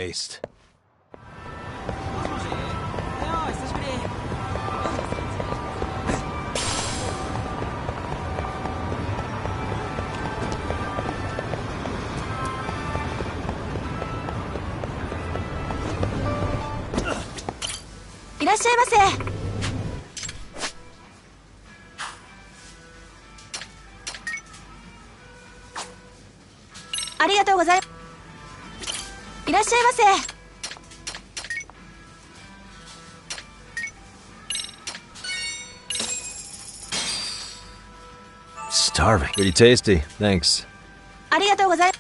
waste. いらっしゃいませ。ありがとうございます。いらっしゃいませ。Starving. Pretty tasty. Thanks. ありがとうございます。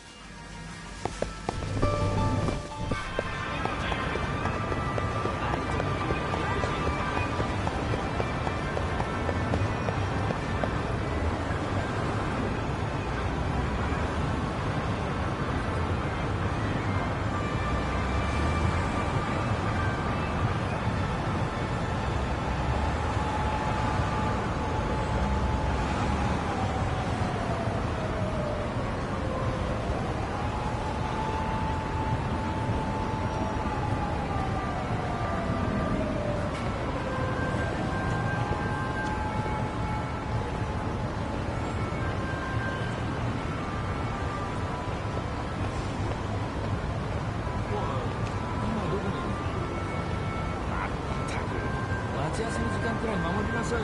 夏休み時間くらい守りなさい。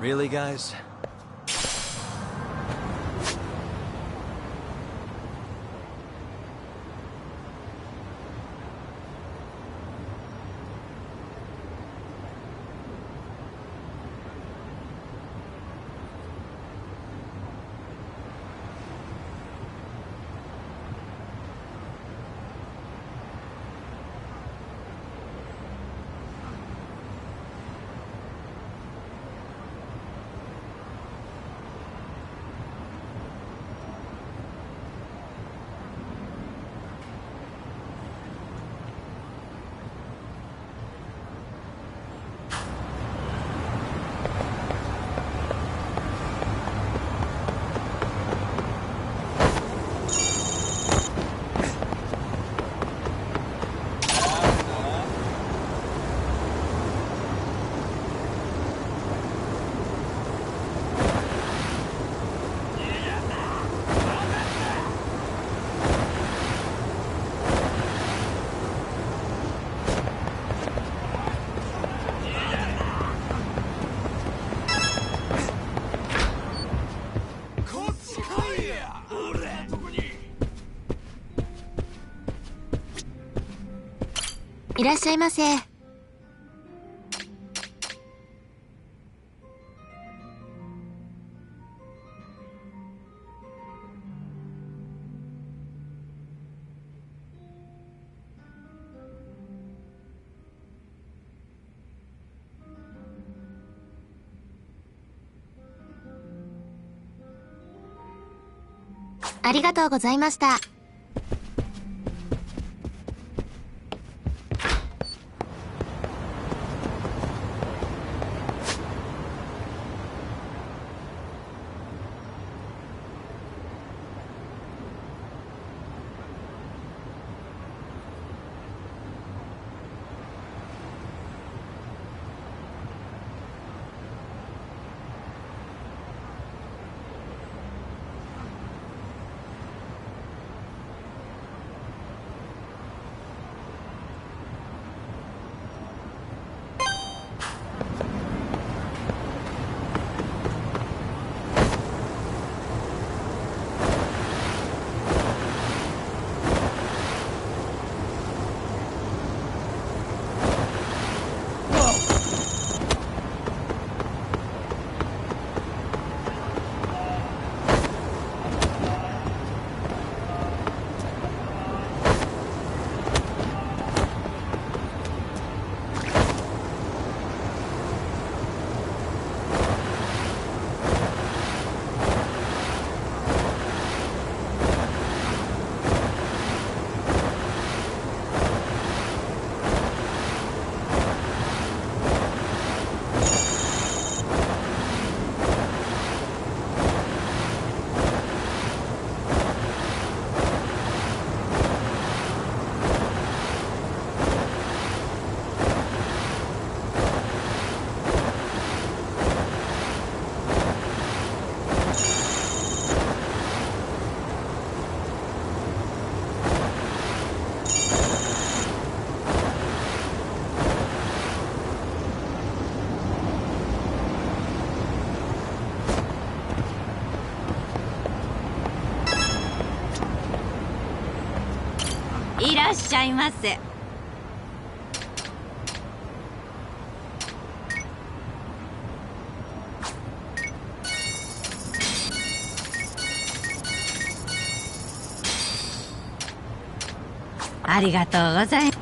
Really, guys?いらっしゃいませ。ありがとうございました。いらっしゃいませ。ありがとうございます。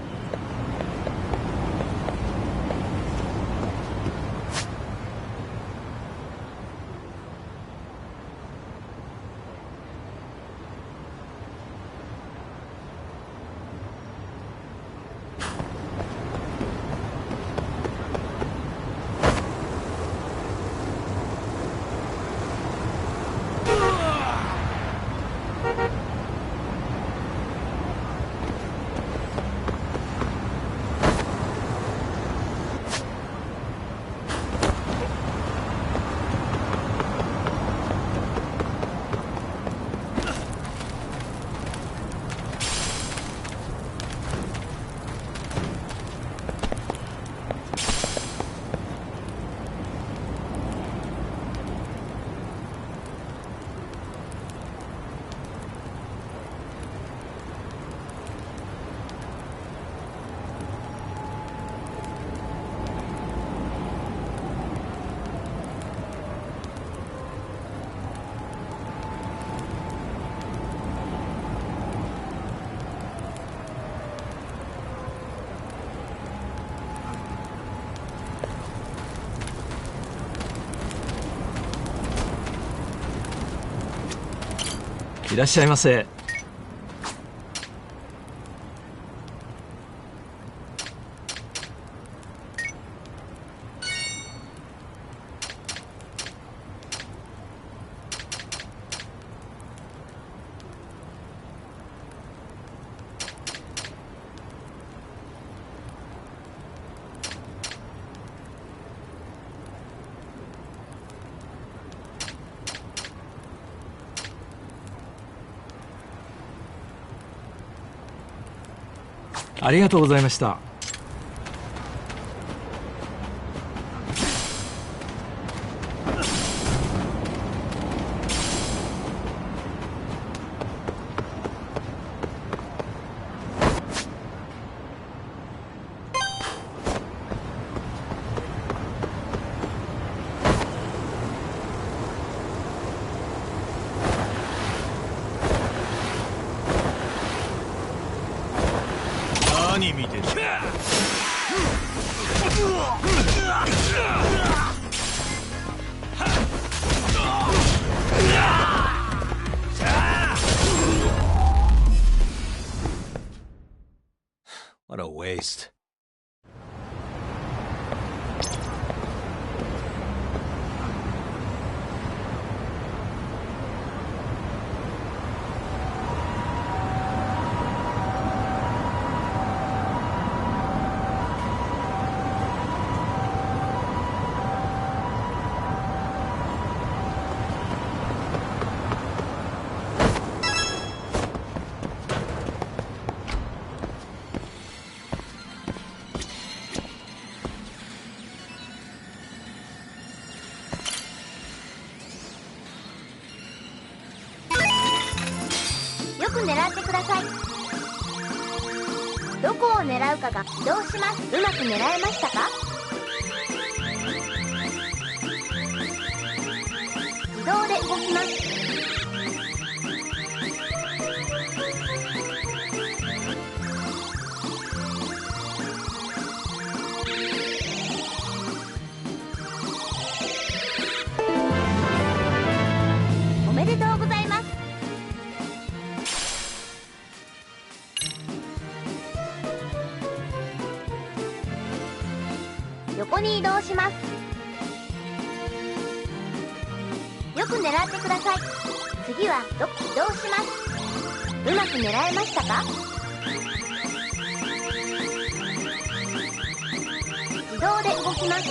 いらっしゃいませ。ありがとうございました。何見てる。What a waste.よく狙ってください。どこを狙うかが移動します。うまく狙えましたか？自動で動きます。おめでとうございます。横に移動します。よく狙ってください。次は移動します。うまく狙えましたか？自動で動きます。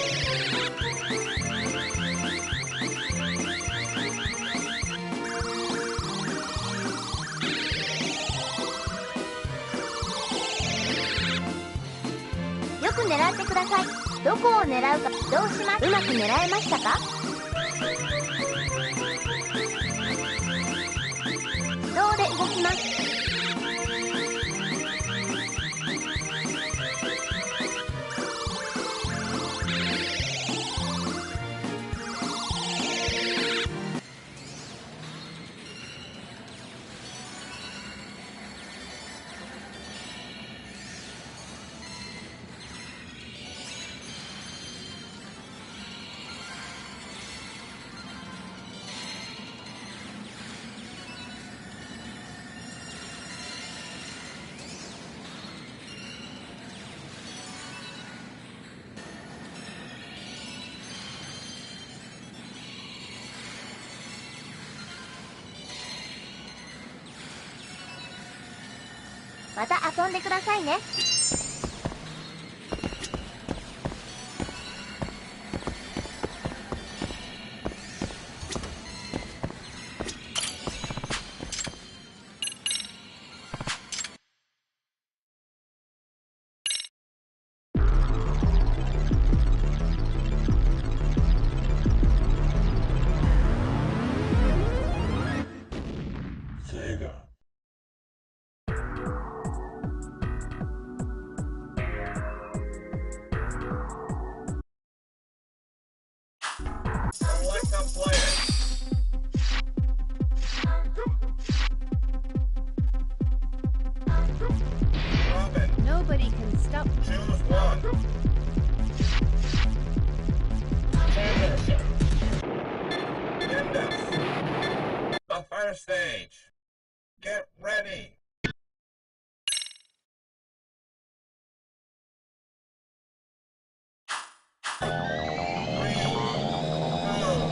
よく狙ってください。どこを狙うか移動します。うまく狙えましたか？自動で動きます。また遊んでくださいね。Select a player. Robin, Nobody can stop. choose one. Anderson. Index. The first stage. Get ready. Three, two,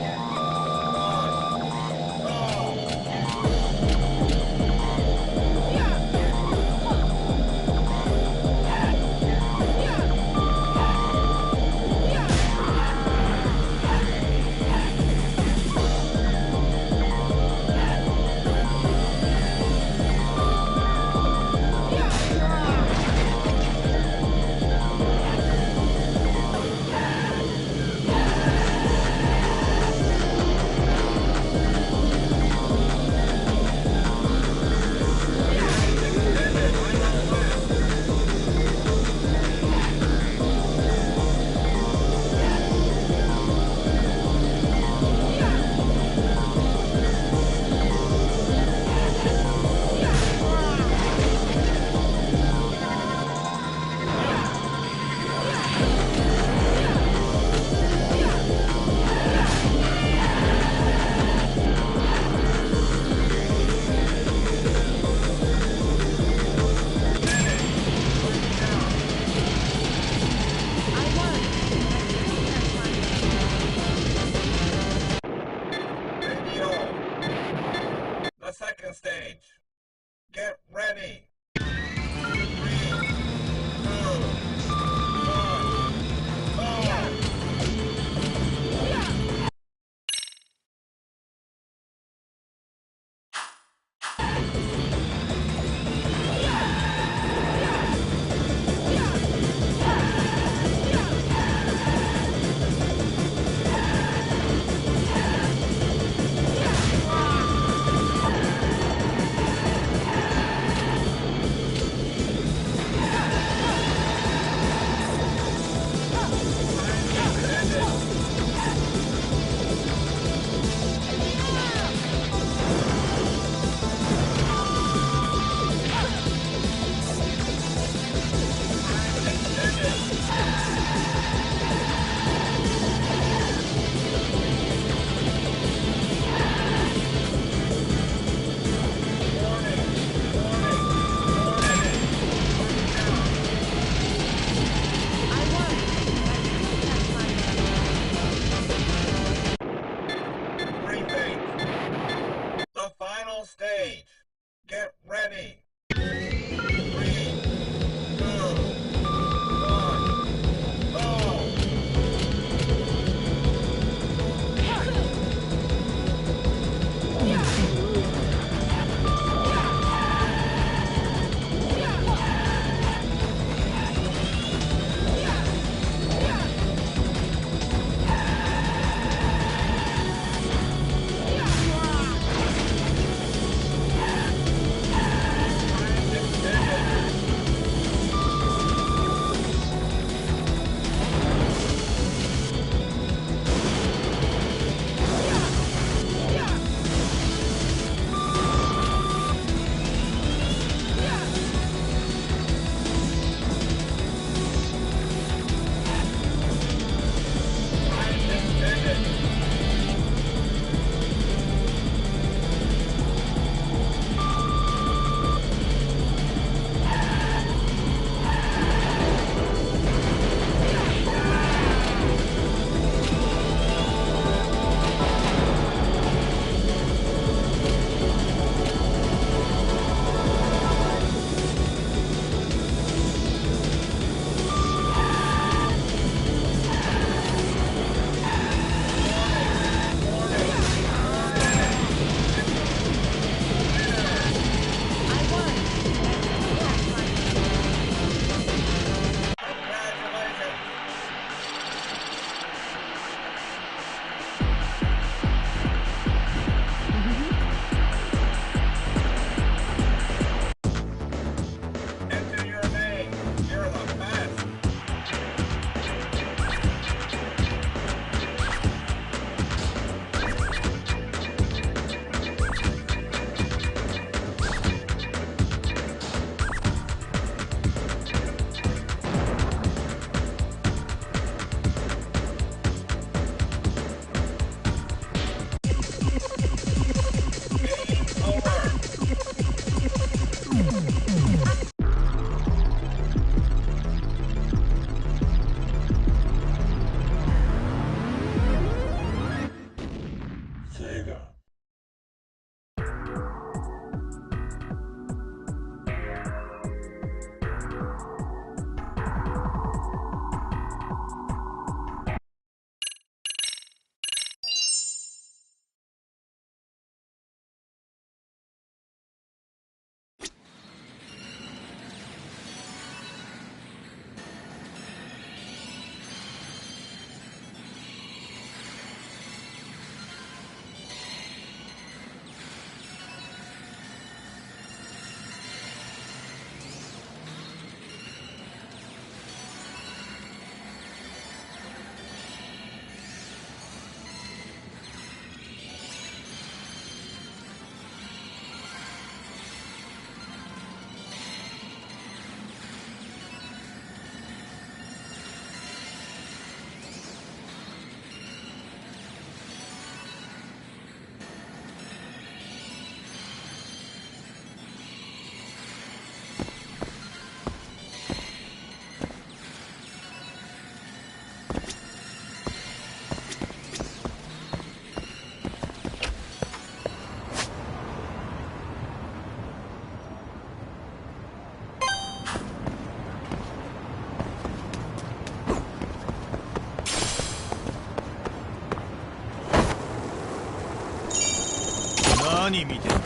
何見てんだ。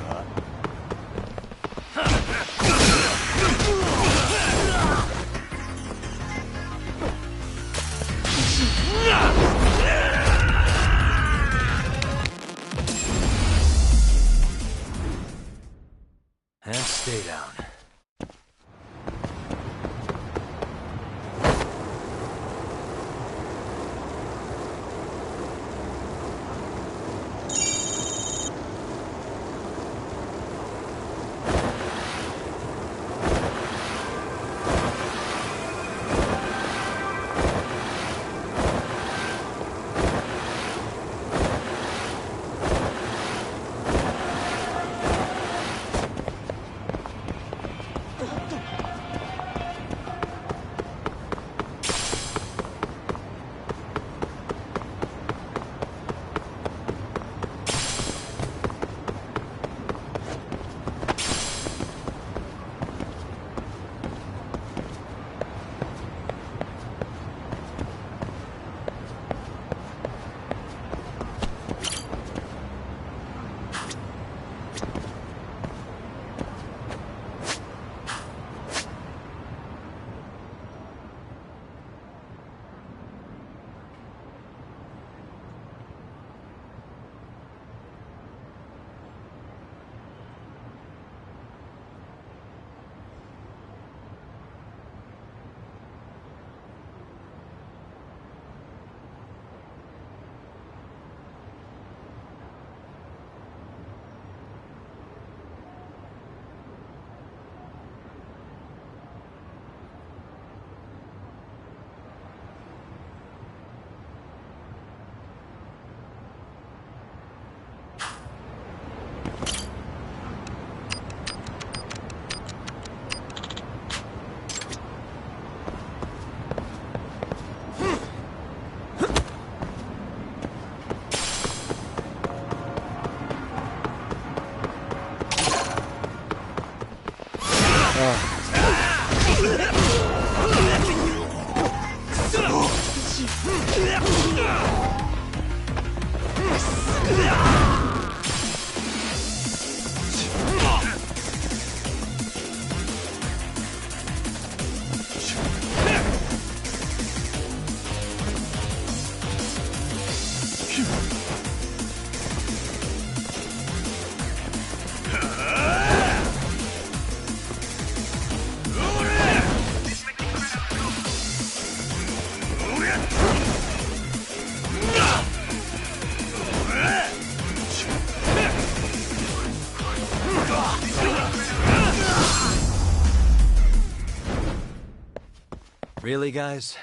Stay down. Really, guys?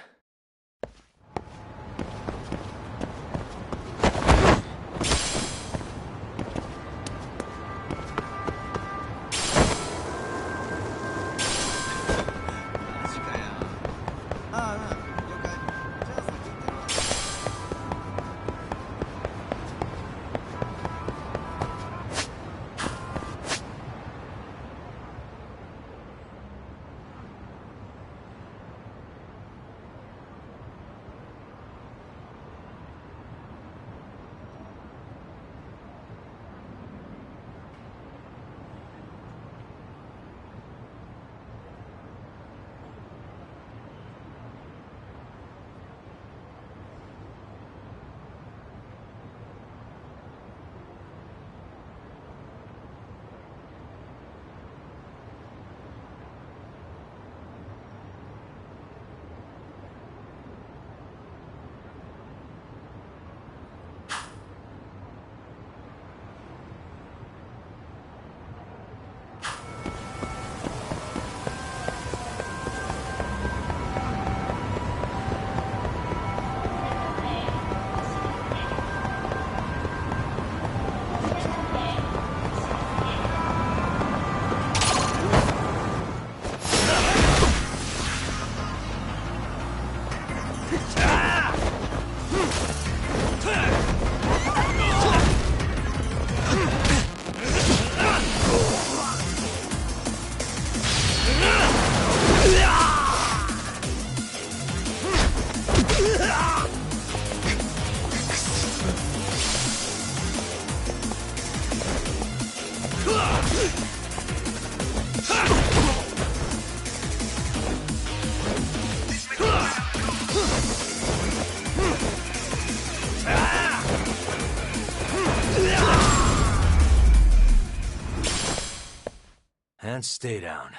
And stay down.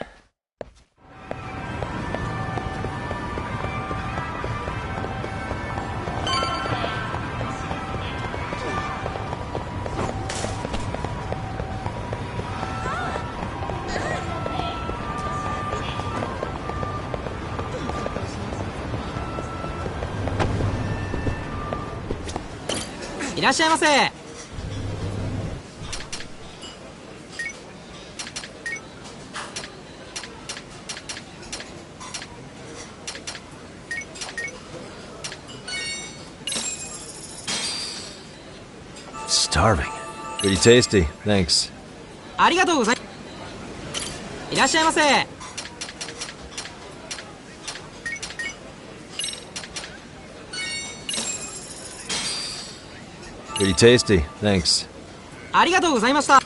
いらっしゃいませ。Starving. Pretty tasty, thanks. ありがとうございます。いらっしゃいませ。Pretty tasty, thanks. ありがとうございました。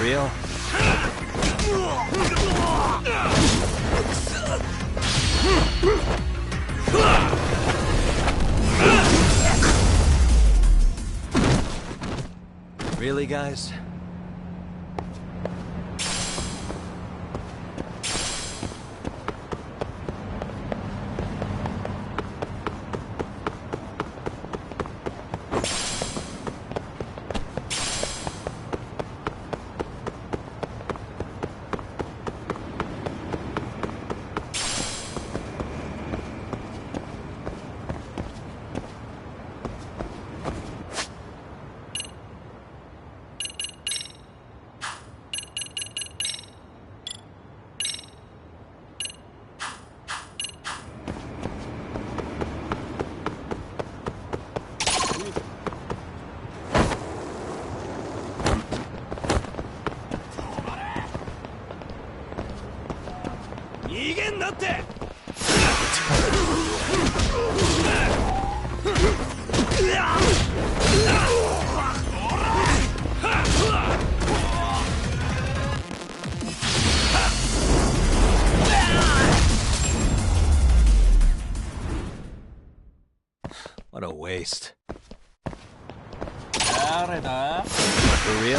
real? Really, guys? 逃げんなって What a waste. 誰だ For real?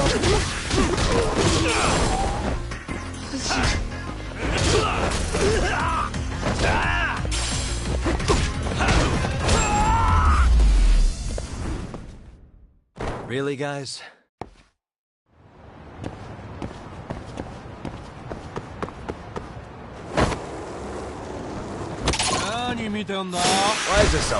Really, guys? 何見てんだ Why is this so?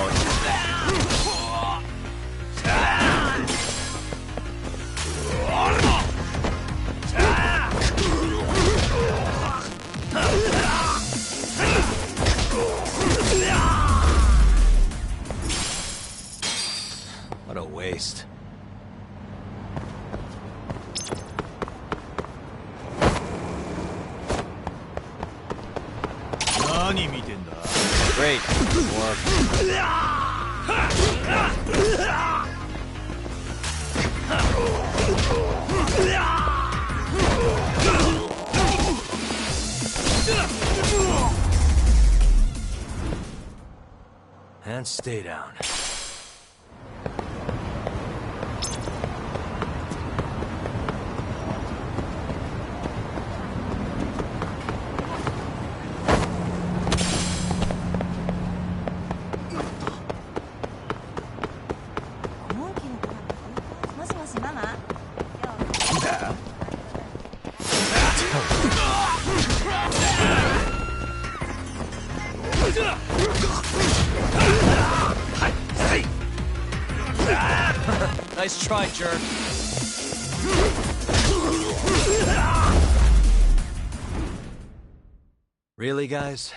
What a waste. Great. Work. And stay down. Nice try, jerk. Really, guys?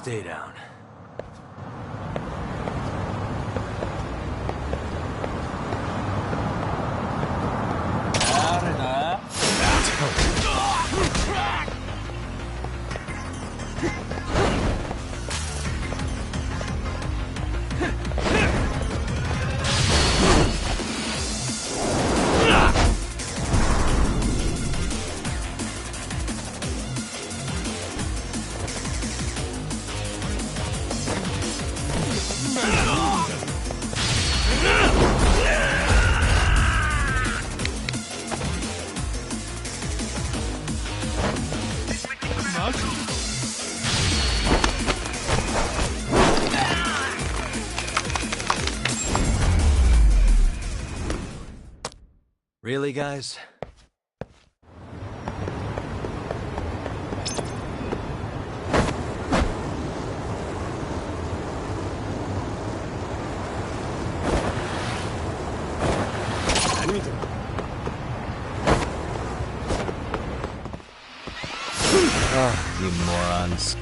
stay down. Really, guys? Oh, you morons.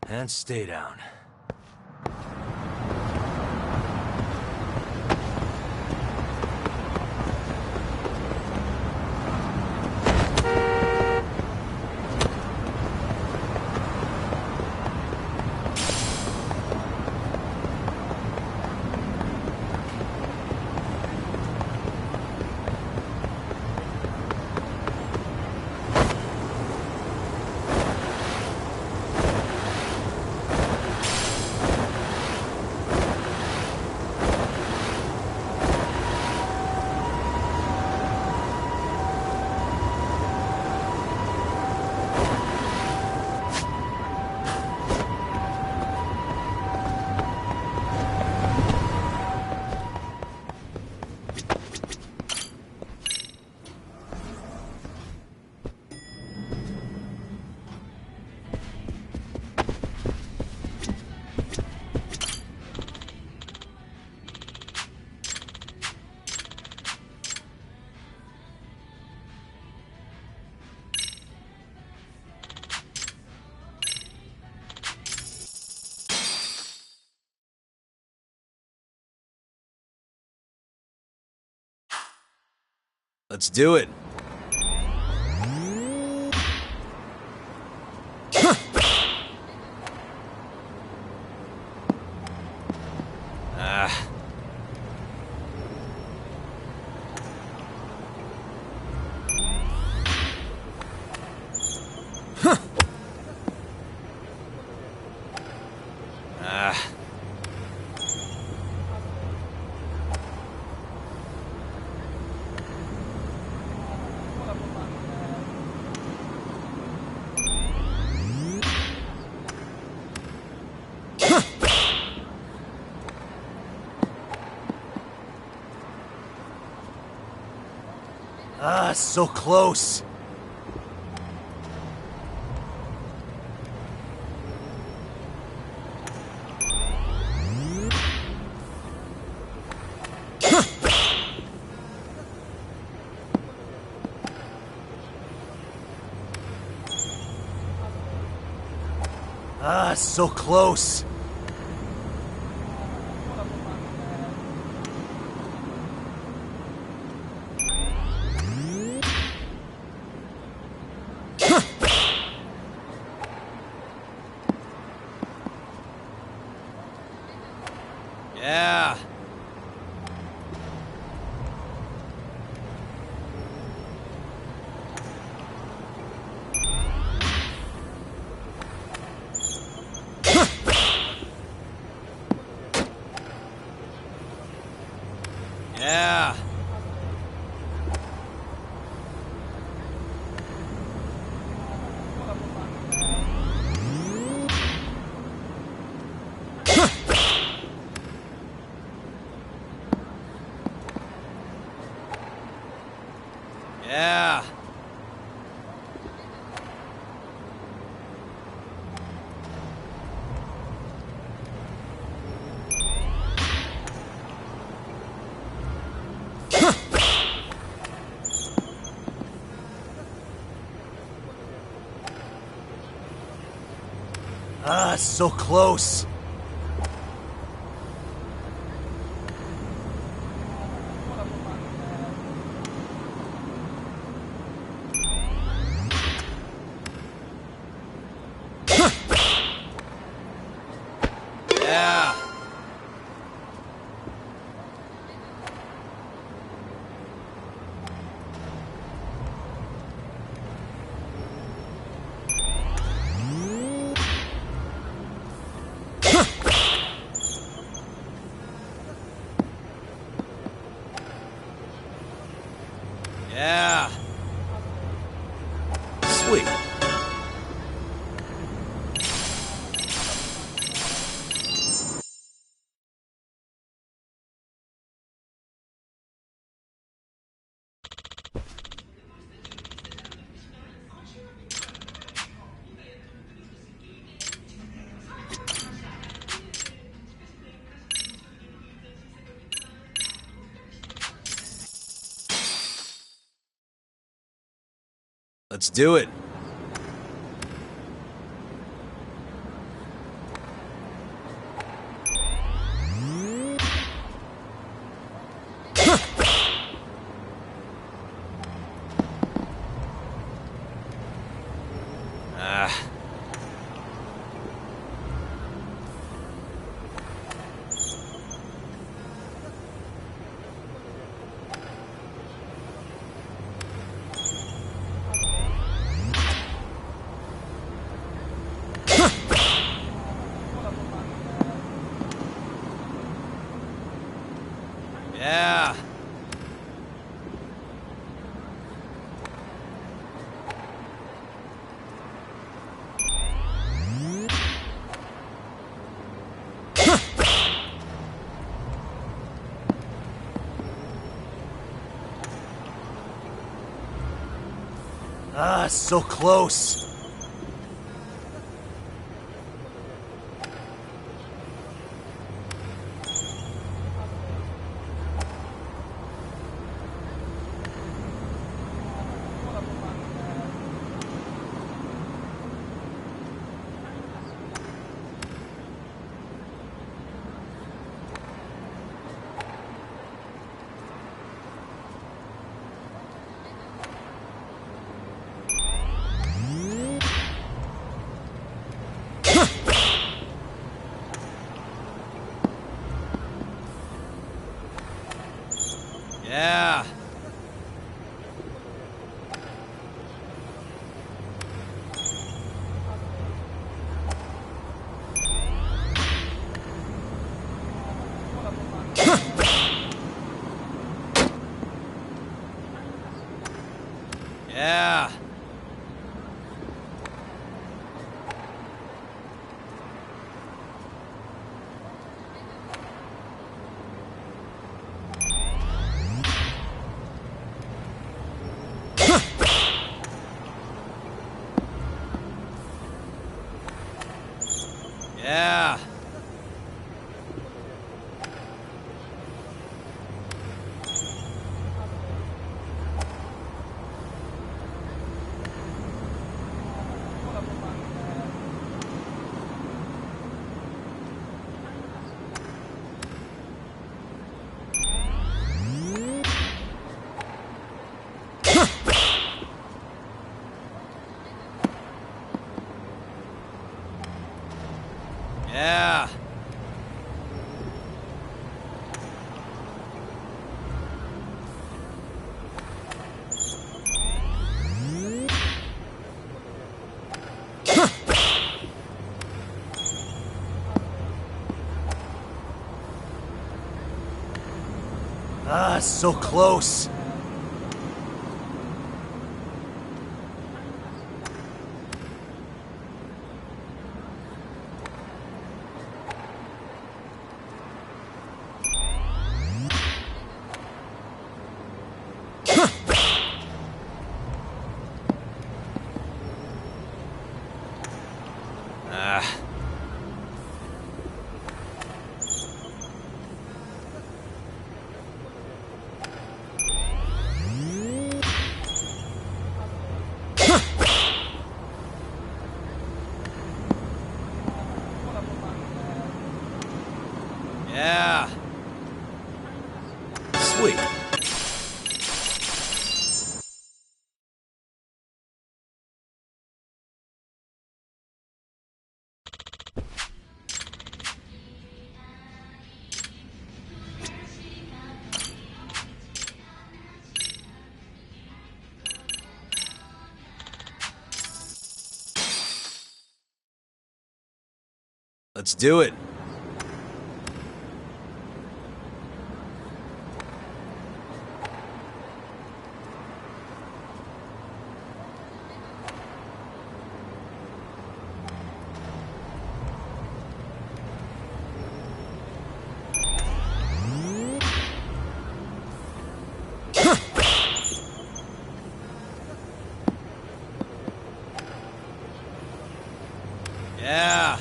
And stay down. Let's do it. Ah. Ah. Ah, so close. Ah, so close. Yeah. Yeah. Ah, so close. Yeah. Yeah. Sweet. Let's do it. Ah. Yeah. Ah, so close. Yeah. Yeah. Yeah. Yeah. Ah, so close. Ah. Yeah. Sweet. Let's do it. Yeah.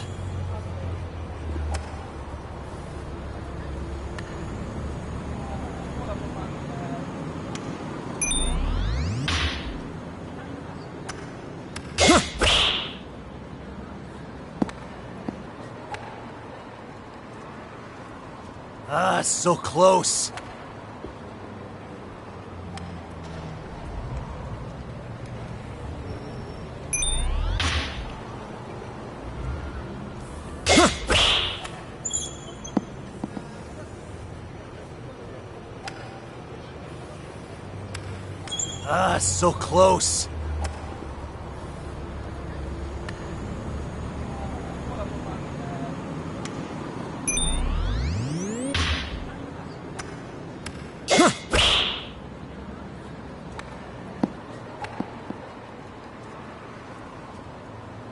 Ah, so close. Ah, so close.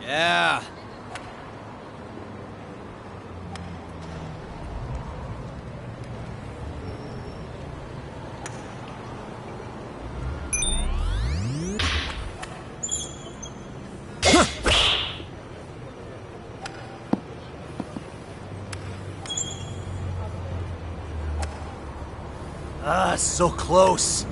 Yeah. Ah, so close.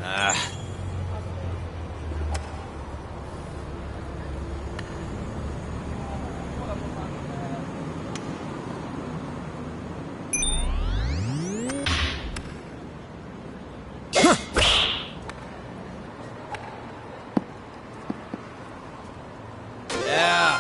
Ah. Yeah.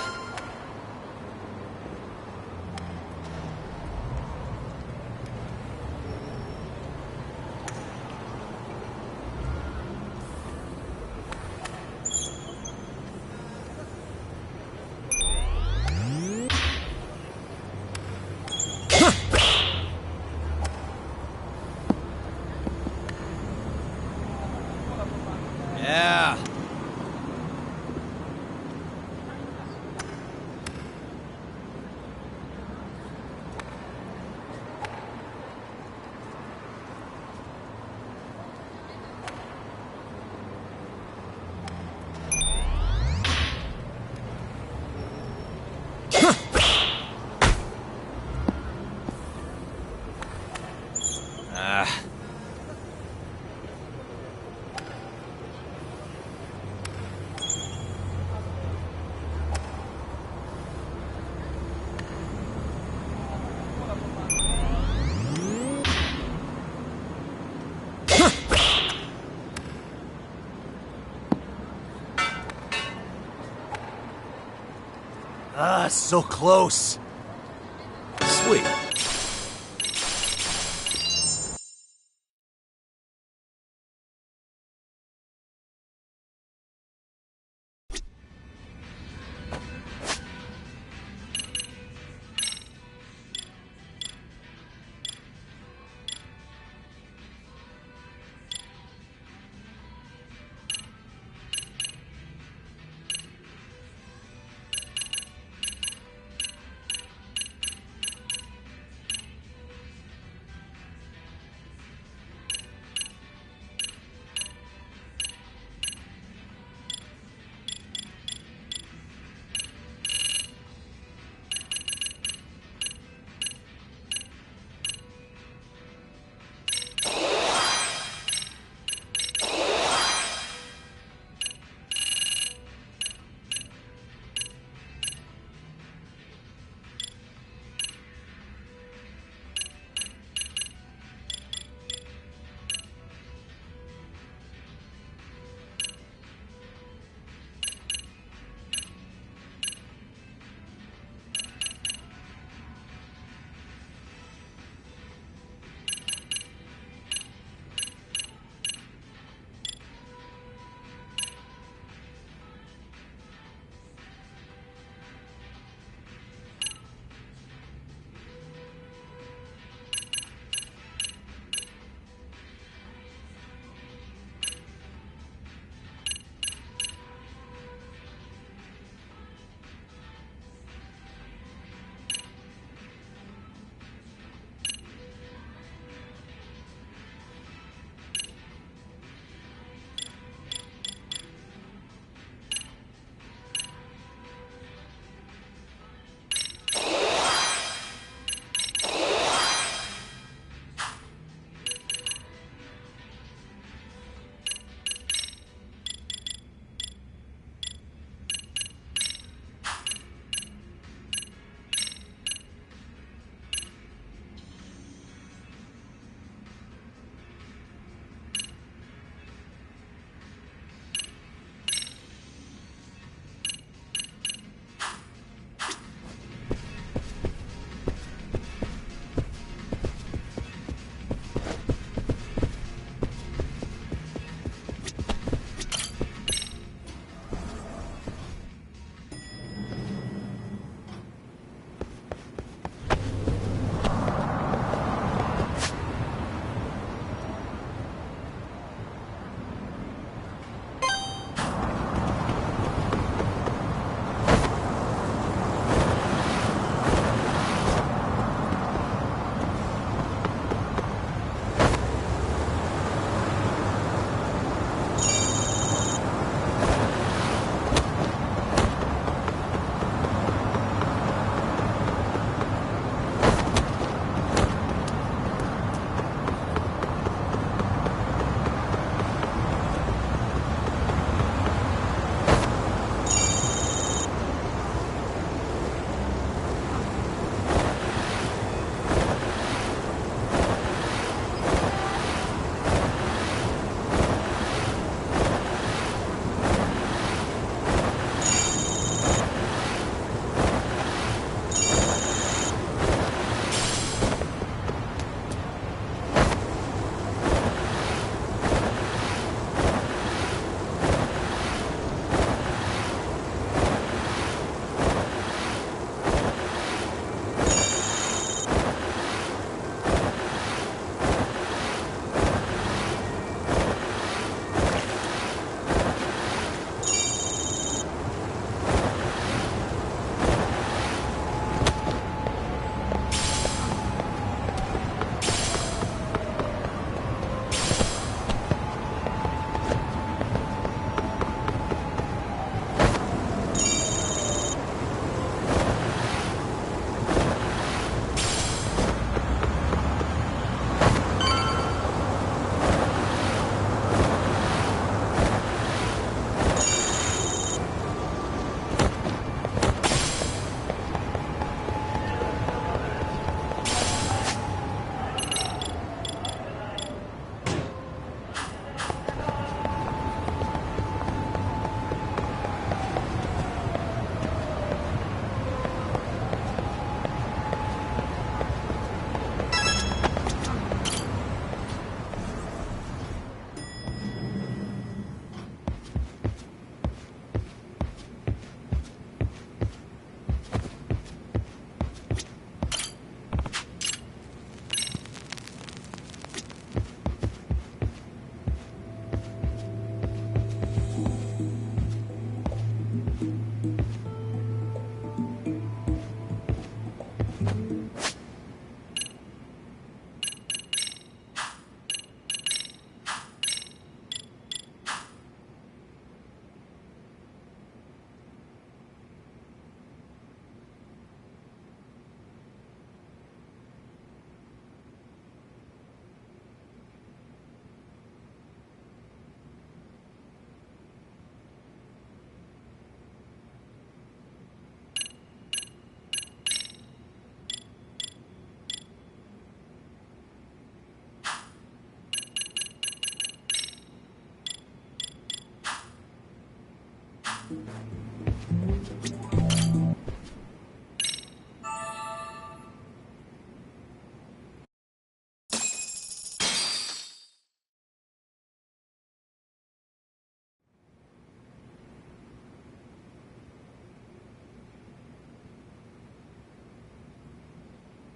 Yeah. Ah. Ah, so close. Sweet.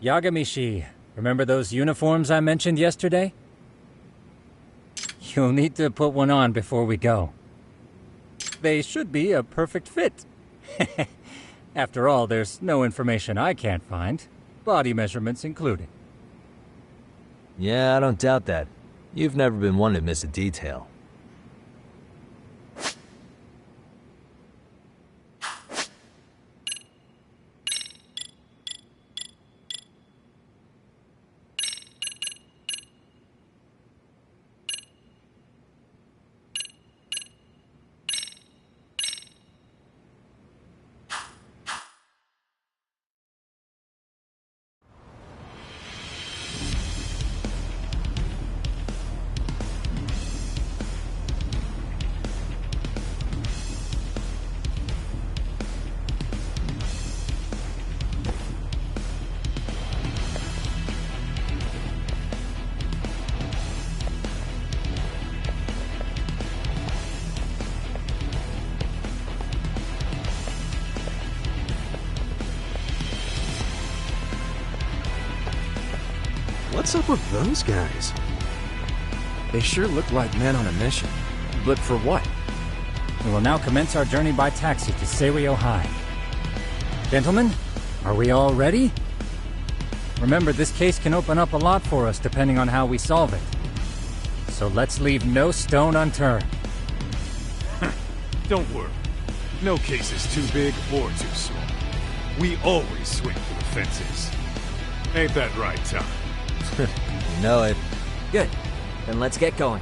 Yagamishi, remember those uniforms I mentioned yesterday? You'll need to put one on before we go. They should be a perfect fit. After all, there's no information I can't find, body measurements included. Yeah, I don't doubt that. You've never been one to miss a detail. What's up with those guys? They sure look like men on a mission. But for what? We will now commence our journey by taxi to Seiryo High. Gentlemen, are we all ready? Remember, this case can open up a lot for us depending on how we solve it. So let's leave no stone unturned. Don't worry. No case is too big or too small. We always swing for the fences. Ain't that right, Tom? You know it. Good. Then let's get going.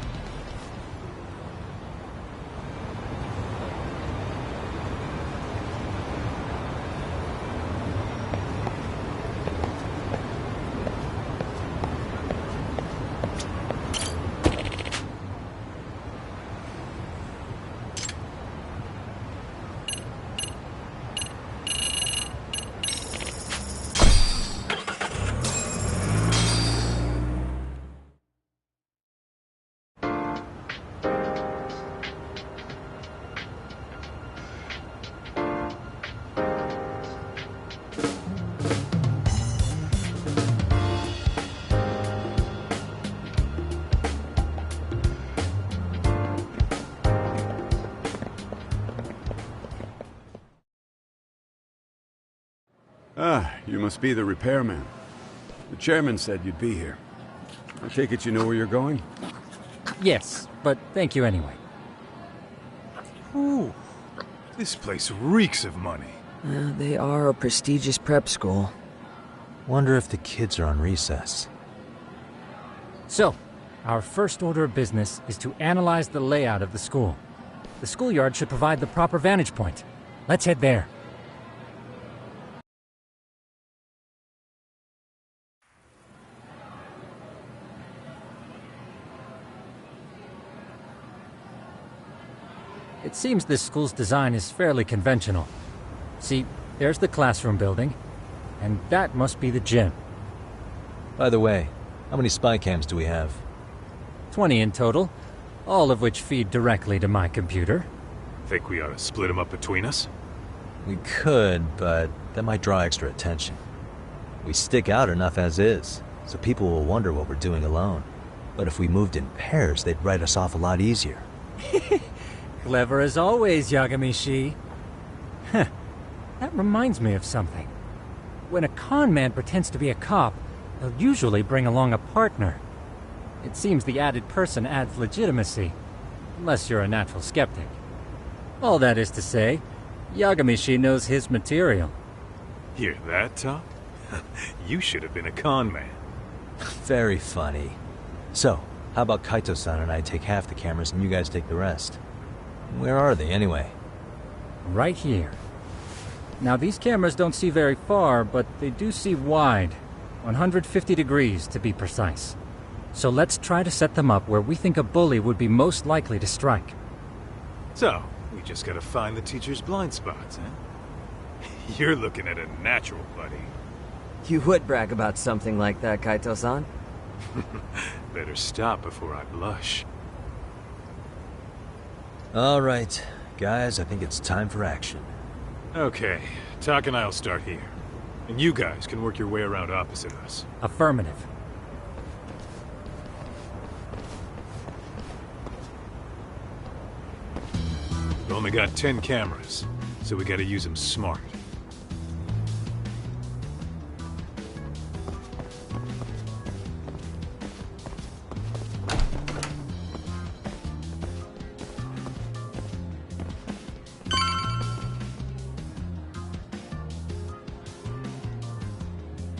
Ah, you must be the repairman. The chairman said you'd be here. I take it you know where you're going? Yes, but thank you anyway. Ooh, this place reeks of money. They are a prestigious prep school. Wonder if the kids are on recess. So, our first order of business is to analyze the layout of the school. The schoolyard should provide the proper vantage point. Let's head there. It seems this school's design is fairly conventional. See, there's the classroom building, and that must be the gym. By the way, how many spy cams do we have? 20 in total, all of which feed directly to my computer. Think we ought to split them up between us? We could, but that might draw extra attention. We stick out enough as is, so people will wonder what we're doing alone. But if we moved in pairs, they'd write us off a lot easier. Clever as always, Yagamishi. Heh, that reminds me of something. When a con man pretends to be a cop, they'll usually bring along a partner. It seems the added person adds legitimacy, unless you're a natural skeptic. All that is to say, Yagamishi knows his material. Hear that, Tom? You should have been a con man. Very funny. So, how about Kaito-san and I take half the cameras and you guys take the rest? Where are they, anyway? Right here. Now, these cameras don't see very far, but they do see wide. 150 degrees, to be precise. So let's try to set them up where we think a bully would be most likely to strike. So, we just gotta find the teacher's blind spots, huh? You're looking at a natural, buddy. You would brag about something like that, Kaito-san. Better stop before I blush. All right, guys, I think it's time for action. Okay, Tak and I'll start here. And you guys can work your way around opposite us. Affirmative. We've only got 10 cameras, so we gotta use them smart.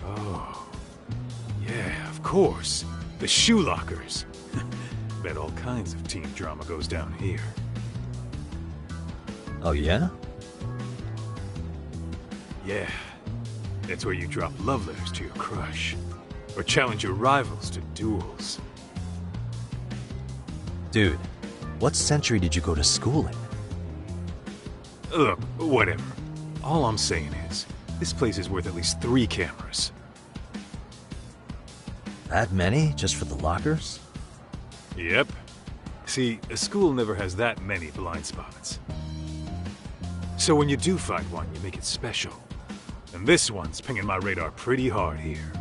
Oh, yeah, of course. The shoe lockers. Bet all kinds of teen drama goes down here. Oh, yeah? Yeah. That's where you drop love letters to your crush. Or challenge your rivals to duels. Dude, what century did you go to school in? Look, whatever. All I'm saying is, this place is worth at least 3 cameras. That many, just for the lockers? Yep. See, a school never has that many blind spots. So when you do find one, you make it special. And this one's pinging my radar pretty hard here.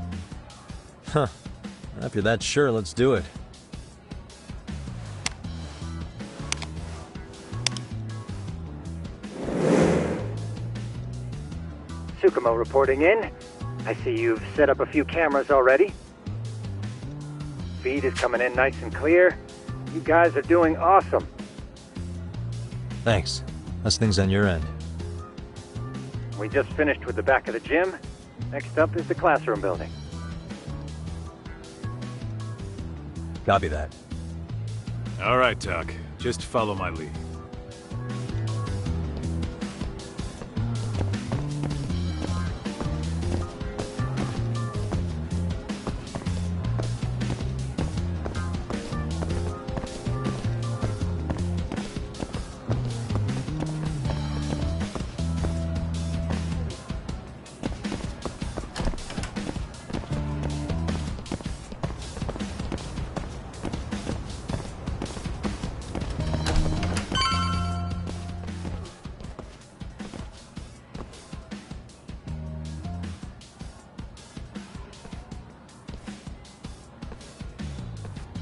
Huh. If you're that sure, let's do it. Tsukumo reporting in. I see you've set up a few cameras already. Feed is coming in nice and clear. You guys are doing awesome. Thanks. How's things on your end? We just finished with the back of the gym. Next up is the classroom building. Copy that. All right, Doc. Just follow my lead.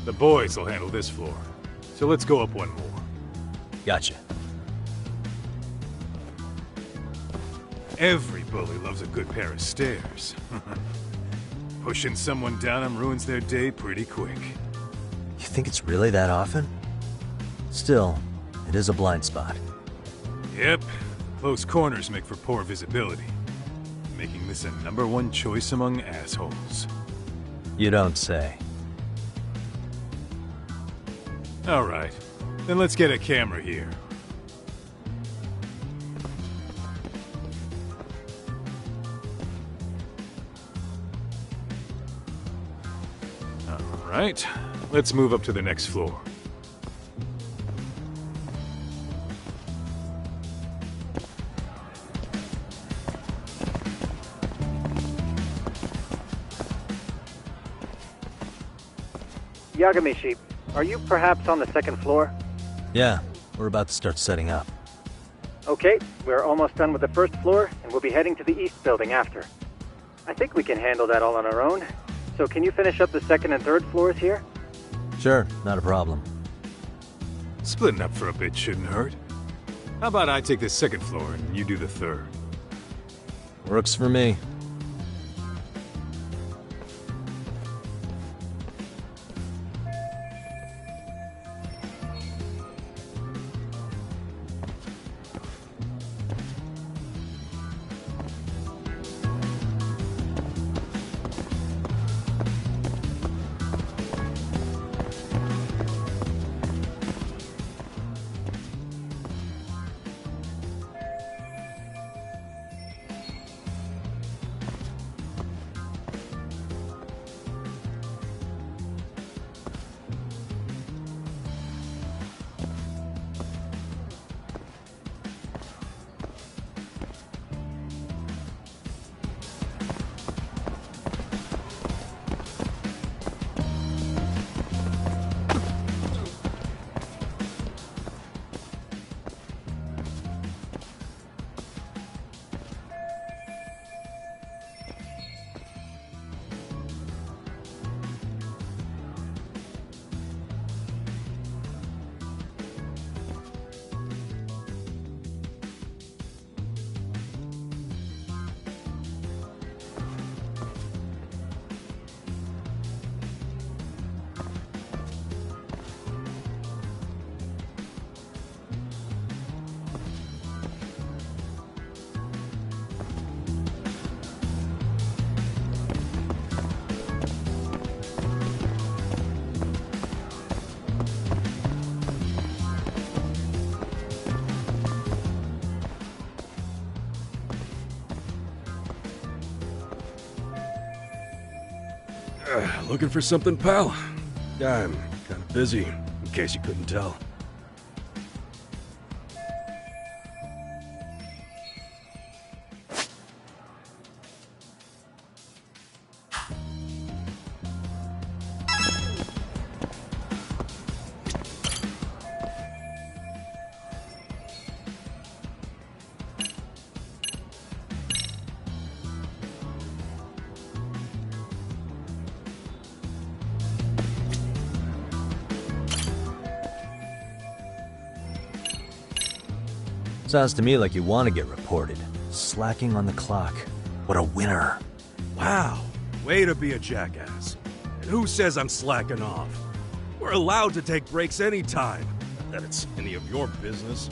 The boys will handle this floor. So let's go up one more. Gotcha. Every bully loves a good pair of stairs. Pushing someone down them ruins their day pretty quick. You think it's really that often? Still, it is a blind spot. Yep. Close corners make for poor visibility. Making this a #1 choice among assholes. You don't say. All right. Then let's get a camera here. All right. Let's move up to the next floor. Yagamishi, are you perhaps on the second floor? Yeah, we're about to start setting up. Okay, we're almost done with the first floor, and we'll be heading to the east building after. I think we can handle that all on our own. So can you finish up the second and third floors here? Sure, not a problem. Splitting up for a bit shouldn't hurt. How about I take the second floor and you do the third? Works for me. Looking for something, pal? I'm kind of busy, in case you couldn't tell. Sounds to me like you want to get reported. Slacking on the clock. What a winner. Wow, way to be a jackass. And who says I'm slacking off? We're allowed to take breaks anytime. Not that it's any of your business.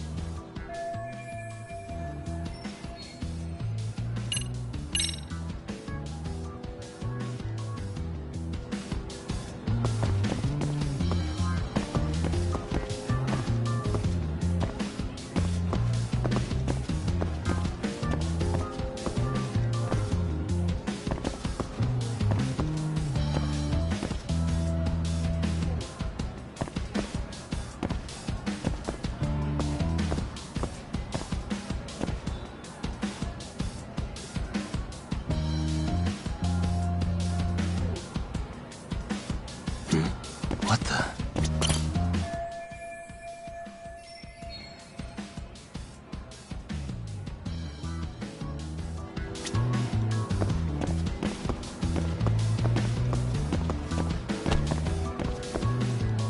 What the?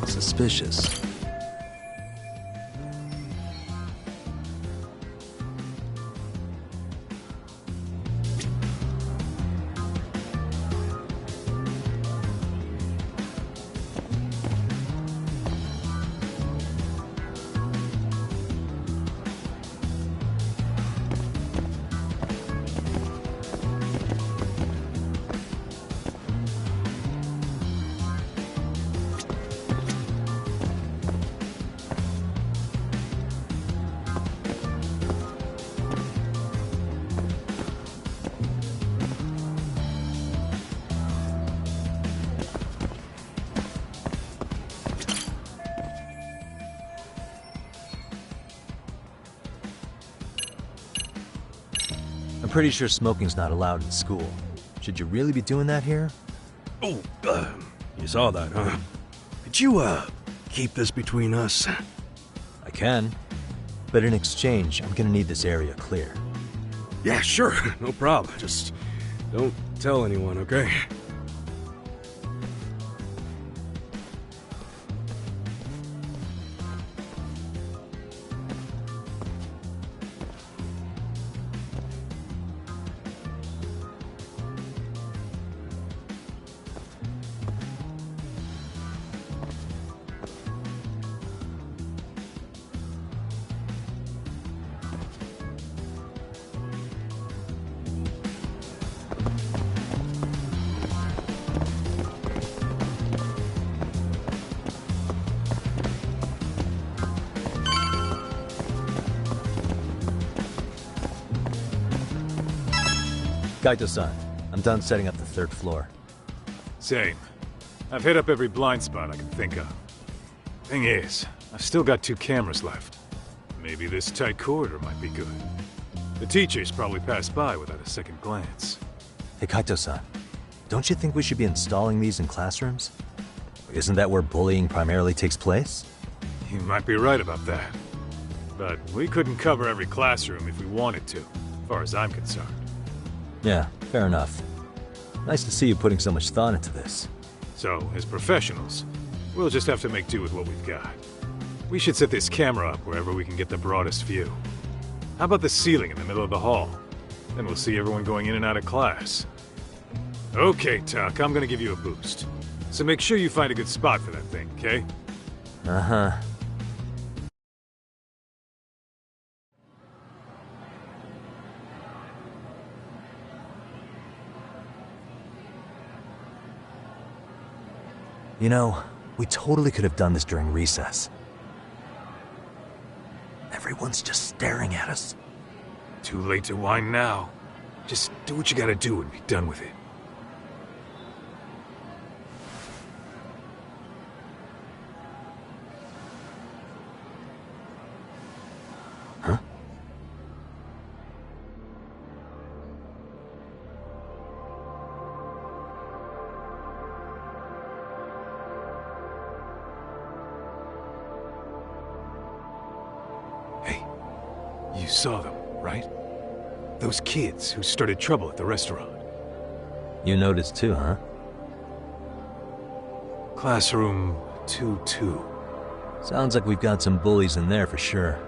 Suspicious. I'm pretty sure smoking's not allowed in school. Should you really be doing that here? Oh, you saw that, huh? Could you, keep this between us? I can. But in exchange, I'm gonna need this area clear. Yeah, sure, no problem. Just don't tell anyone, okay? Kaito-san, I'm done setting up the third floor. Same. I've hit up every blind spot I can think of. Thing is, I've still got 2 cameras left. Maybe this tight corridor might be good. The teachers probably passed by without a second glance. Hey Kaito-san, don't you think we should be installing these in classrooms? Isn't that where bullying primarily takes place? You might be right about that. But we couldn't cover every classroom if we wanted to, as far as I'm concerned. Yeah, fair enough. Nice to see you putting so much thought into this. So, as professionals, we'll just have to make do with what we've got. We should set this camera up wherever we can get the broadest view. How about the ceiling in the middle of the hall? Then we'll see everyone going in and out of class. Okay, Tuck, I'm gonna give you a boost. So make sure you find a good spot for that thing, okay? Uh-huh. You know, we totally could have done this during recess. Everyone's just staring at us. Too late to whine now. Just do what you gotta do and be done with it. saw them, right? Those kids who started trouble at the restaurant. You noticed too, huh? Classroom 2-2. Sounds like we've got some bullies in there for sure.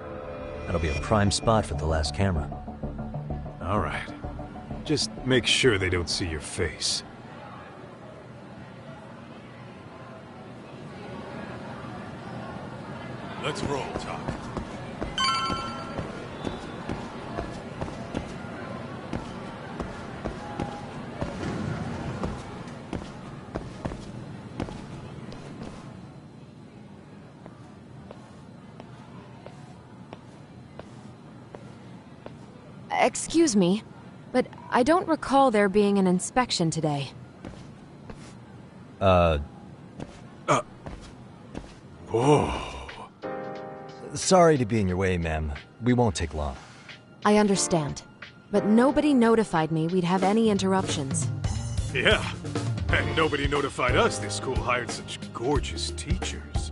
That'll be a prime spot for the last camera. All right. Just make sure they don't see your face. Let's roll, Tom. Excuse me, but I don't recall there being an inspection today. Oh. Sorry to be in your way, ma'am. We won't take long. I understand, but nobody notified me we'd have any interruptions. Yeah, and nobody notified us this school hired such gorgeous teachers.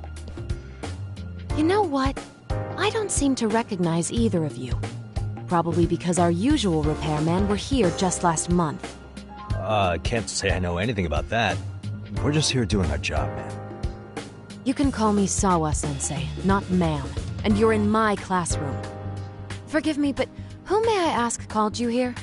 You know what? I don't seem to recognize either of you. Probably because our usual repairmen were here just last month. Can't say I know anything about that. We're just here doing our job, ma'am. You can call me Sawa-sensei, not ma'am, and you're in my classroom. Forgive me, but who may I ask called you here?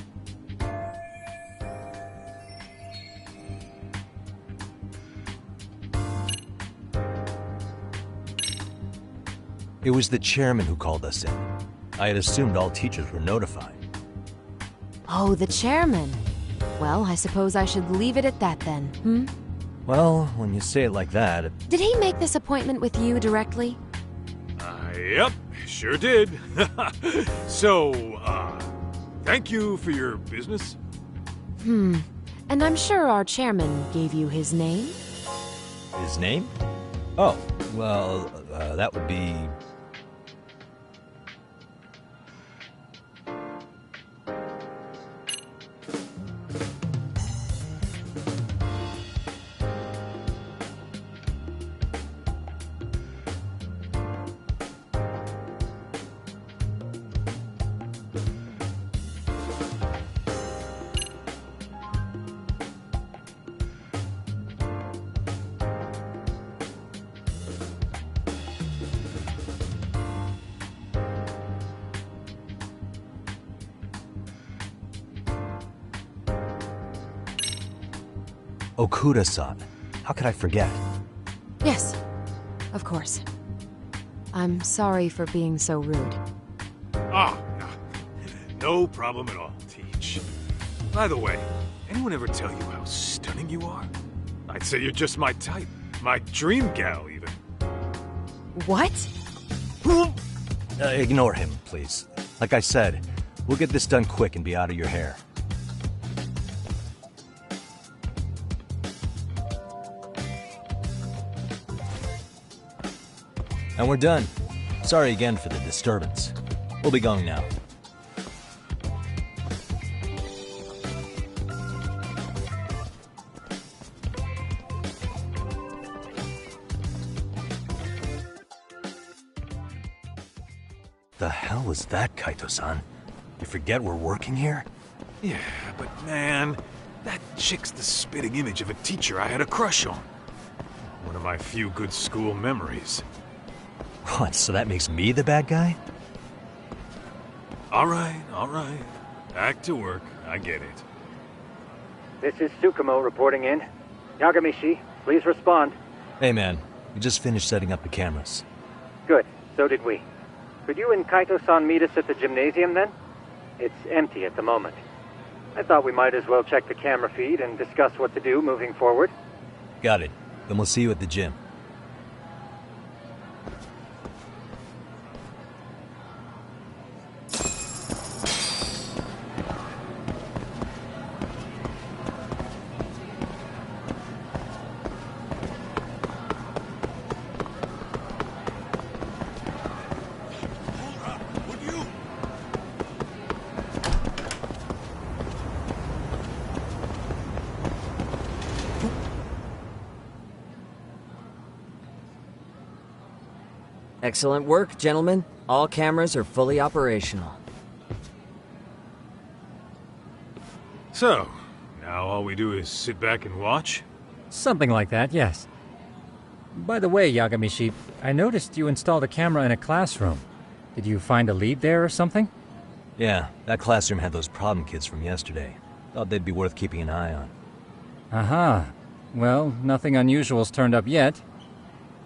It was the chairman who called us in. I had assumed all teachers were notified. Oh, the chairman. Well, I suppose I should leave it at that then, hmm? Well, when you say it like that... Did he make this appointment with you directly? Yep, sure did. So, thank you for your business. And I'm sure our chairman gave you his name? His name? Oh, well, that would be... Okuda-san. How could I forget? Yes, of course. I'm sorry for being so rude. Oh, no problem at all, Teach. By the way, anyone ever tell you how stunning you are? I'd say you're just my type. My dream gal, even. What? Ignore him, please. Like I said, we'll get this done quick and be out of your hair. And we're done. Sorry again for the disturbance. We'll be going now. The hell was that, Kaito-san? You forget we're working here? Yeah, but man, that chick's the spitting image of a teacher I had a crush on. One of my few good school memories. What, so that makes me the bad guy? All right. Back to work. I get it. This is Tsukumo reporting in. Yagamishi, please respond. Hey man, we just finished setting up the cameras. Good, so did we. Could you and Kaito-san meet us at the gymnasium then? It's empty at the moment. I thought we might as well check the camera feed and discuss what to do moving forward. Got it. Then we'll see you at the gym. Excellent work, gentlemen. All cameras are fully operational. So, now all we do is sit back and watch? Something like that, yes. By the way, Yagamishi, I noticed you installed a camera in a classroom. Did you find a lead there or something? Yeah, that classroom had those problem kids from yesterday. Thought they'd be worth keeping an eye on. Aha. Well, nothing unusual's turned up yet.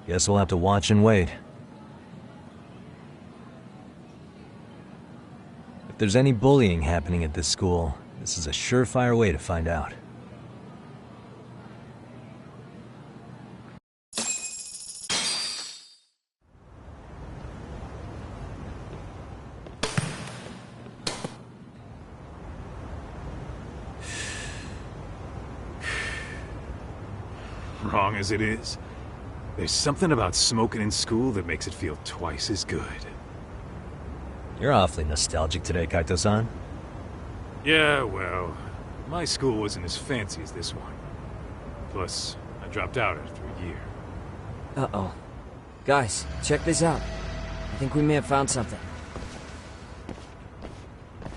Guess we'll have to watch and wait. If there's any bullying happening at this school, this is a surefire way to find out. Wrong as it is, there's something about smoking in school that makes it feel twice as good. You're awfully nostalgic today, Kaito-san. Yeah, well, my school wasn't as fancy as this one. Plus, I dropped out after a year. Uh-oh. Guys, check this out. I think we may have found something.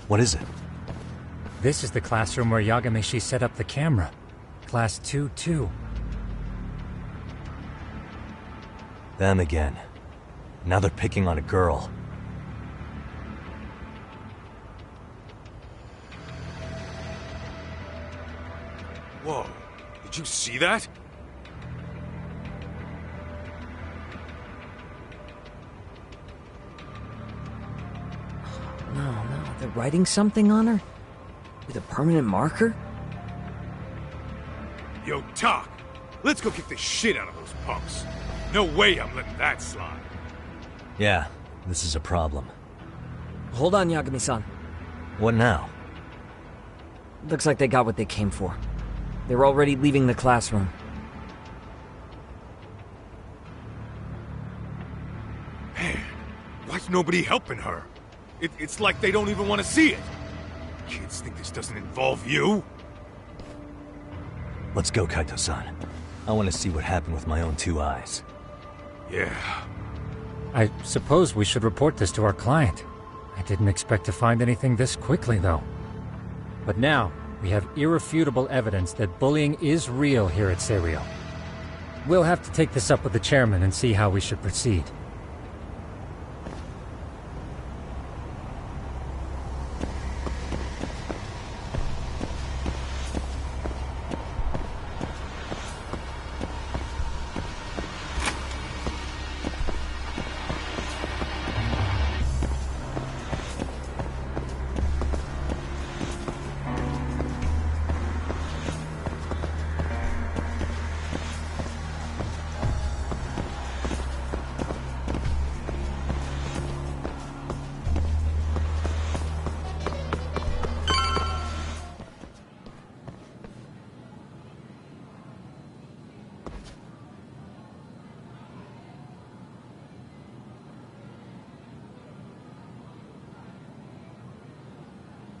What is it? This is the classroom where Yagamishi set up the camera. Class 2-2. Them again. Now they're picking on a girl. Whoa, did you see that? No, they're writing something on her? With a permanent marker? Yo, Talk, let's go kick the shit out of those punks. No way I'm letting that slide. Yeah, this is a problem. Hold on, Yagami-san. What now? Looks like they got what they came for. They're already leaving the classroom. Man, why's nobody helping her? It's like they don't even want to see it. Kids think this doesn't involve you? Let's go, Kaito-san. I want to see what happened with my own two eyes. Yeah. I suppose we should report this to our client. I didn't expect to find anything this quickly, though. But now, we have irrefutable evidence that bullying is real here at Serio. We'll have to take this up with the chairman and see how we should proceed.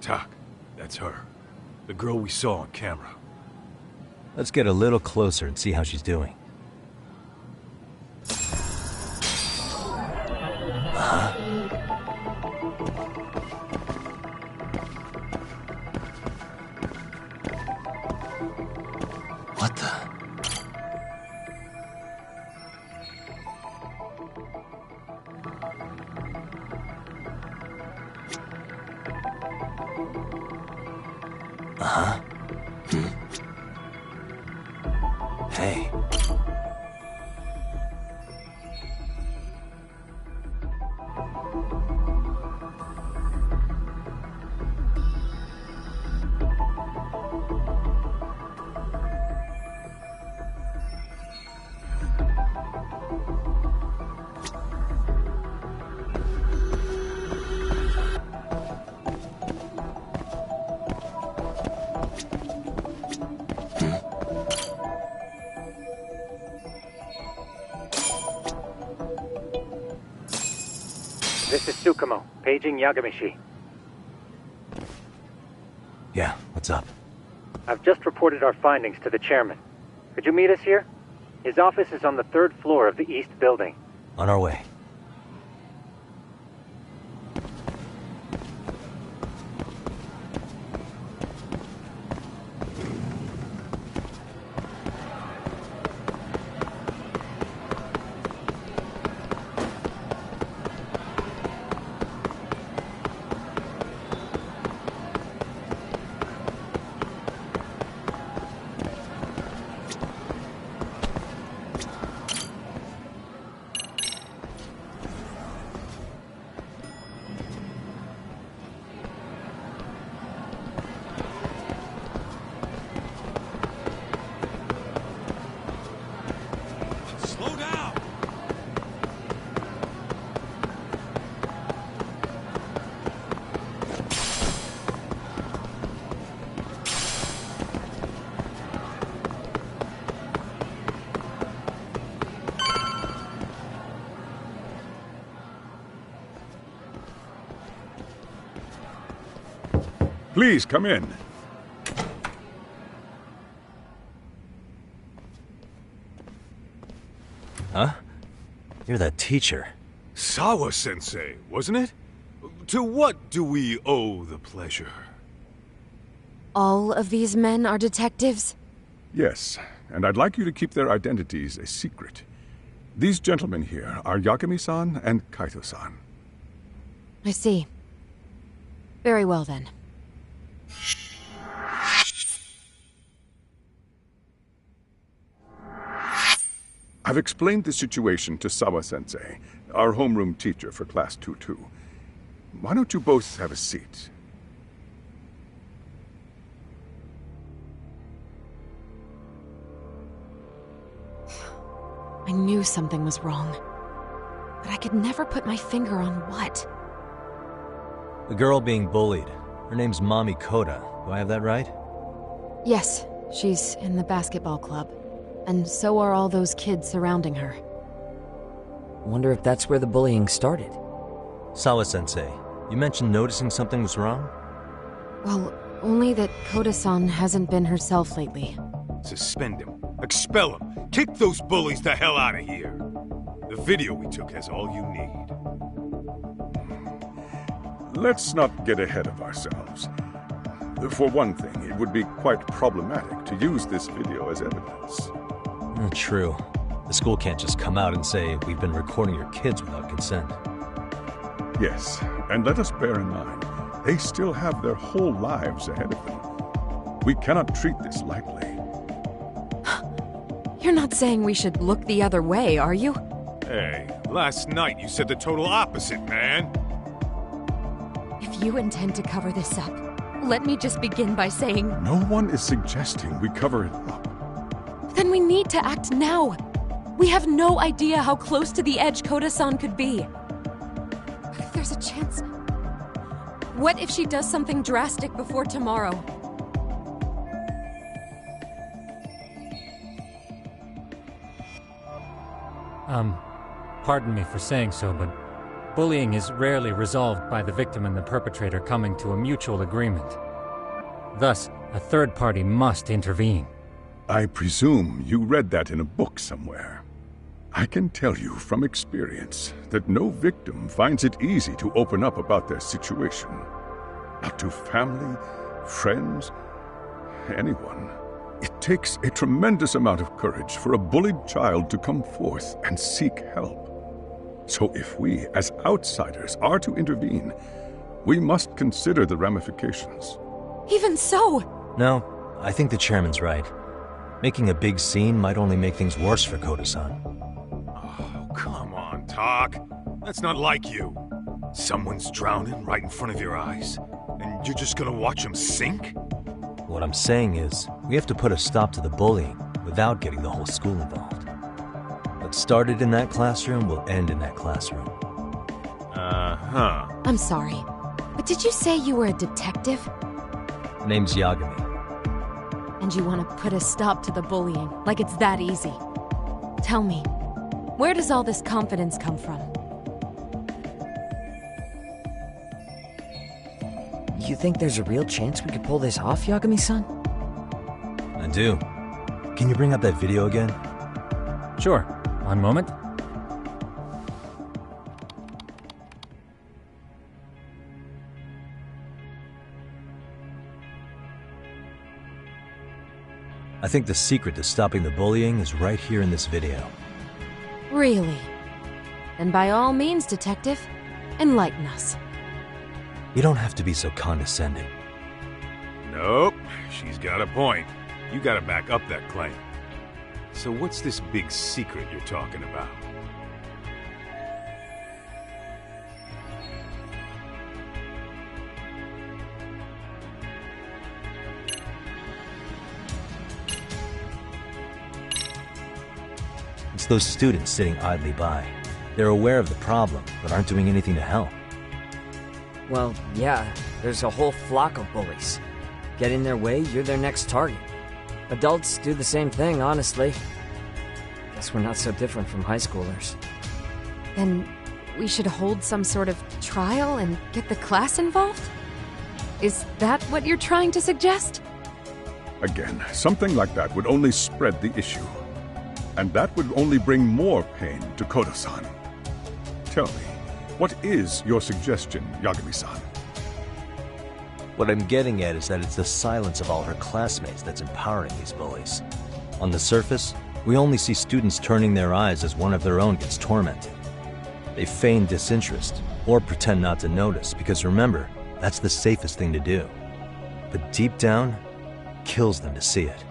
Tak, that's her. The girl we saw on camera. Let's get a little closer and see how she's doing. What the? Uh-huh. Hey. This is Tsukumo, paging Yagamishi. Yeah, what's up? I've just reported our findings to the chairman. Could you meet us here? His office is on the 3rd floor of the east building. On our way. Please, come in. Huh? You're that teacher. Sawa-sensei, wasn't it? To what do we owe the pleasure? All of these men are detectives? Yes, and I'd like you to keep their identities a secret. These gentlemen here are Yagami-san and Kaito-san. I see. Very well, then. I've explained the situation to Sawa-sensei, our homeroom teacher for Class 2-2. Why don't you both have a seat? I knew something was wrong, but I could never put my finger on what. The girl being bullied. Her name's Mami Koda. Do I have that right? Yes, she's in the basketball club. And so are all those kids surrounding her. Wonder if that's where the bullying started. Sawa-sensei, you mentioned noticing something was wrong? Well, only that Koda-san hasn't been herself lately. Suspend him. Expel him. Kick those bullies the hell out of here. The video we took has all you need. Let's not get ahead of ourselves. For one thing, it would be quite problematic to use this video as evidence. True. The school can't just come out and say, we've been recording your kids without consent. Yes, and let us bear in mind, they still have their whole lives ahead of them. We cannot treat this lightly. You're not saying we should look the other way, are you? Hey, last night you said the total opposite, man. If you intend to cover this up, let me just begin by saying... No one is suggesting we cover it up. Then we need to act now. We have no idea how close to the edge Koda-san could be. What if there's a chance? What if she does something drastic before tomorrow? Pardon me for saying so, but bullying is rarely resolved by the victim and the perpetrator coming to a mutual agreement. Thus, a third party must intervene. I presume you read that in a book somewhere. I can tell you from experience that no victim finds it easy to open up about their situation. Not to family, friends, anyone. It takes a tremendous amount of courage for a bullied child to come forth and seek help. So if we, as outsiders, are to intervene, we must consider the ramifications. Even so! No, I think the chairman's right. Making a big scene might only make things worse for Koda-san. Oh, come on, Tak. That's not like you. Someone's drowning right in front of your eyes, and you're just gonna watch him sink? What I'm saying is, we have to put a stop to the bullying without getting the whole school involved. What started in that classroom will end in that classroom. Uh-huh. I'm sorry, but did you say you were a detective? Name's Yagami. And you want to put a stop to the bullying, like it's that easy. Tell me, where does all this confidence come from? You think there's a real chance we could pull this off, Yagami-san? I do. Can you bring up that video again? Sure. One moment. I think the secret to stopping the bullying is right here in this video. Really? Then by all means, detective, enlighten us. You don't have to be so condescending. Nope, she's got a point. You gotta back up that claim. So what's this big secret you're talking about? It's those students sitting idly by. They're aware of the problem, but aren't doing anything to help. Well, yeah, there's a whole flock of bullies. Get in their way, you're their next target. Adults do the same thing, honestly. Guess we're not so different from high schoolers. Then we should hold some sort of trial and get the class involved? Is that what you're trying to suggest? Again, something like that would only spread the issue. And that would only bring more pain to Kodo-san. Tell me, what is your suggestion, Yagami-san? What I'm getting at is that it's the silence of all her classmates that's empowering these bullies. On the surface, we only see students turning their eyes as one of their own gets tormented. They feign disinterest, or pretend not to notice, because remember, that's the safest thing to do. But deep down, kills them to see it.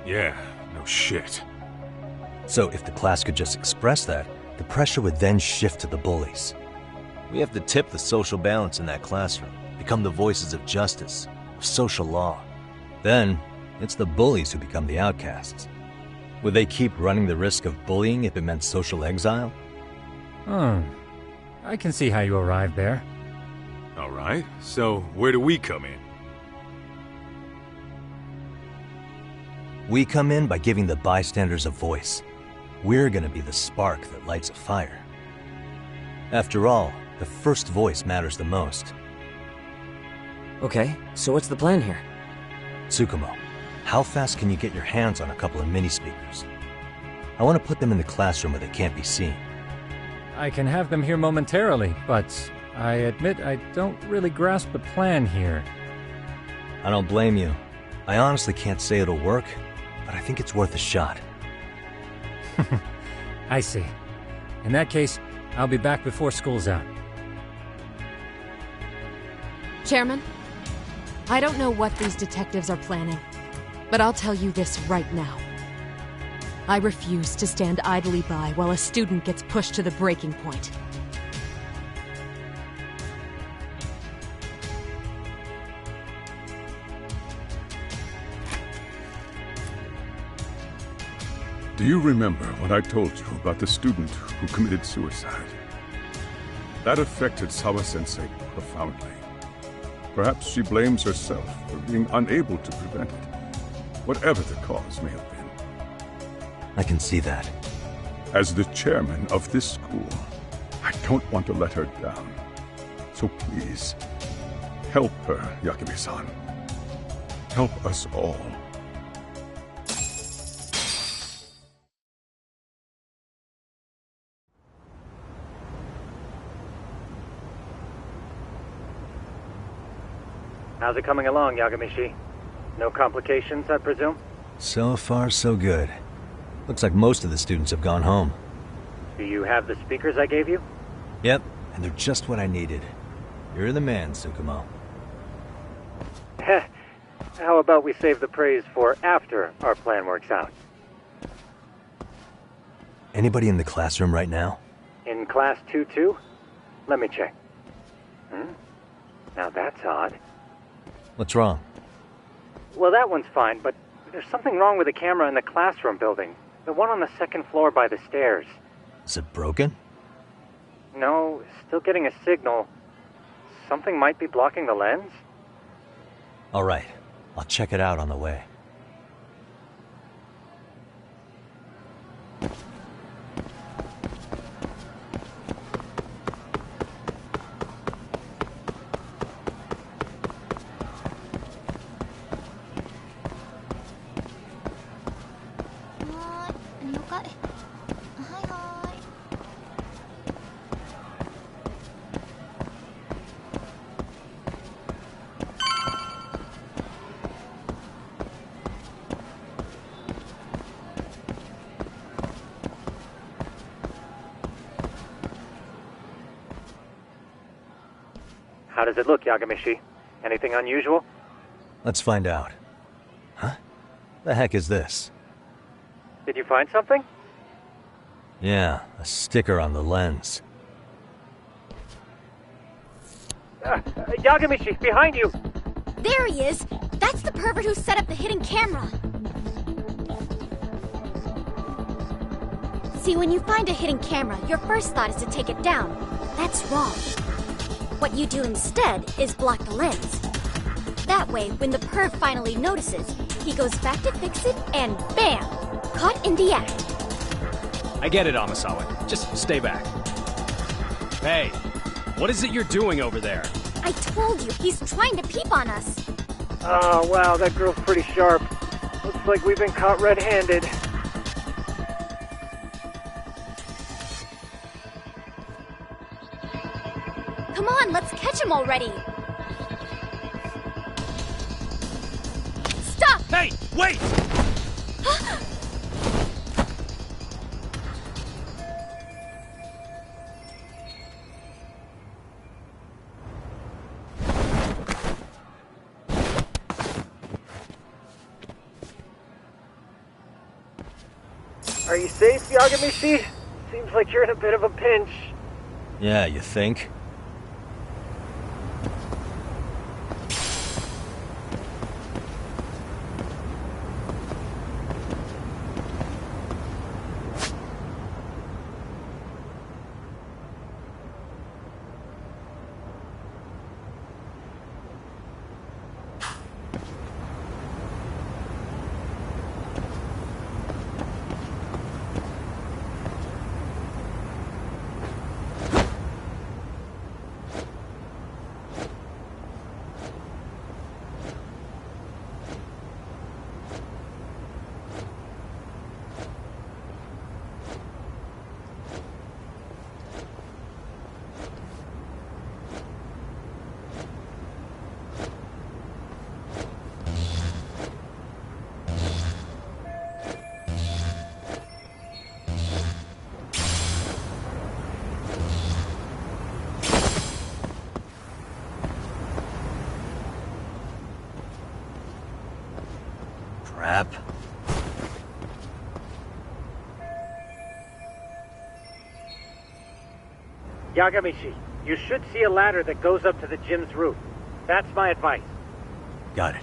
Yeah, no shit. So if the class could just express that, the pressure would then shift to the bullies. We have to tip the social balance in that classroom, become the voices of justice, of social law. Then, it's the bullies who become the outcasts. Would they keep running the risk of bullying if it meant social exile? I can see how you arrived there. Alright, so where do we come in? We come in by giving the bystanders a voice. We're gonna be the spark that lights a fire. After all, the first voice matters the most. Okay, so what's the plan here? Tsukumo, how fast can you get your hands on a couple of mini-speakers? I want to put them in the classroom where they can't be seen. I can have them here momentarily, but I admit I don't really grasp the plan here. I don't blame you. I honestly can't say it'll work, but I think it's worth a shot. I see. In that case, I'll be back before school's out. Chairman, I don't know what these detectives are planning, but I'll tell you this right now. I refuse to stand idly by while a student gets pushed to the breaking point. Do you remember what I told you about the student who committed suicide? That affected Sawa-sensei profoundly. Perhaps she blames herself for being unable to prevent it, whatever the cause may have been. I can see that. As the chairman of this school, I don't want to let her down. So please, help her, Yagami-san. Help us all. How's it coming along, Yagami-shi? No complications, I presume? So far, so good. Looks like most of the students have gone home. Do you have the speakers I gave you? Yep, and they're just what I needed. You're the man, Tsukumo. Heh. How about we save the praise for after our plan works out? Anybody in the classroom right now? In class 2-2? Let me check. Now that's odd. What's wrong? Well, that one's fine, but there's something wrong with the camera in the classroom building. The one on the second floor by the stairs. Is it broken? No, still getting a signal. Something might be blocking the lens? All right, I'll check it out on the way. How does it look, Yagami-shi? Anything unusual? Let's find out. Huh? The heck is this? Did you find something? Yeah, a sticker on the lens. Yagami-shi, behind you! There he is! That's the pervert who set up the hidden camera! See, when you find a hidden camera, your first thought is to take it down. That's wrong. What you do instead is block the lens. That way, when the perv finally notices, he goes back to fix it and bam! Caught in the act. I get it, Amasawa. Just stay back. Hey, what is it you're doing over there? I told you, he's trying to peep on us. Oh, wow, that girl's pretty sharp. Looks like we've been caught red-handed. Come on, let's catch him already. Stop! Hey, wait! Are you safe, Yagamishi? Seems like you're in a bit of a pinch. Yeah, you think? Crap. Yagamishi, you should see a ladder that goes up to the gym's roof. That's my advice. Got it.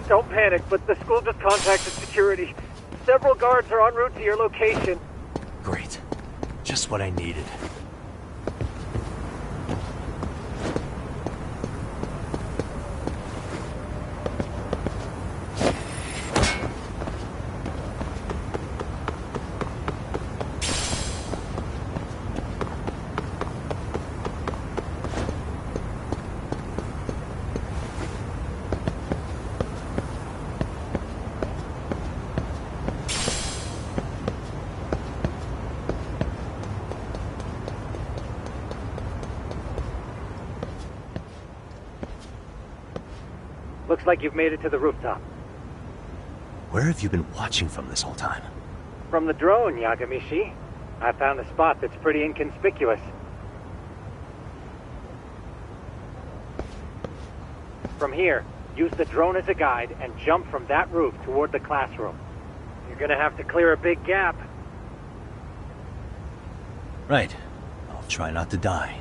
Don't panic, but the school just contacted security. Several guards are en route to your location. Great. Just what I needed. Looks like you've made it to the rooftop. Where have you been watching from this whole time? From the drone, Yagamishi. I found a spot that's pretty inconspicuous. From here, use the drone as a guide and jump from that roof toward the classroom. You're gonna have to clear a big gap. Right. I'll try not to die.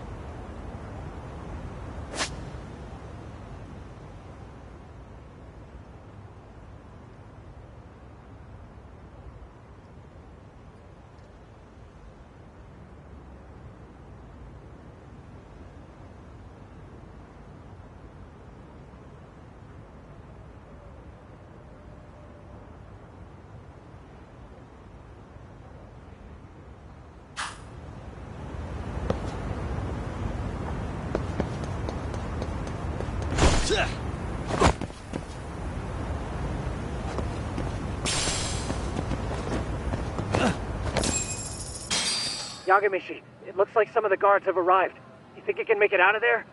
Yagamishi, it looks like some of the guards have arrived. You think you can make it out of there?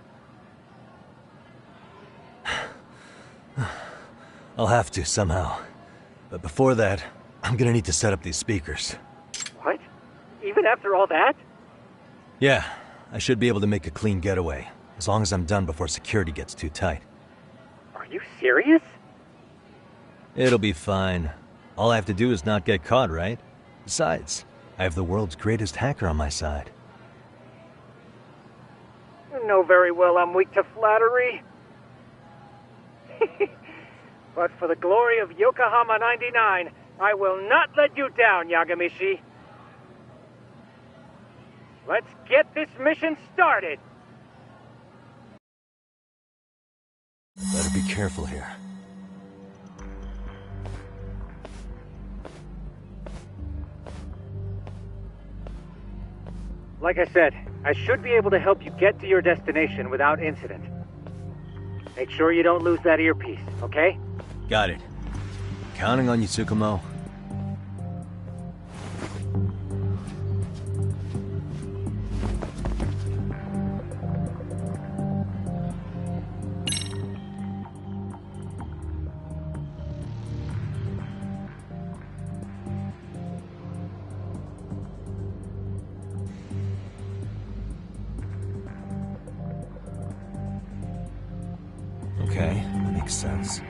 I'll have to, somehow. But before that, I'm gonna need to set up these speakers. What? Even after all that? Yeah, I should be able to make a clean getaway, as long as I'm done before security gets too tight. Are you serious? It'll be fine. All I have to do is not get caught, right? Besides, I have the world's greatest hacker on my side. You know very well I'm weak to flattery. But for the glory of Yokohama 99, I will not let you down, Yagamishi. Let's get this mission started! Better be careful here. Like I said, I should be able to help you get to your destination without incident. Make sure you don't lose that earpiece, okay? Got it. Counting on you, Tsukumo. Okay, that makes sense.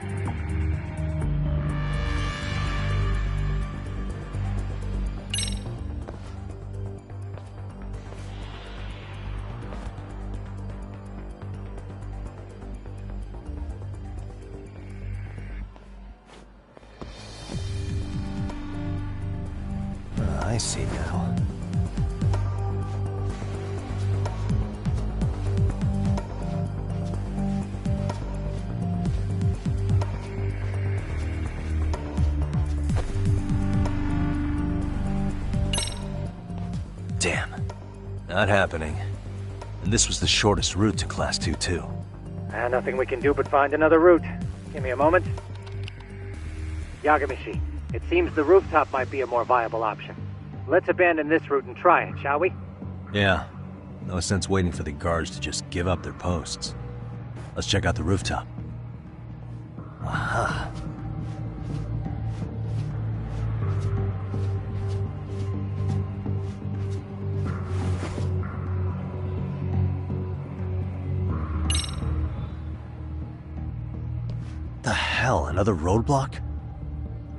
I see now. Damn. Not happening. And this was the shortest route to Class 2, too. Nothing we can do but find another route. Give me a moment. Yagamishi, it seems the rooftop might be a more viable option. Let's abandon this route and try it, shall we? Yeah. No sense waiting for the guards to just give up their posts. Let's check out the rooftop. Aha. The hell, another roadblock?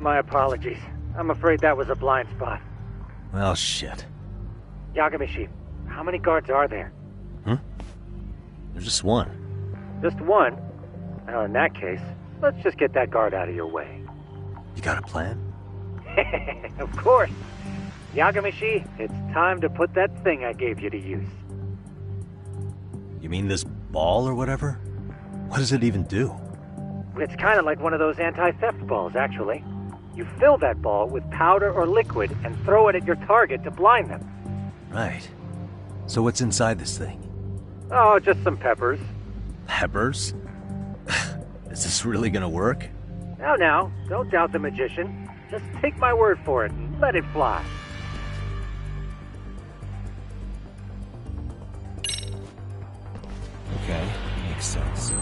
My apologies. I'm afraid that was a blind spot. Well, shit. Yagamishi, how many guards are there? There's just one. Just one? Well, in that case, let's just get that guard out of your way. You got a plan? Of course. Yagamishi, it's time to put that thing I gave you to use. You mean this ball or whatever? What does it even do? It's kind of like one of those anti-theft balls, actually. You fill that ball with powder or liquid and throw it at your target to blind them. Right. So what's inside this thing? Oh, just some peppers. Peppers? Is this really gonna work? Now, don't doubt the magician. Just take my word for it and let it fly. Okay, makes sense.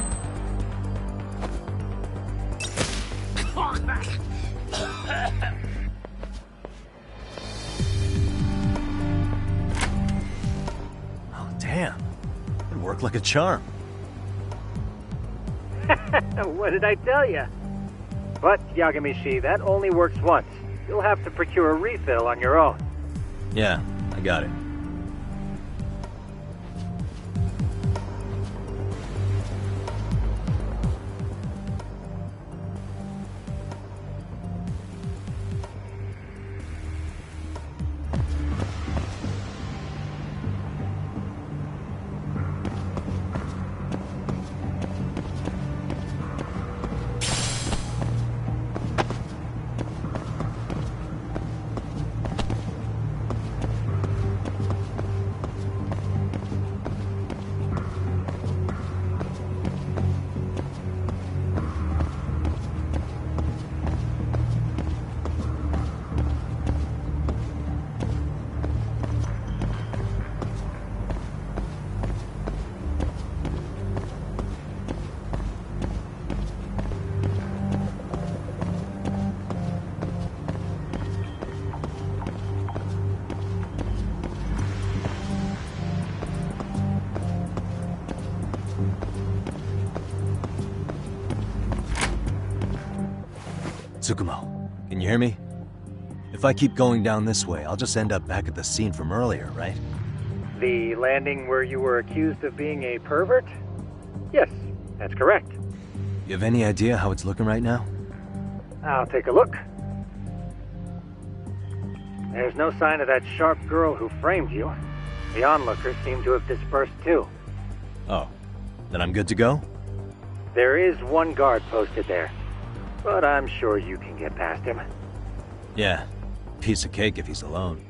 Oh, damn. It worked like a charm. What did I tell you? But, Yagamishi, that only works once. You'll have to procure a refill on your own. Yeah, I got it. Tsukumo, can you hear me? If I keep going down this way, I'll just end up back at the scene from earlier, right? The landing where you were accused of being a pervert? Yes, that's correct. You have any idea how it's looking right now? I'll take a look. There's no sign of that sharp girl who framed you. The onlookers seem to have dispersed too. Oh, then I'm good to go? There is one guard posted there, but I'm sure you can get past him. Yeah, piece of cake if he's alone.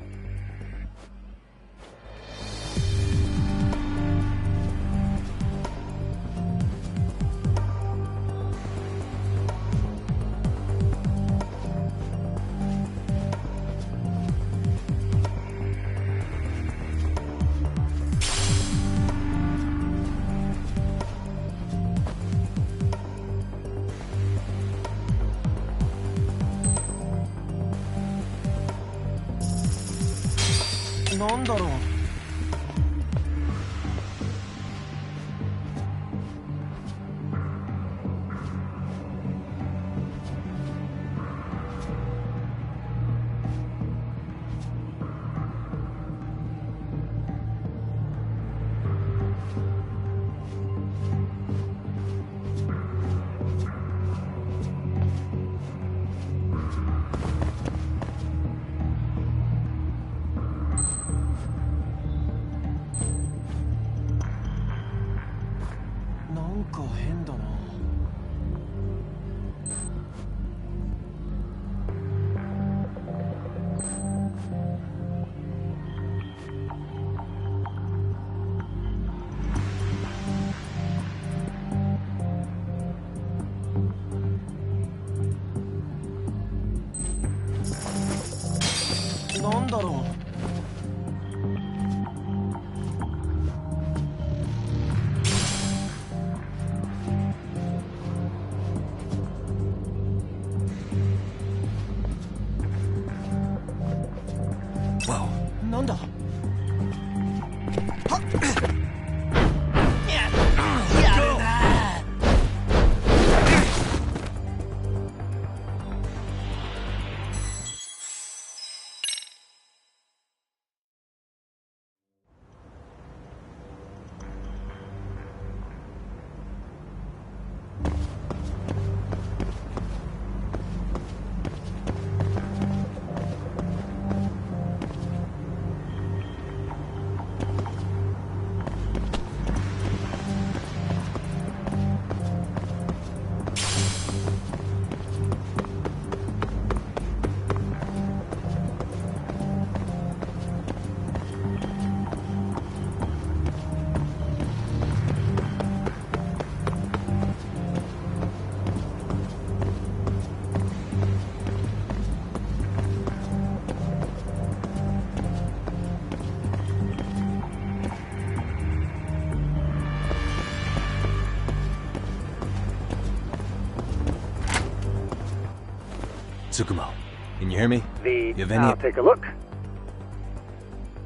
Tsukumo, can you hear me? You have any... I'll take a look.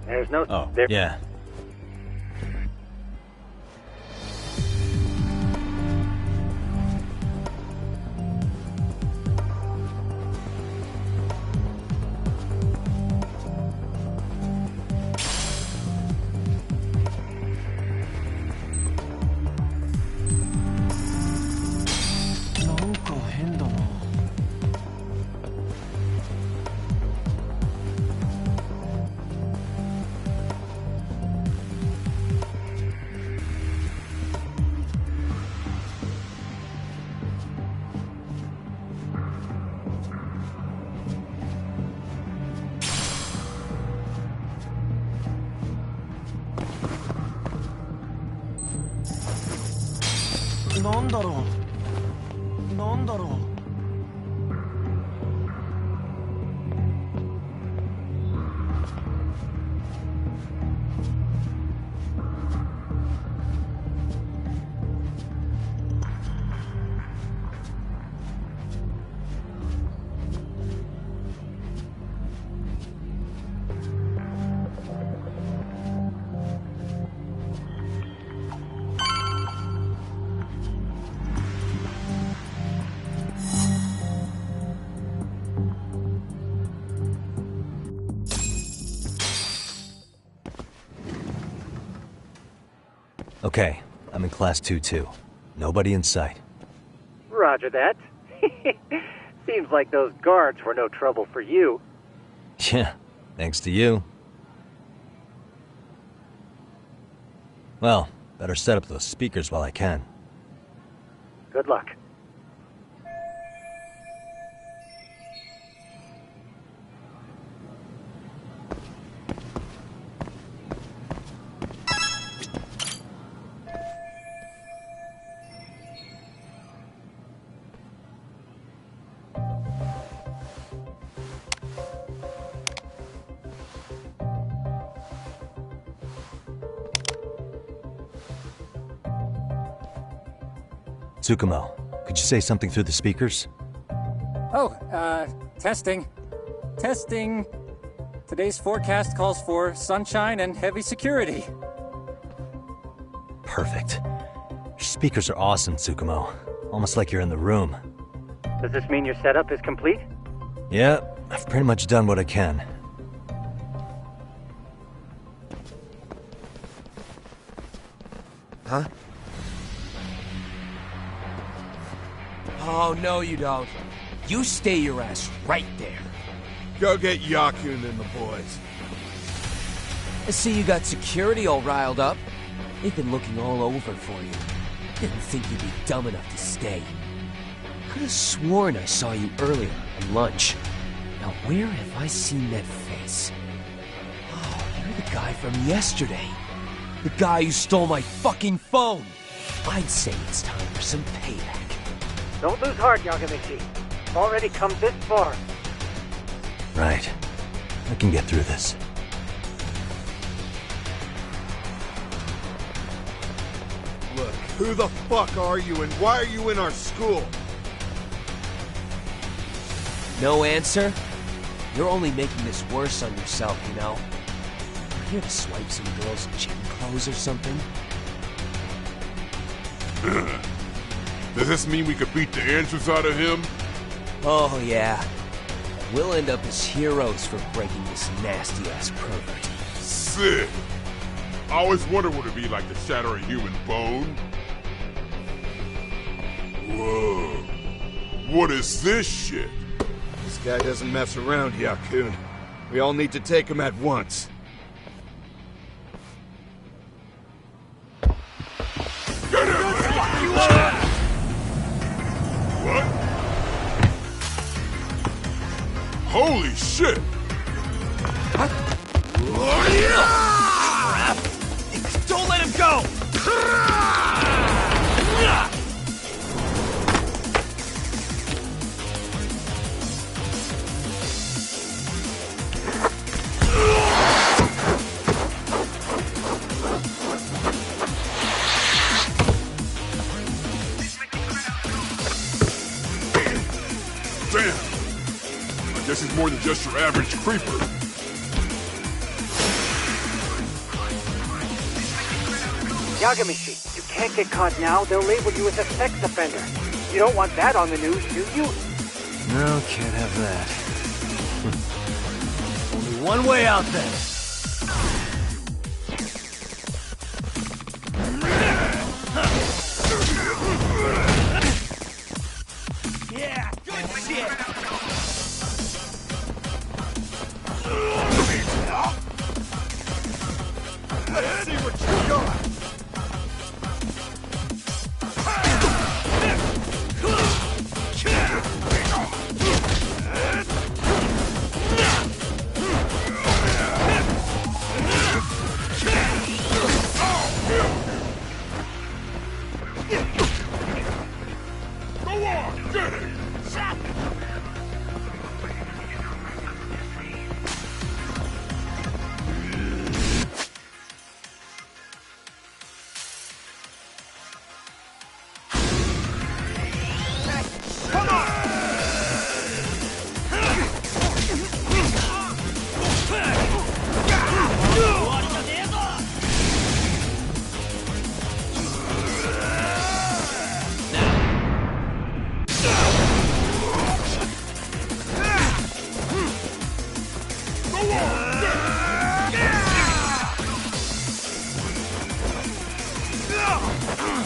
There's no... Oh, there... yeah. Okay, I'm in class 2-2. Nobody in sight. Roger that. Seems like those guards were no trouble for you. Yeah, thanks to you. Well, better set up those speakers while I can. Good luck. Tsukumo, could you say something through the speakers? Oh, testing. Testing. Today's forecast calls for sunshine and heavy security. Perfect. Your speakers are awesome, Tsukumo. Almost like you're in the room. Does this mean your setup is complete? Yeah, I've pretty much done what I can. Huh? Oh, no you don't. You stay your ass right there. Go get Yakun and the boys. I see you got security all riled up. They've been looking all over for you. Didn't think you'd be dumb enough to stay. Could have sworn I saw you earlier at lunch. Now where have I seen that face? Oh, you're the guy from yesterday. The guy who stole my fucking phone. I'd say it's time for some payback. Don't lose heart, Yagamichi. You've already come this far. Right. I can get through this. Look, who the fuck are you and why are you in our school? No answer? You're only making this worse on yourself, you know? You're here to swipe some girl's gym clothes or something? Does this mean we could beat the answers out of him? Oh, yeah. We'll end up as heroes for breaking this nasty-ass pervert. Sick! I always wondered what it'd be like to shatter a human bone. Whoa. What is this shit? This guy doesn't mess around, Yakun. We all need to take him at once. Get him! What? Holy shit! Crap! Don't let him go! Damn! I guess he's more than just your average creeper. Yagamichi, you can't get caught now. They'll label you as a sex offender. You don't want that on the news, do you? No, can't have that. Only one way out then. Yeah, good shit! Let's see what you got! Go on, get it!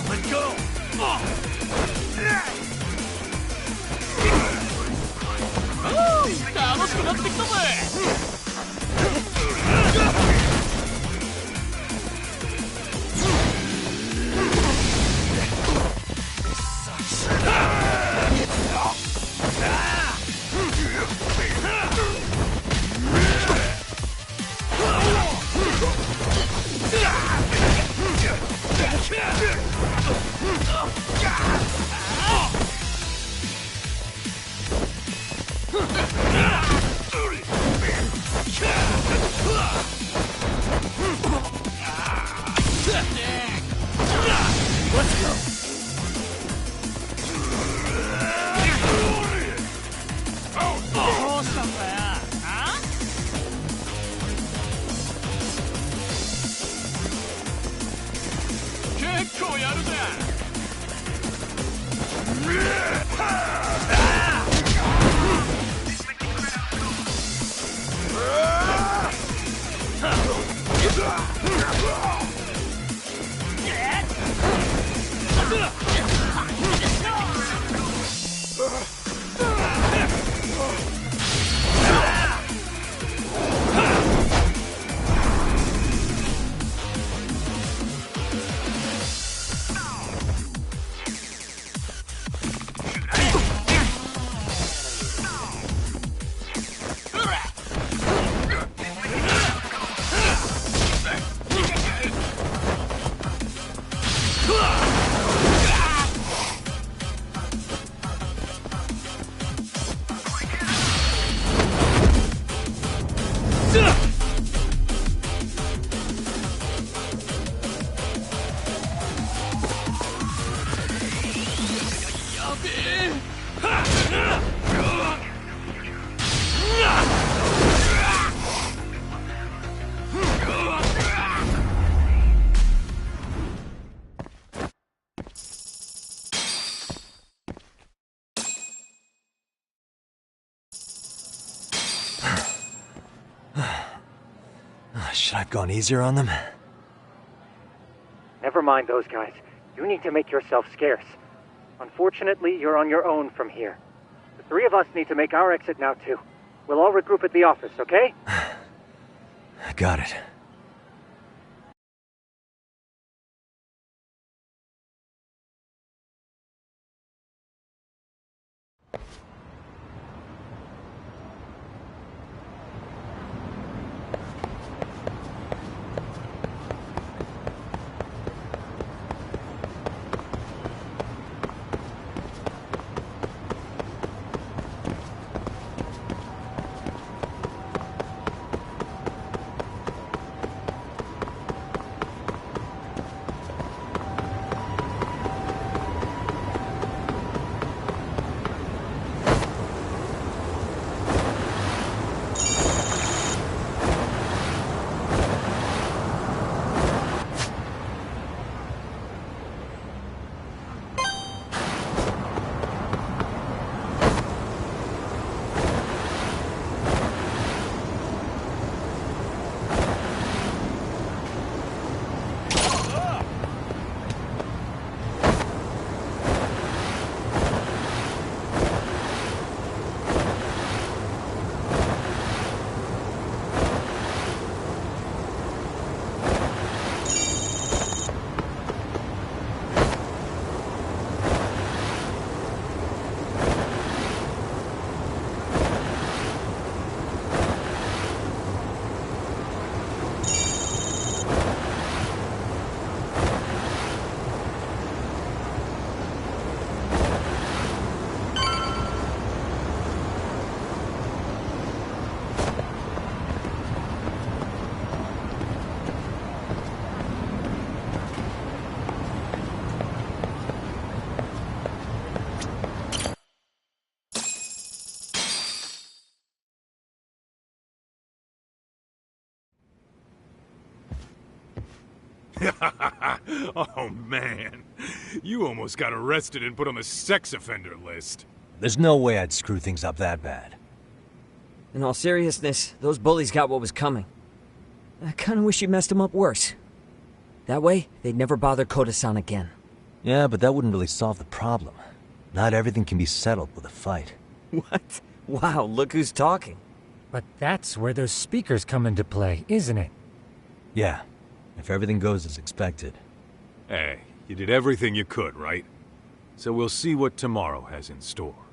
Let go! 楽しくなってきたぜ。結構やるぜ。Should I have gone easier on them? Never mind those guys. You need to make yourself scarce. Unfortunately, you're on your own from here. The three of us need to make our exit now, too. We'll all regroup at the office, okay? Got it. Oh man, you almost got arrested and put on the sex offender list. There's no way I'd screw things up that bad. In all seriousness, those bullies got what was coming. I kinda wish you messed them up worse. That way, they'd never bother Kota-san again. Yeah, but that wouldn't really solve the problem. Not everything can be settled with a fight. What? Wow, look who's talking. But that's where those speakers come into play, isn't it? Yeah, if everything goes as expected. Hey, you did everything you could, right? So we'll see what tomorrow has in store.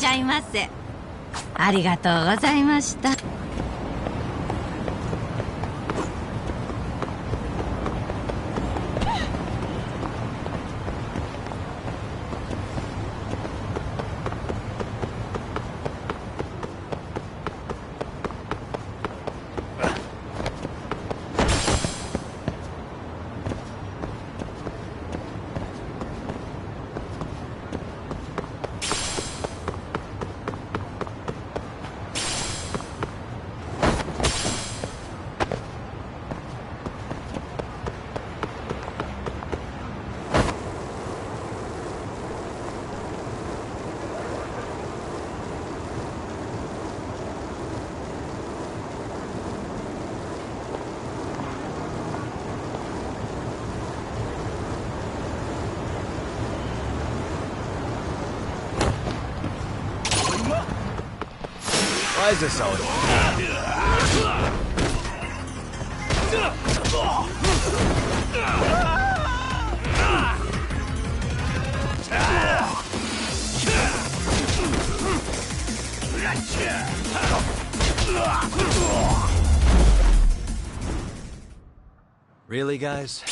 しゃいませ。ありがとうございました。Why is this all? Really, guys?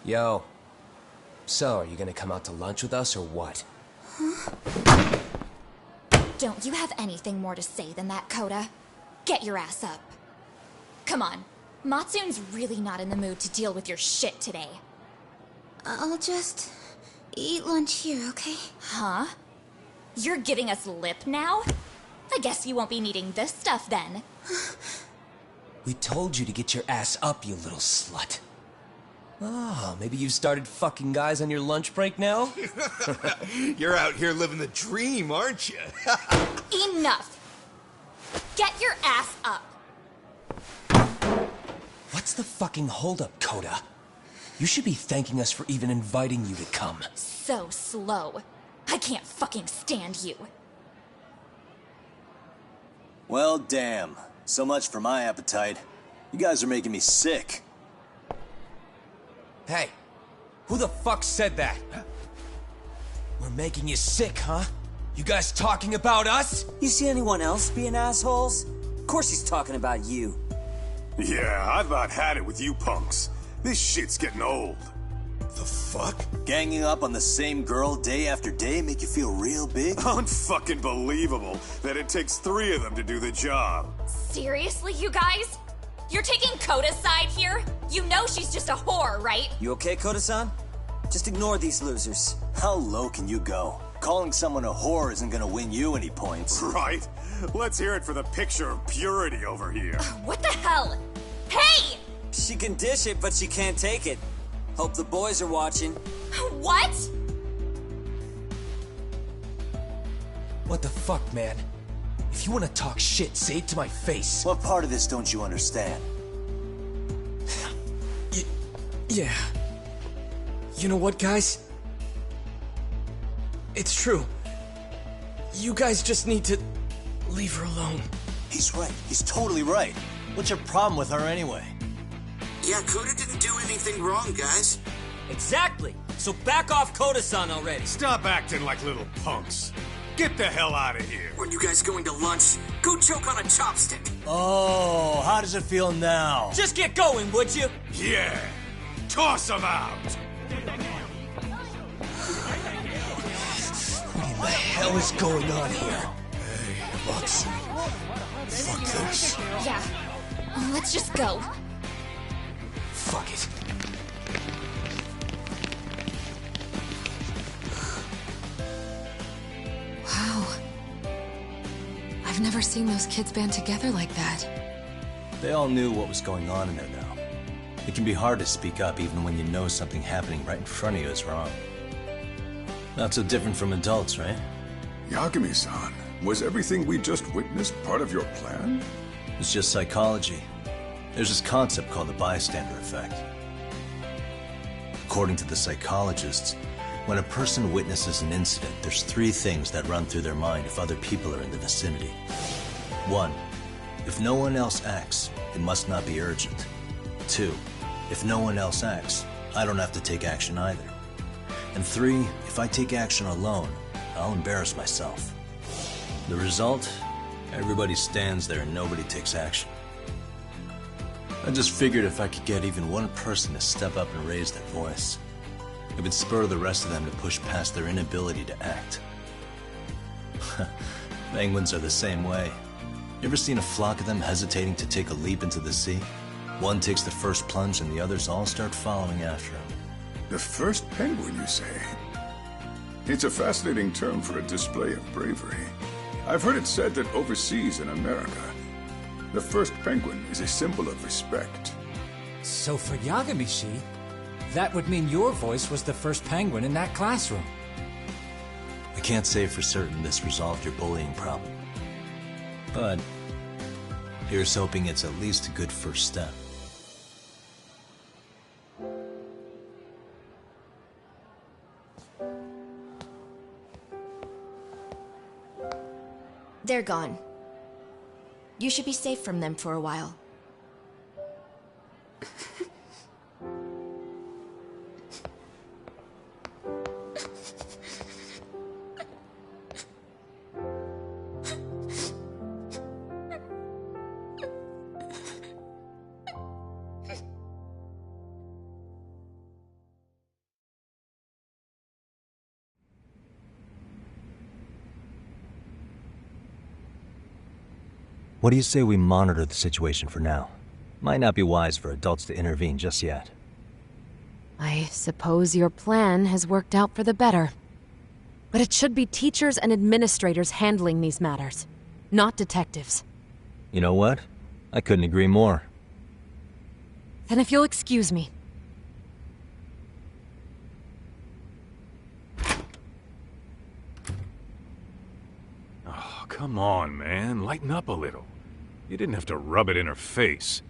Yo. So, are you gonna come out to lunch with us or what? Huh? Don't you have anything more to say than that, Koda? Get your ass up. Come on. Matsune's really not in the mood to deal with your shit today. I'll just eat lunch here, okay? Huh? You're giving us lip now? I guess you won't be needing this stuff then. We told you to get your ass up, you little slut. Oh, maybe you've started fucking guys on your lunch break now? You're out here living the dream, aren't you? Enough! Get your ass up! What's the fucking holdup, Koda? You should be thanking us for even inviting you to come. So slow. I can't fucking stand you. Well, damn. So much for my appetite. You guys are making me sick. Hey, who the fuck said that? We're making you sick, huh? You guys talking about us? You see anyone else being assholes? Of course he's talking about you. Yeah, I've about had it with you punks. This shit's getting old. The fuck? Ganging up on the same girl day after day make you feel real big? Unfucking believable that it takes 3 of them to do the job. Seriously, you guys? You're taking Koda's side here? You know she's just a whore, right? You okay, Koda-san? Just ignore these losers. How low can you go? Calling someone a whore isn't gonna win you any points. Right? Let's hear it for the picture of purity over here. What the hell? Hey! She can dish it, but she can't take it. Hope the boys are watching. What? What the fuck, man? If you want to talk shit, say it to my face. What part of this don't you understand? Yeah. You know what, guys? It's true. You guys just need to leave her alone. He's right. He's totally right. What's your problem with her anyway? Yeah, Koda didn't do anything wrong, guys. Exactly. So back off Koda-san already. Stop acting like little punks. Get the hell out of here. When you guys going to lunch, go choke on a chopstick. Oh, how does it feel now? Just get going, would you? Yeah. Toss him out. What do you the hell is going on here? Hey, Foxy. Fuck this. Yeah. Let's just go. Fuck it. Wow. I've never seen those kids band together like that. They all knew what was going on in there now. It can be hard to speak up even when you know something happening right in front of you is wrong. Not so different from adults, right? Yagami-san, was everything we just witnessed part of your plan? It's just psychology. There's this concept called the bystander effect. According to the psychologists, when a person witnesses an incident, there's 3 things that run through their mind if other people are in the vicinity. 1. If no one else acts, it must not be urgent. 2. If no one else acts, I don't have to take action either. And 3, if I take action alone, I'll embarrass myself. The result? Everybody stands there and nobody takes action. I just figured if I could get even one person to step up and raise their voice, it would spur the rest of them to push past their inability to act. Penguins are the same way. You ever seen a flock of them hesitating to take a leap into the sea? One takes the first plunge and the others all start following after him. The first penguin, you say? It's a fascinating term for a display of bravery. I've heard it said that overseas in America, the first penguin is a symbol of respect. So for Yagami-shi, that would mean your voice was the first penguin in that classroom. I can't say for certain this resolved your bullying problem. But here's hoping it's at least a good first step. They're gone. You should be safe from them for a while. What do you say we monitor the situation for now? Might not be wise for adults to intervene just yet. I suppose your plan has worked out for the better. But it should be teachers and administrators handling these matters, not detectives. You know what? I couldn't agree more. Then if you'll excuse me. Oh, come on, man. Lighten up a little. You didn't have to rub it in her face.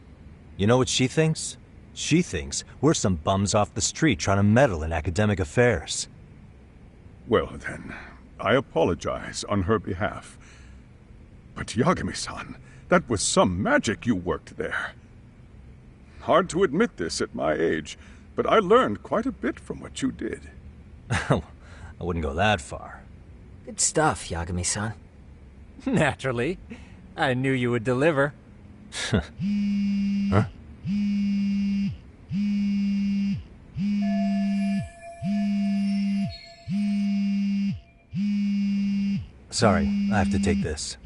You know what she thinks? She thinks we're some bums off the street trying to meddle in academic affairs. Well then, I apologize on her behalf. But Yagami-san, that was some magic you worked there. Hard to admit this at my age, but I learned quite a bit from what you did. I wouldn't go that far. Good stuff, Yagami-san. Naturally. I knew you would deliver. Huh? Sorry, I have to take this.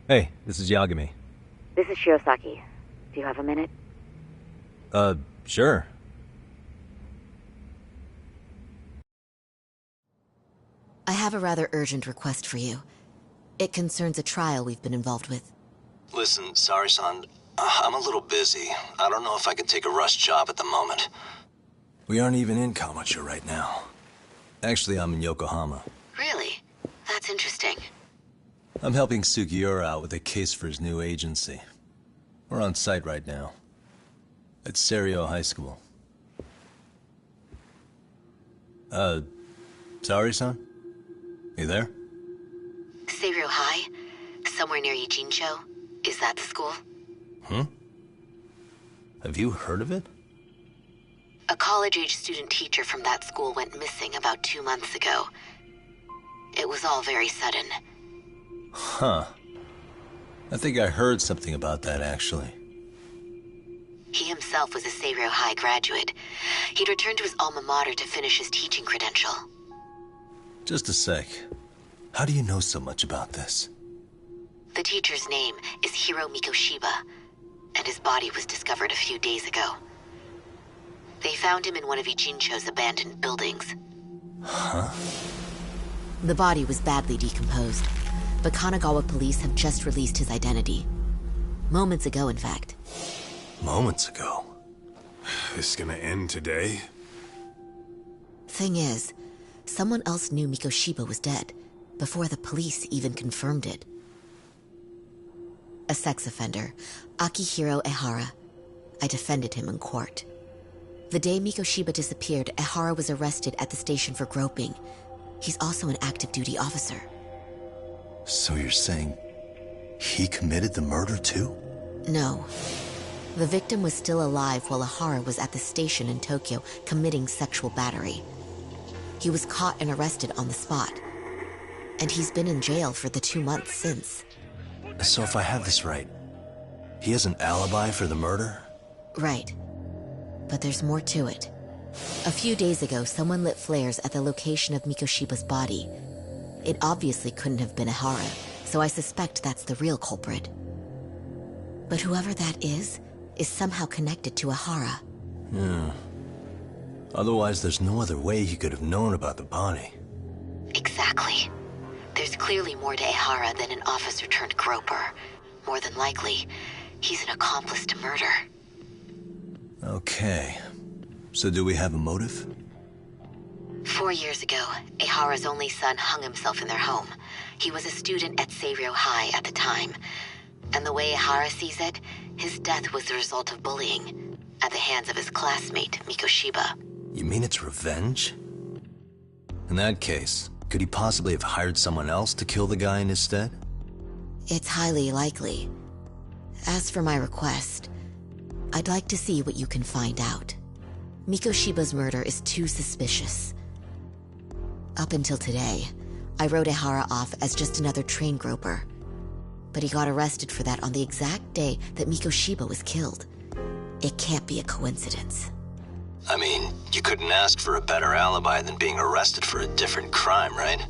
Hey, this is Yagami. This is Shiosaki. Do you have a minute? Sure. I have a rather urgent request for you. It concerns a trial we've been involved with. Listen, sorry-san. I'm a little busy. I don't know if I could take a rush job at the moment. We aren't even in Kawachi right now. Actually, I'm in Yokohama. Really? That's interesting. I'm helping Sugiura out with a case for his new agency. We're on site right now. At Serio High School. Sorry-san? You there? Serio High? Somewhere near Yijincho? Is that the school? Have you heard of it? A college-age student teacher from that school went missing about 2 months ago. It was all very sudden. Huh. I think I heard something about that, actually. He himself was a Serio High graduate. He'd returned to his alma mater to finish his teaching credential. Just a sec. How do you know so much about this? The teacher's name is Hiro Mikoshiba, and his body was discovered a few days ago. They found him in one of Ijincho's abandoned buildings. Huh? The body was badly decomposed, but Kanagawa police have just released his identity. Moments ago, in fact. Moments ago? This gonna end today? Thing is, someone else knew Mikoshiba was dead, before the police even confirmed it. A sex offender, Akihiro Ehara. I defended him in court. The day Mikoshiba disappeared, Ehara was arrested at the station for groping. He's also an active duty officer. So you're saying he committed the murder too? No. The victim was still alive while Ehara was at the station in Tokyo committing sexual battery. He was caught and arrested on the spot. And he's been in jail for the 2 months since. So if I have this right, he has an alibi for the murder? Right. But there's more to it. A few days ago, someone lit flares at the location of Mikoshiba's body. It obviously couldn't have been Ehara, so I suspect that's the real culprit. But whoever that is somehow connected to Ehara. Yeah. Otherwise, there's no other way he could have known about the body. Exactly. There's clearly more to Ehara than an officer-turned-groper. More than likely, he's an accomplice to murder. Okay. So do we have a motive? 4 years ago, Ehara's only son hung himself in their home. He was a student at Seiryō High at the time. And the way Ehara sees it, his death was the result of bullying at the hands of his classmate, Mikoshiba. You mean it's revenge? In that case, could he possibly have hired someone else to kill the guy in his stead? It's highly likely. As for my request, I'd like to see what you can find out. Mikoshiba's murder is too suspicious. Up until today, I wrote Ehara off as just another train groper. But he got arrested for that on the exact day that Mikoshiba was killed. It can't be a coincidence. I mean, you couldn't ask for a better alibi than being arrested for a different crime, right?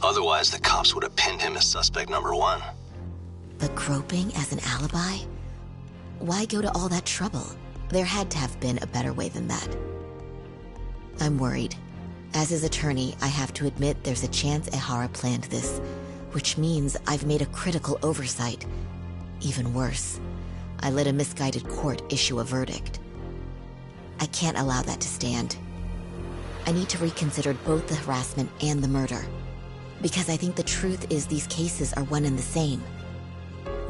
Otherwise, the cops would have pinned him as suspect number one. But groping as an alibi? Why go to all that trouble? There had to have been a better way than that. I'm worried. As his attorney, I have to admit there's a chance Ehara planned this, which means I've made a critical oversight. Even worse, I let a misguided court issue a verdict. I can't allow that to stand. I need to reconsider both the harassment and the murder, because I think the truth is these cases are one and the same.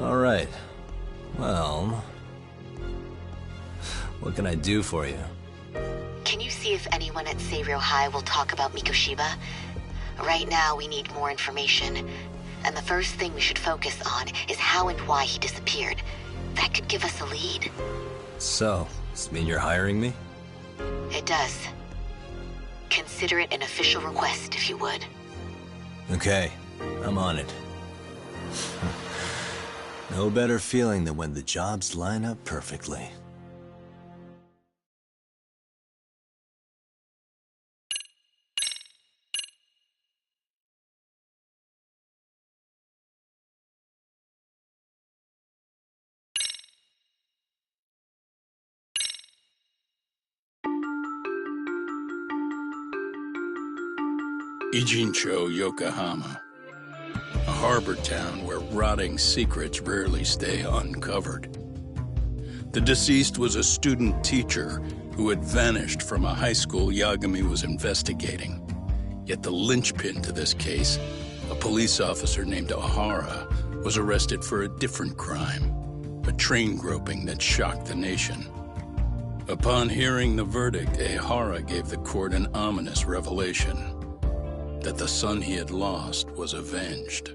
All right. Well, what can I do for you? Can you see if anyone at Seiryō High will talk about Mikoshiba? Right now, we need more information. And the first thing we should focus on is how and why he disappeared. That could give us a lead. So, does this mean you're hiring me? It does. Consider it an official request, if you would. Okay, I'm on it. No better feeling than when the jobs line up perfectly. Ijincho, Yokohama. A harbor town where rotting secrets rarely stay uncovered. The deceased was a student teacher who had vanished from a high school Yagami was investigating. Yet the linchpin to this case, a police officer named Ehara, was arrested for a different crime, a train groping that shocked the nation. Upon hearing the verdict, Ehara gave the court an ominous revelation: that the son he had lost was avenged.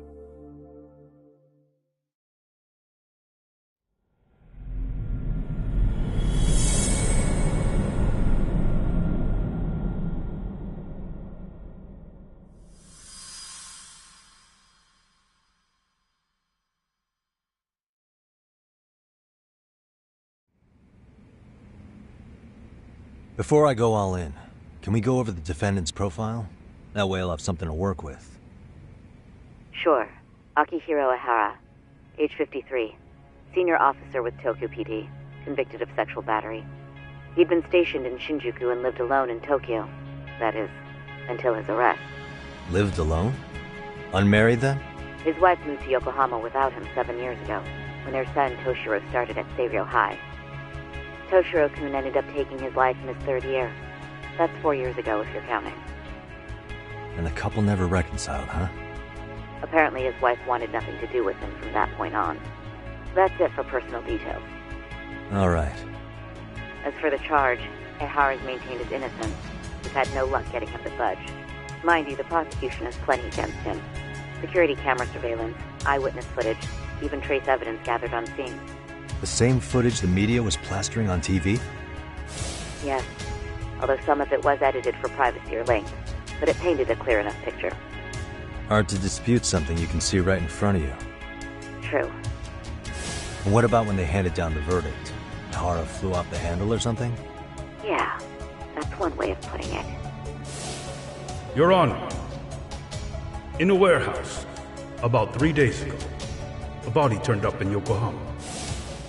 Before I go all in, can we go over the defendant's profile? That way I'll have something to work with. Sure. Akihiro Ihara, age 53. Senior officer with Tokyo PD, convicted of sexual battery. He'd been stationed in Shinjuku and lived alone in Tokyo. That is, until his arrest. Lived alone? Unmarried then? His wife moved to Yokohama without him 7 years ago, when their son Toshiro started at Seiryō High. Toshiro-kun ended up taking his life in his 3rd year. That's 4 years ago, if you're counting. And the couple never reconciled, huh? Apparently his wife wanted nothing to do with him from that point on. That's it for personal details. All right. As for the charge, Ihara's maintained his innocence. We've had no luck getting him to budge. Mind you, the prosecution has plenty against him. Security camera surveillance, eyewitness footage, even trace evidence gathered on scene. The same footage the media was plastering on TV? Yes, although some of it was edited for privacy or length, but it painted a clear enough picture. Hard to dispute something you can see right in front of you. True. And what about when they handed down the verdict? Ihara flew off the handle or something? Yeah, that's one way of putting it. Your Honor, in a warehouse, about 3 days ago, a body turned up in Yokohama.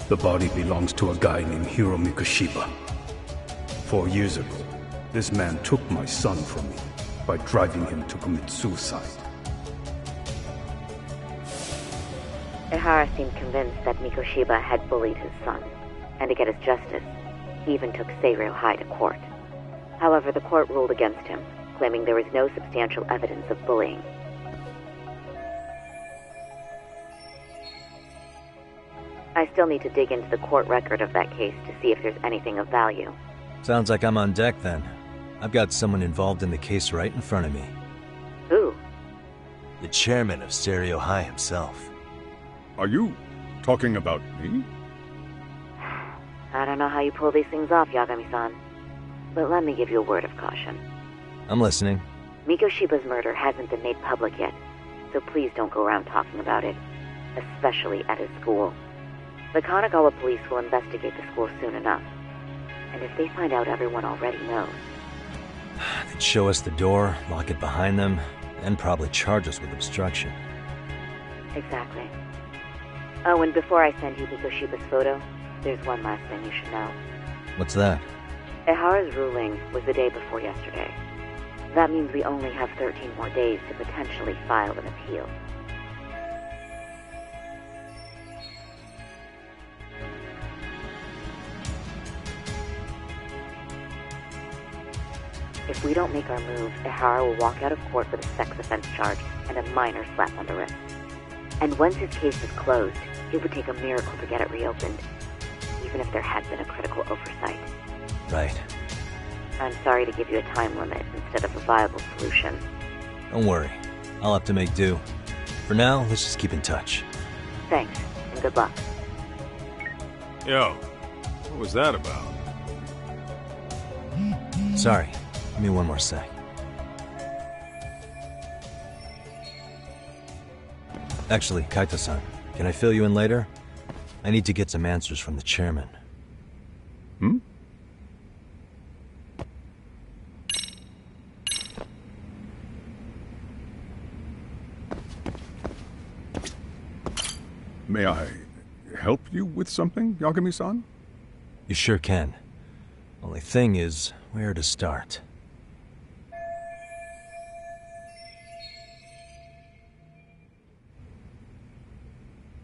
The body belongs to a guy named Hiro Mikoshiba. 4 years ago, this man took my son from me by driving him to commit suicide. Ihara seemed convinced that Mikoshiba had bullied his son, and to get his justice, he even took Seiryō High to court. However, the court ruled against him, claiming there was no substantial evidence of bullying. I still need to dig into the court record of that case to see if there's anything of value. Sounds like I'm on deck then. I've got someone involved in the case right in front of me. Who? The chairman of Seiryō High himself. Are you talking about me? I don't know how you pull these things off, Yagami-san, but let me give you a word of caution. I'm listening. Mikoshiba's murder hasn't been made public yet, so please don't go around talking about it, especially at his school. The Kanagawa police will investigate the school soon enough, and if they find out everyone already knows... They'd show us the door, lock it behind them, and probably charge us with obstruction. Exactly. Oh, and before I send you Mikoshiba's photo, there's one last thing you should know. What's that? Ihara's ruling was the day before yesterday. That means we only have 13 more days to potentially file an appeal. If we don't make our move, Ihara will walk out of court with a sex offense charge and a minor slap on the wrist. And once his case is closed, it would take a miracle to get it reopened, even if there had been a critical oversight. Right. I'm sorry to give you a time limit instead of a viable solution. Don't worry. I'll have to make do. For now, let's just keep in touch. Thanks, and good luck. Yo, what was that about? Sorry. Give me one more sec. Actually, Kaito-san, can I fill you in later? I need to get some answers from the chairman. Hmm? May I help you with something, Yagami-san? You sure can. Only thing is, where to start?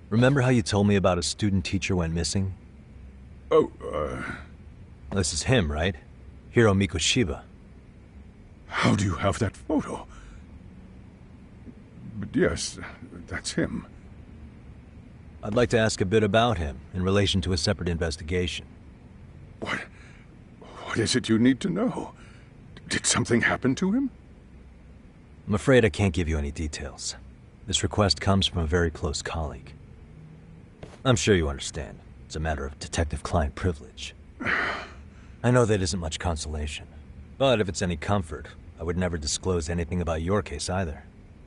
Remember how you told me about a student teacher went missing? Oh, This is him, right? Hiro Mikoshiba. How do you have that photo? But yes, that's him. I'd like to ask a bit about him in relation to a separate investigation. What is it you need to know? Did something happen to him? I'm afraid I can't give you any details. This request comes from a very close colleague. I'm sure you understand. It's a matter of detective-client privilege. I know that isn't much consolation. But if it's any comfort, I would never disclose anything about your case either.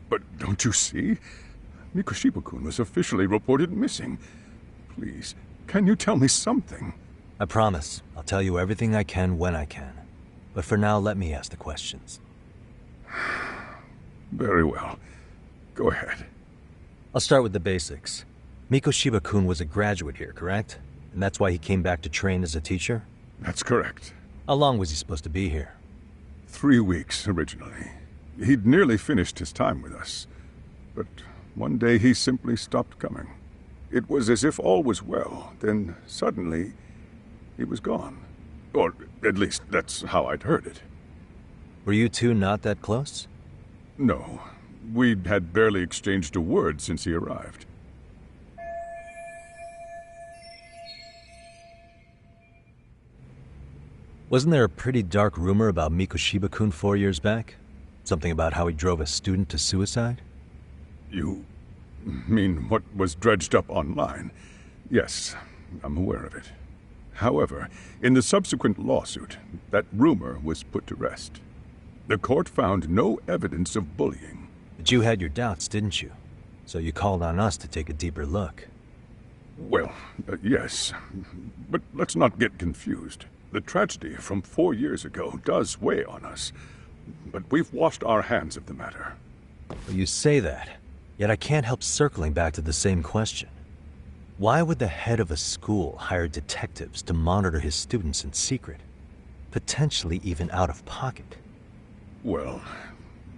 But don't you see? Mikoshiba-kun was officially reported missing. Please, can you tell me something? I promise. I'll tell you everything I can when I can. But for now, let me ask the questions. Very well. Go ahead. I'll start with the basics. Mikoshiba-kun was a graduate here, correct? And that's why he came back to train as a teacher? That's correct. How long was he supposed to be here? 3 weeks, originally. He'd nearly finished his time with us. But one day he simply stopped coming. It was as if all was well, then suddenly he was gone. Or at least that's how I'd heard it. Were you two not that close? No. We'd had barely exchanged a word since he arrived. Wasn't there a pretty dark rumor about Mikoshiba-kun 4 years back? Something about how he drove a student to suicide? You mean what was dredged up online? Yes, I'm aware of it. However, in the subsequent lawsuit, that rumor was put to rest. The court found no evidence of bullying. But you had your doubts, didn't you? So you called on us to take a deeper look. Well, yes. But let's not get confused. The tragedy from 4 years ago does weigh on us. But we've washed our hands of the matter. Well, you say that, yet I can't help circling back to the same question. Why would the head of a school hire detectives to monitor his students in secret? Potentially even out of pocket. Well,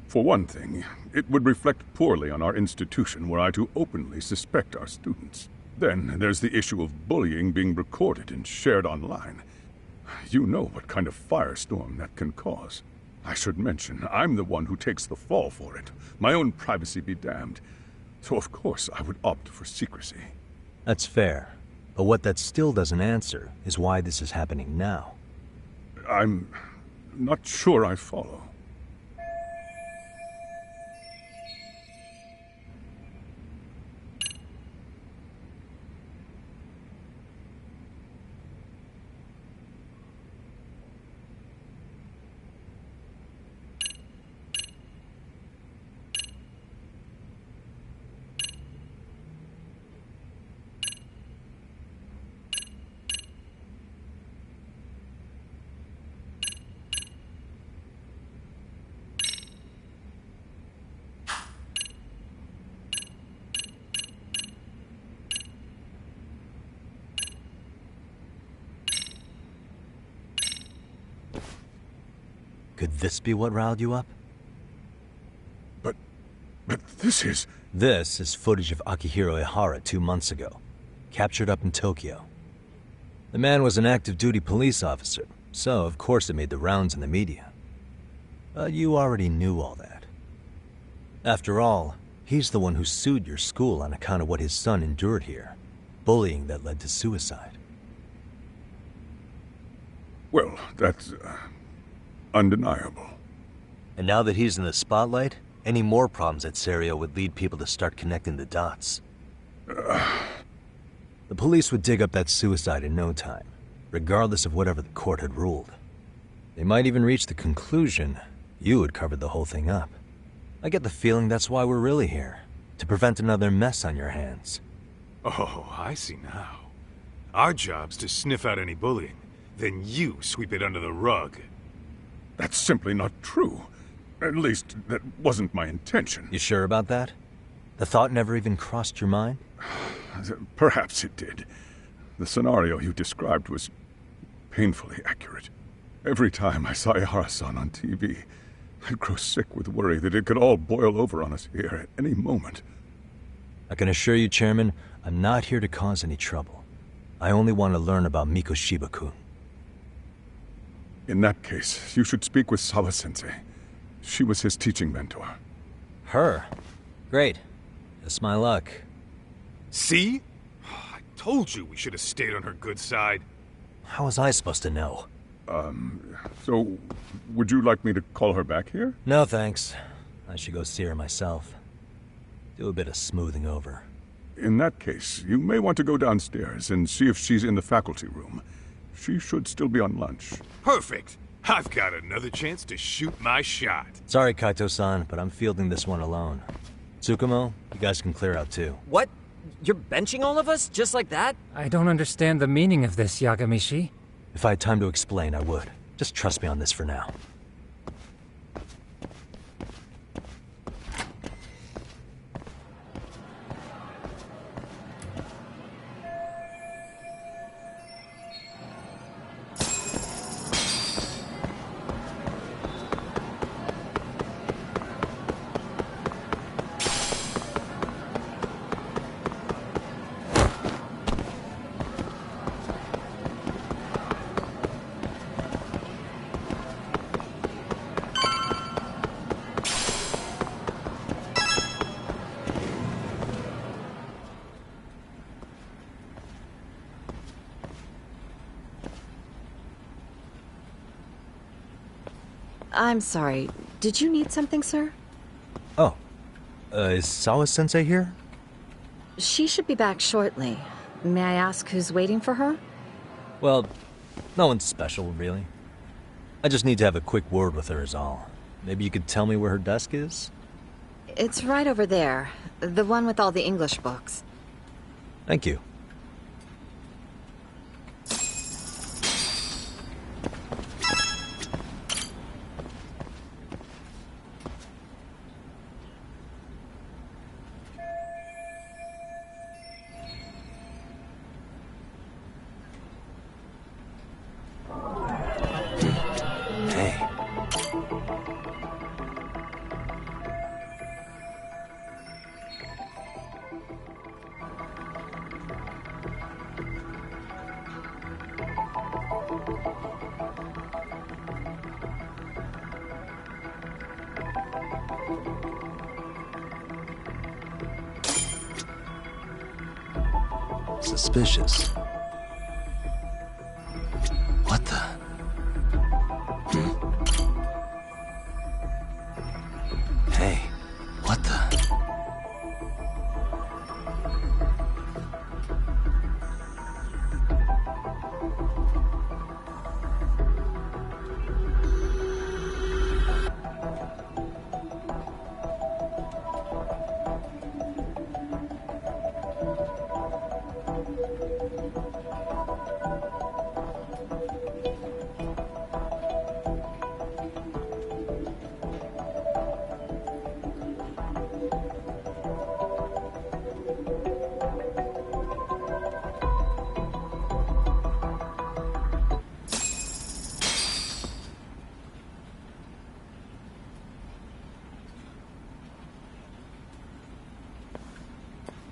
for one thing, it would reflect poorly on our institution were I to openly suspect our students. Then there's the issue of bullying being recorded and shared online. You know what kind of firestorm that can cause. I should mention, I'm the one who takes the fall for it. My own privacy be damned. So of course I would opt for secrecy. That's fair. But what that still doesn't answer is why this is happening now. I'm not sure I follow. Could this be what riled you up? But this is... This is footage of Akihiro Ihara 2 months ago, captured up in Tokyo. The man was an active duty police officer, so of course it made the rounds in the media. But you already knew all that. After all, he's the one who sued your school on account of what his son endured here, bullying that led to suicide. Well, that's undeniable. And now that he's in the spotlight, any more problems at Serio would lead people to start connecting the dots. The police would dig up that suicide in no time, regardless of whatever the court had ruled. They might even reach the conclusion you had covered the whole thing up. I get the feeling that's why we're really here, to prevent another mess on your hands. Oh, I see now. Our job's to sniff out any bullying, then you sweep it under the rug. That's simply not true. At least, that wasn't my intention. You sure about that? The thought never even crossed your mind? Perhaps it did. The scenario you described was painfully accurate. Every time I saw Ihara-san on TV, I'd grow sick with worry that it could all boil over on us here at any moment. I can assure you, Chairman, I'm not here to cause any trouble. I only want to learn about Mikoshiba-kun. In that case, you should speak with Sawa-sensei. She was his teaching mentor. Her? Great. That's my luck. See? I told you we should have stayed on her good side. How was I supposed to know? So, would you like me to call her back here? No, thanks. I should go see her myself. Do a bit of smoothing over. In that case, you may want to go downstairs and see if she's in the faculty room. She should still be on lunch. Perfect! I've got another chance to shoot my shot. Sorry, Kaito-san, but I'm fielding this one alone. Tsukumo, you guys can clear out too. What? You're benching all of us? Just like that? I don't understand the meaning of this, Yagamishi. If I had time to explain, I would. Just trust me on this for now. I'm sorry. Did you need something, sir? Oh. Is Sawa-sensei here? She should be back shortly. May I ask who's waiting for her? Well, no one's special, really. I just need to have a quick word with her is all. Maybe you could tell me where her desk is? It's right over there. The one with all the English books. Thank you. Suspicious. What the? Hey, what the?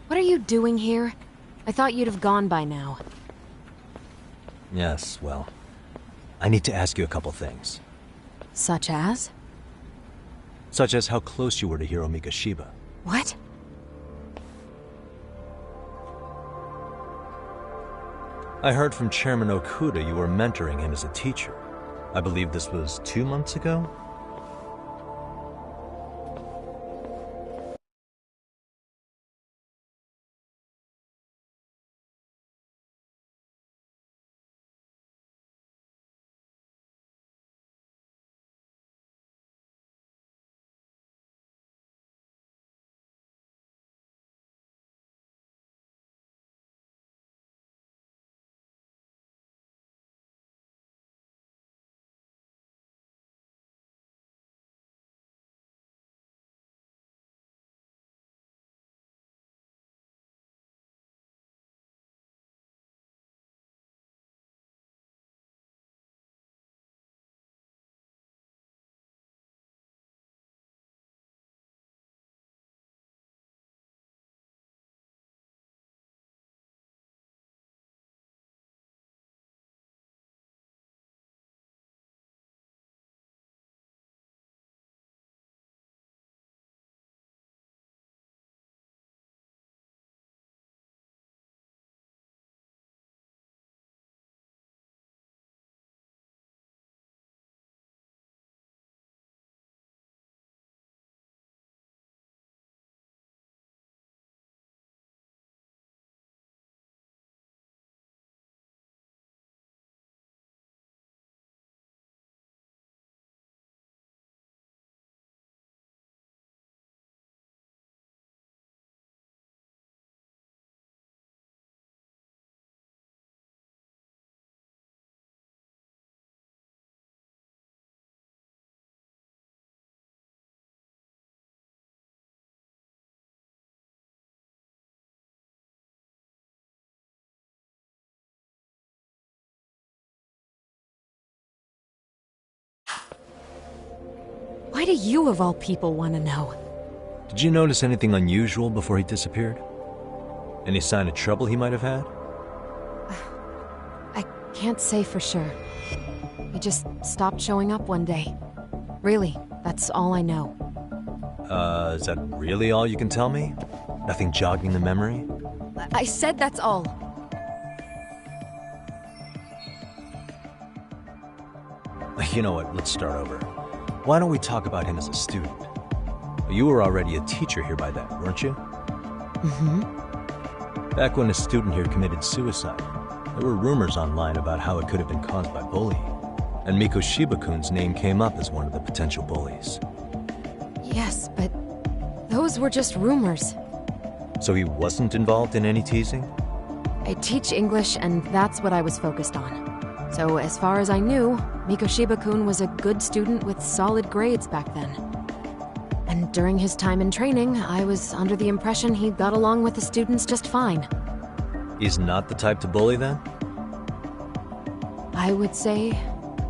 What are you doing here? I thought you'd have gone by now. Yes, well, I need to ask you a couple things. Such as? Such as how close you were to Hiro Mikashiba. What? I heard from Chairman Okuda you were mentoring him as a teacher. I believe this was 2 months ago? Why do you, of all people, want to know? Did you notice anything unusual before he disappeared? Any sign of trouble he might have had? I can't say for sure. He just stopped showing up one day. Really, that's all I know. Is that really all you can tell me? Nothing jogging the memory? I said that's all. You know what, let's start over. why don't we talk about him as a student? You were already a teacher here by then, weren't you? Mm-hmm. Back when a student here committed suicide, there were rumors online about how it could have been caused by bullying, and Mikoshiba-kun's name came up as one of the potential bullies. Yes, but those were just rumors. So he wasn't involved in any teasing? I teach English, and that's what I was focused on. So as far as I knew, Mikoshiba-kun was a good student with solid grades back then. And during his time in training, I was under the impression he got along with the students just fine. He's not the type to bully, then? I would say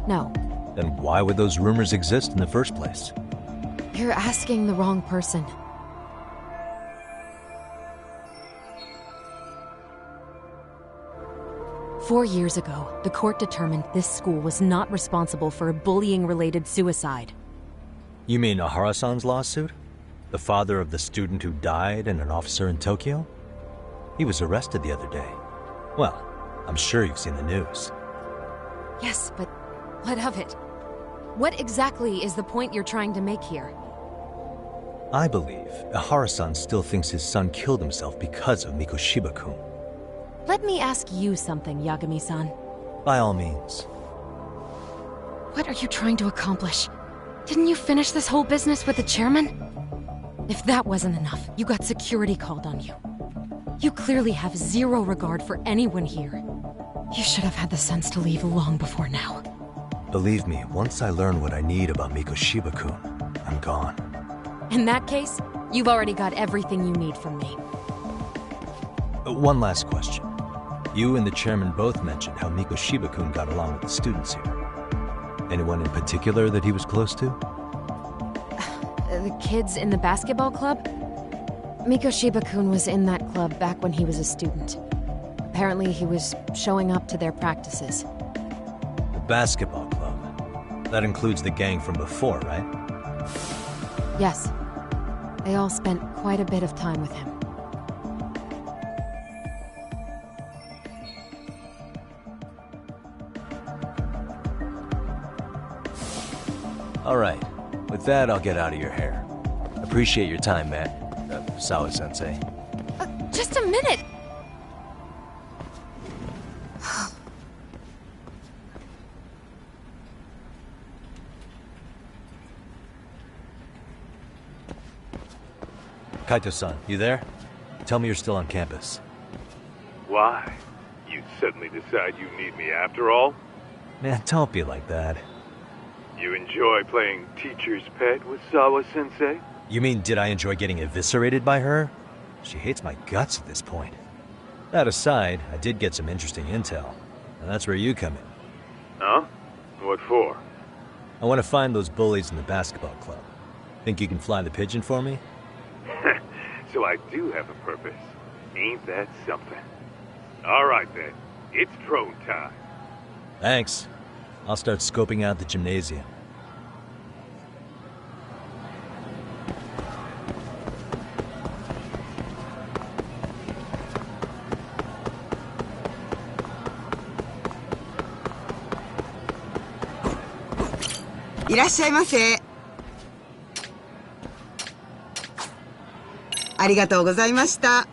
no. Then why would those rumors exist in the first place? You're asking the wrong person. Four years ago, the court determined this school was not responsible for a bullying-related suicide. You mean Ahara-san's lawsuit? The father of the student who died and an officer in Tokyo? He was arrested the other day. Well, I'm sure you've seen the news. Yes, but what of it? What exactly is the point you're trying to make here? I believe Ahara-san still thinks his son killed himself because of Mikoshiba-kun. Let me ask you something, Yagami-san. By all means. What are you trying to accomplish? Didn't you finish this whole business with the chairman? If that wasn't enough, you got security called on you. You clearly have zero regard for anyone here. You should have had the sense to leave long before now. Believe me, once I learn what I need about Mikoshiba-kun, I'm gone. In that case, you've already got everything you need from me. One last question. You and the chairman both mentioned how Mikoshiba-kun got along with the students here. Anyone in particular that he was close to? The kids in the basketball club? Mikoshiba-kun was in that club back when he was a student. Apparently he was showing up to their practices. The basketball club? That includes the gang from before, right? Yes. They all spent quite a bit of time with him. All right. With that, I'll get out of your hair. Appreciate your time, man. Sawa-sensei. Just a minute! Kaito-san, you there? Tell me you're still on campus. Why? You suddenly decide you need me after all? Man, don't be like that. You enjoy playing teacher's pet with Sawa-sensei? You mean, did I enjoy getting eviscerated by her? She hates my guts at this point. That aside, I did get some interesting intel, and that's where you come in. Huh? What for? I want to find those bullies in the basketball club. Think you can fly the pigeon for me? So I do have a purpose. Ain't that something? All right then, it's drone time. Thanks. I'll start scoping out the gymnasium. Irashaimase. ありがとうございました。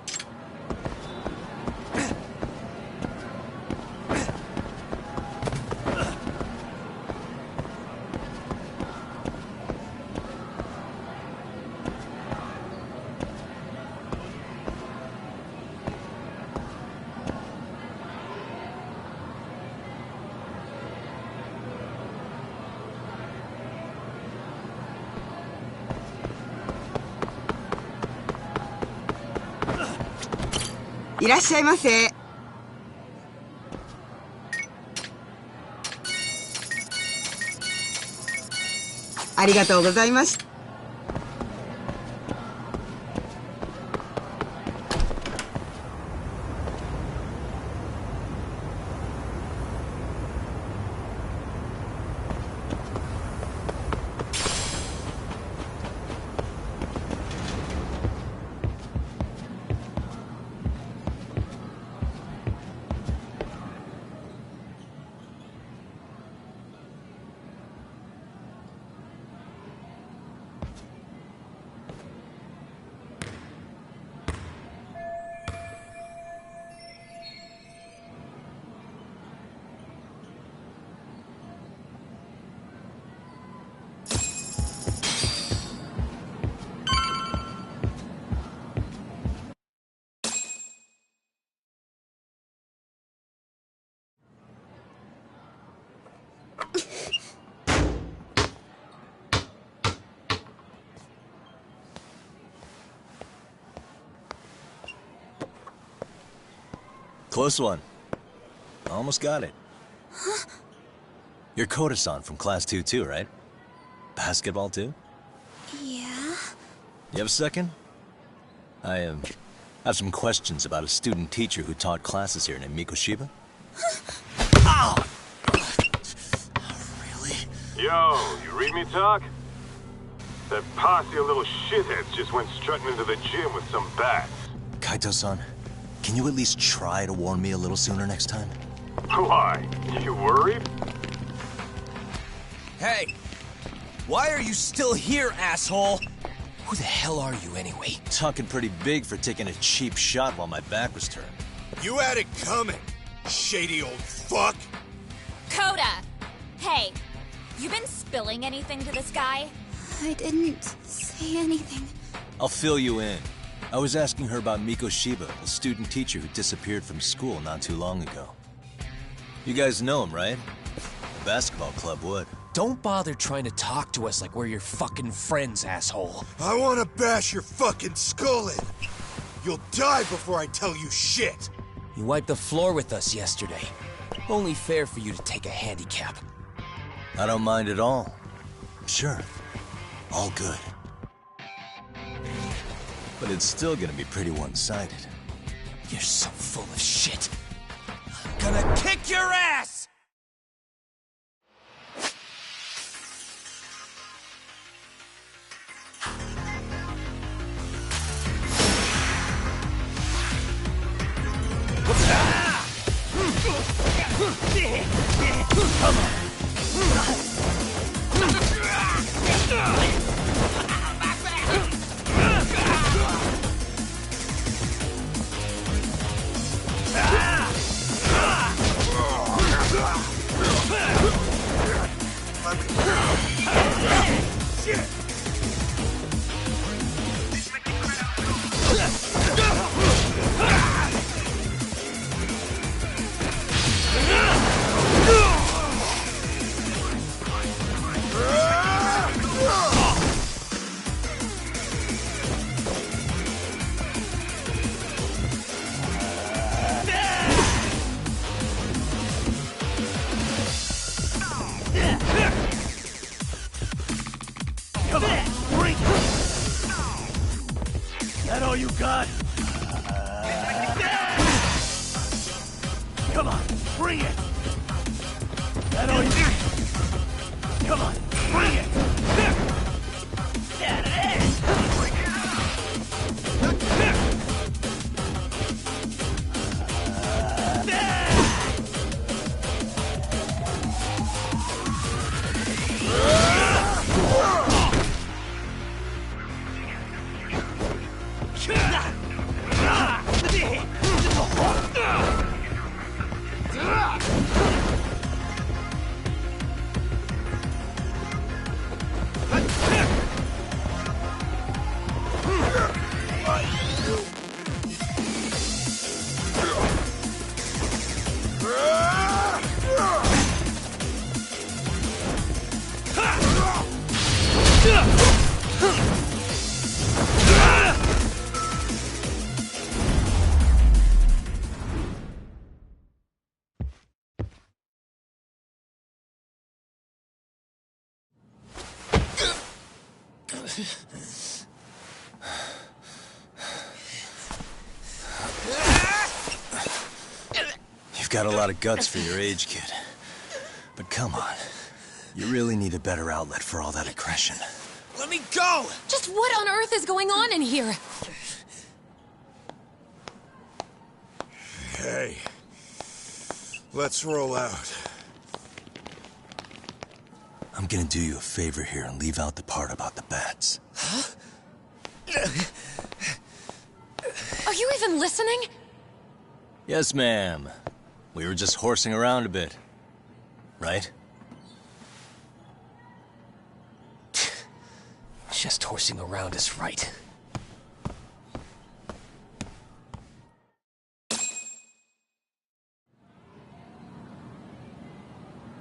いらっしゃいませ。ありがとうございました。Close one. Almost got it. Huh? You're Koda-san from Class 2 too, right? Basketball too? Yeah? You have a second? I have some questions about a student teacher who taught classes here named Mikoshiba. Ow! Really? Yo, you read me talk? That posse of little shitheads just went strutting into the gym with some bats. Kaito-san, can you at least try to warn me a little sooner next time? Why? You worried? Hey! Why are you still here, asshole? Who the hell are you, anyway? Talking pretty big for taking a cheap shot while my back was turned. You had it coming, shady old fuck! Coda! Hey, you been spilling anything to this guy? I didn't say anything. I'll fill you in. I was asking her about Mikoshiba, a student teacher who disappeared from school not too long ago. You guys know him, right? The basketball club would. Don't bother trying to talk to us like we're your fucking friends, asshole. I wanna bash your fucking skull in. You'll die before I tell you shit. You wiped the floor with us yesterday. Only fair for you to take a handicap. I don't mind at all. Sure. All good. But it's still gonna be pretty one-sided. You're so full of shit. I'm gonna kick your ass! You've got a lot of guts for your age, kid. But come on. You really need a better outlet for all that aggression. Let me go! Just what on earth is going on in here? Hey. Let's roll out. I'm gonna do you a favor here and leave out the part about the bats. Huh? Are you even listening? Yes, ma'am. We were just horsing around a bit. Right? Just horsing around is right.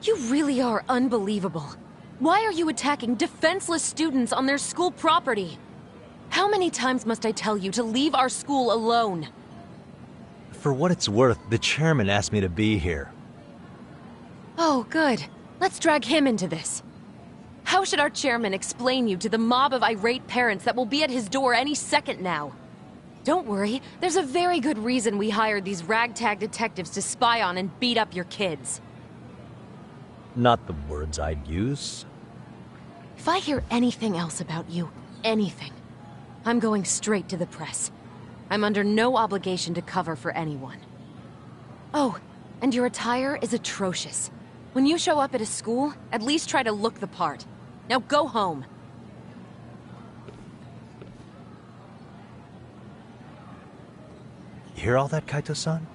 You really are unbelievable. Why are you attacking defenseless students on their school property? How many times must I tell you to leave our school alone? For what it's worth, the chairman asked me to be here. Oh, good. Let's drag him into this. How should our chairman explain you to the mob of irate parents that will be at his door any second now? Don't worry, there's a very good reason we hired these ragtag detectives to spy on and beat up your kids. Not the words I'd use. If I hear anything else about you, anything, I'm going straight to the press. I'm under no obligation to cover for anyone. Oh, and your attire is atrocious. When you show up at a school, at least try to look the part. Now go home. You hear all that, Kaito-san?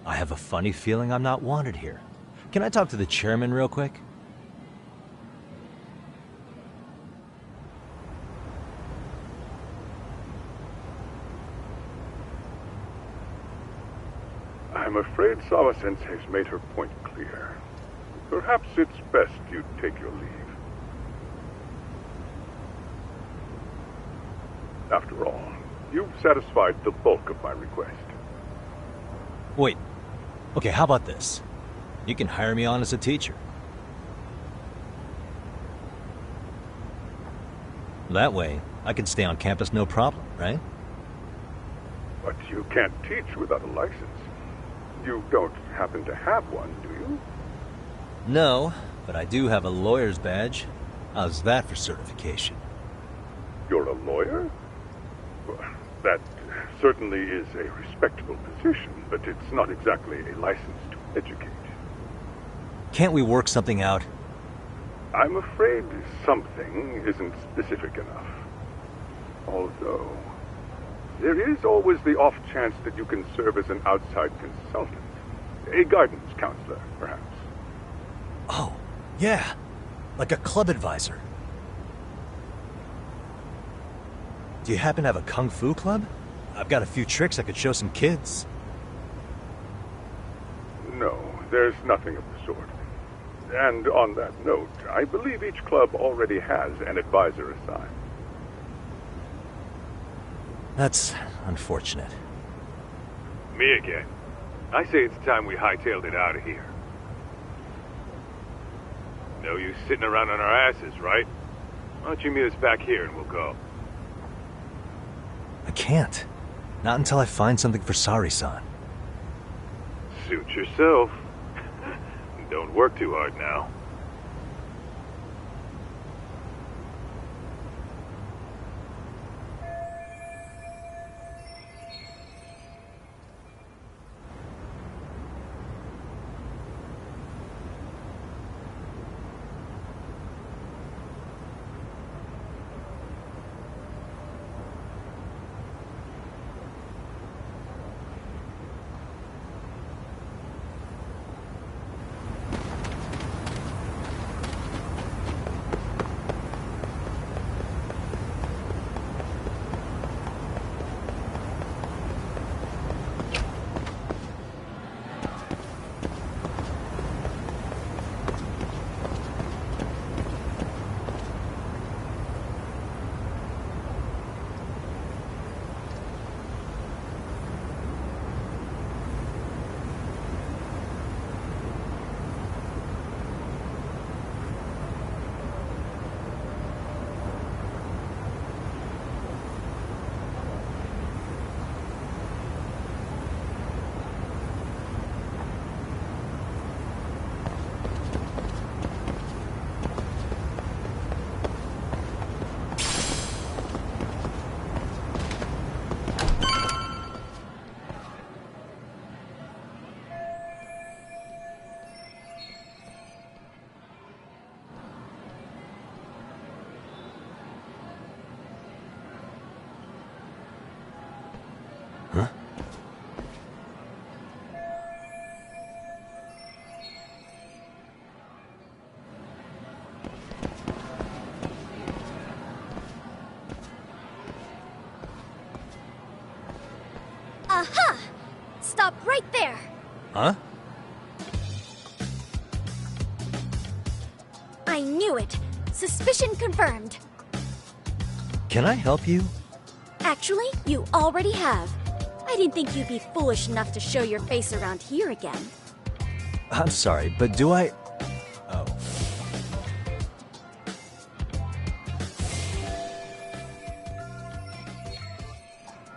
I have a funny feeling I'm not wanted here. Can I talk to the chairman real quick? I'm afraid Sawa-sensei's made her point clear. Perhaps it's best you take your leave. After all, you've satisfied the bulk of my request. Wait. Okay, how about this? You can hire me on as a teacher. That way, I can stay on campus no problem, right? But you can't teach without a license. You don't happen to have one, do you? No, but I do have a lawyer's badge. How's that for certification? You're a lawyer? Well, that certainly is a respectable position, but it's not exactly a license to educate. Can't we work something out? I'm afraid something isn't specific enough. Although, there is always the off chance that you can serve as an outside consultant. A guidance counselor, perhaps. Oh, yeah. Like a club advisor. Do you happen to have a kung fu club? I've got a few tricks I could show some kids. No, there's nothing of the sort. And on that note, I believe each club already has an advisor assigned. That's unfortunate. Me again. I say it's time we hightailed it out of here. No use sitting around on our asses, right? Why don't you meet us back here and we'll go? I can't. Not until I find something for Sari-san. Suit yourself. Don't work too hard now. Aha! Stop right there! Huh? I knew it! Suspicion confirmed. Can I help you? Actually, you already have. I didn't think you'd be foolish enough to show your face around here again. I'm sorry, but do I... Oh.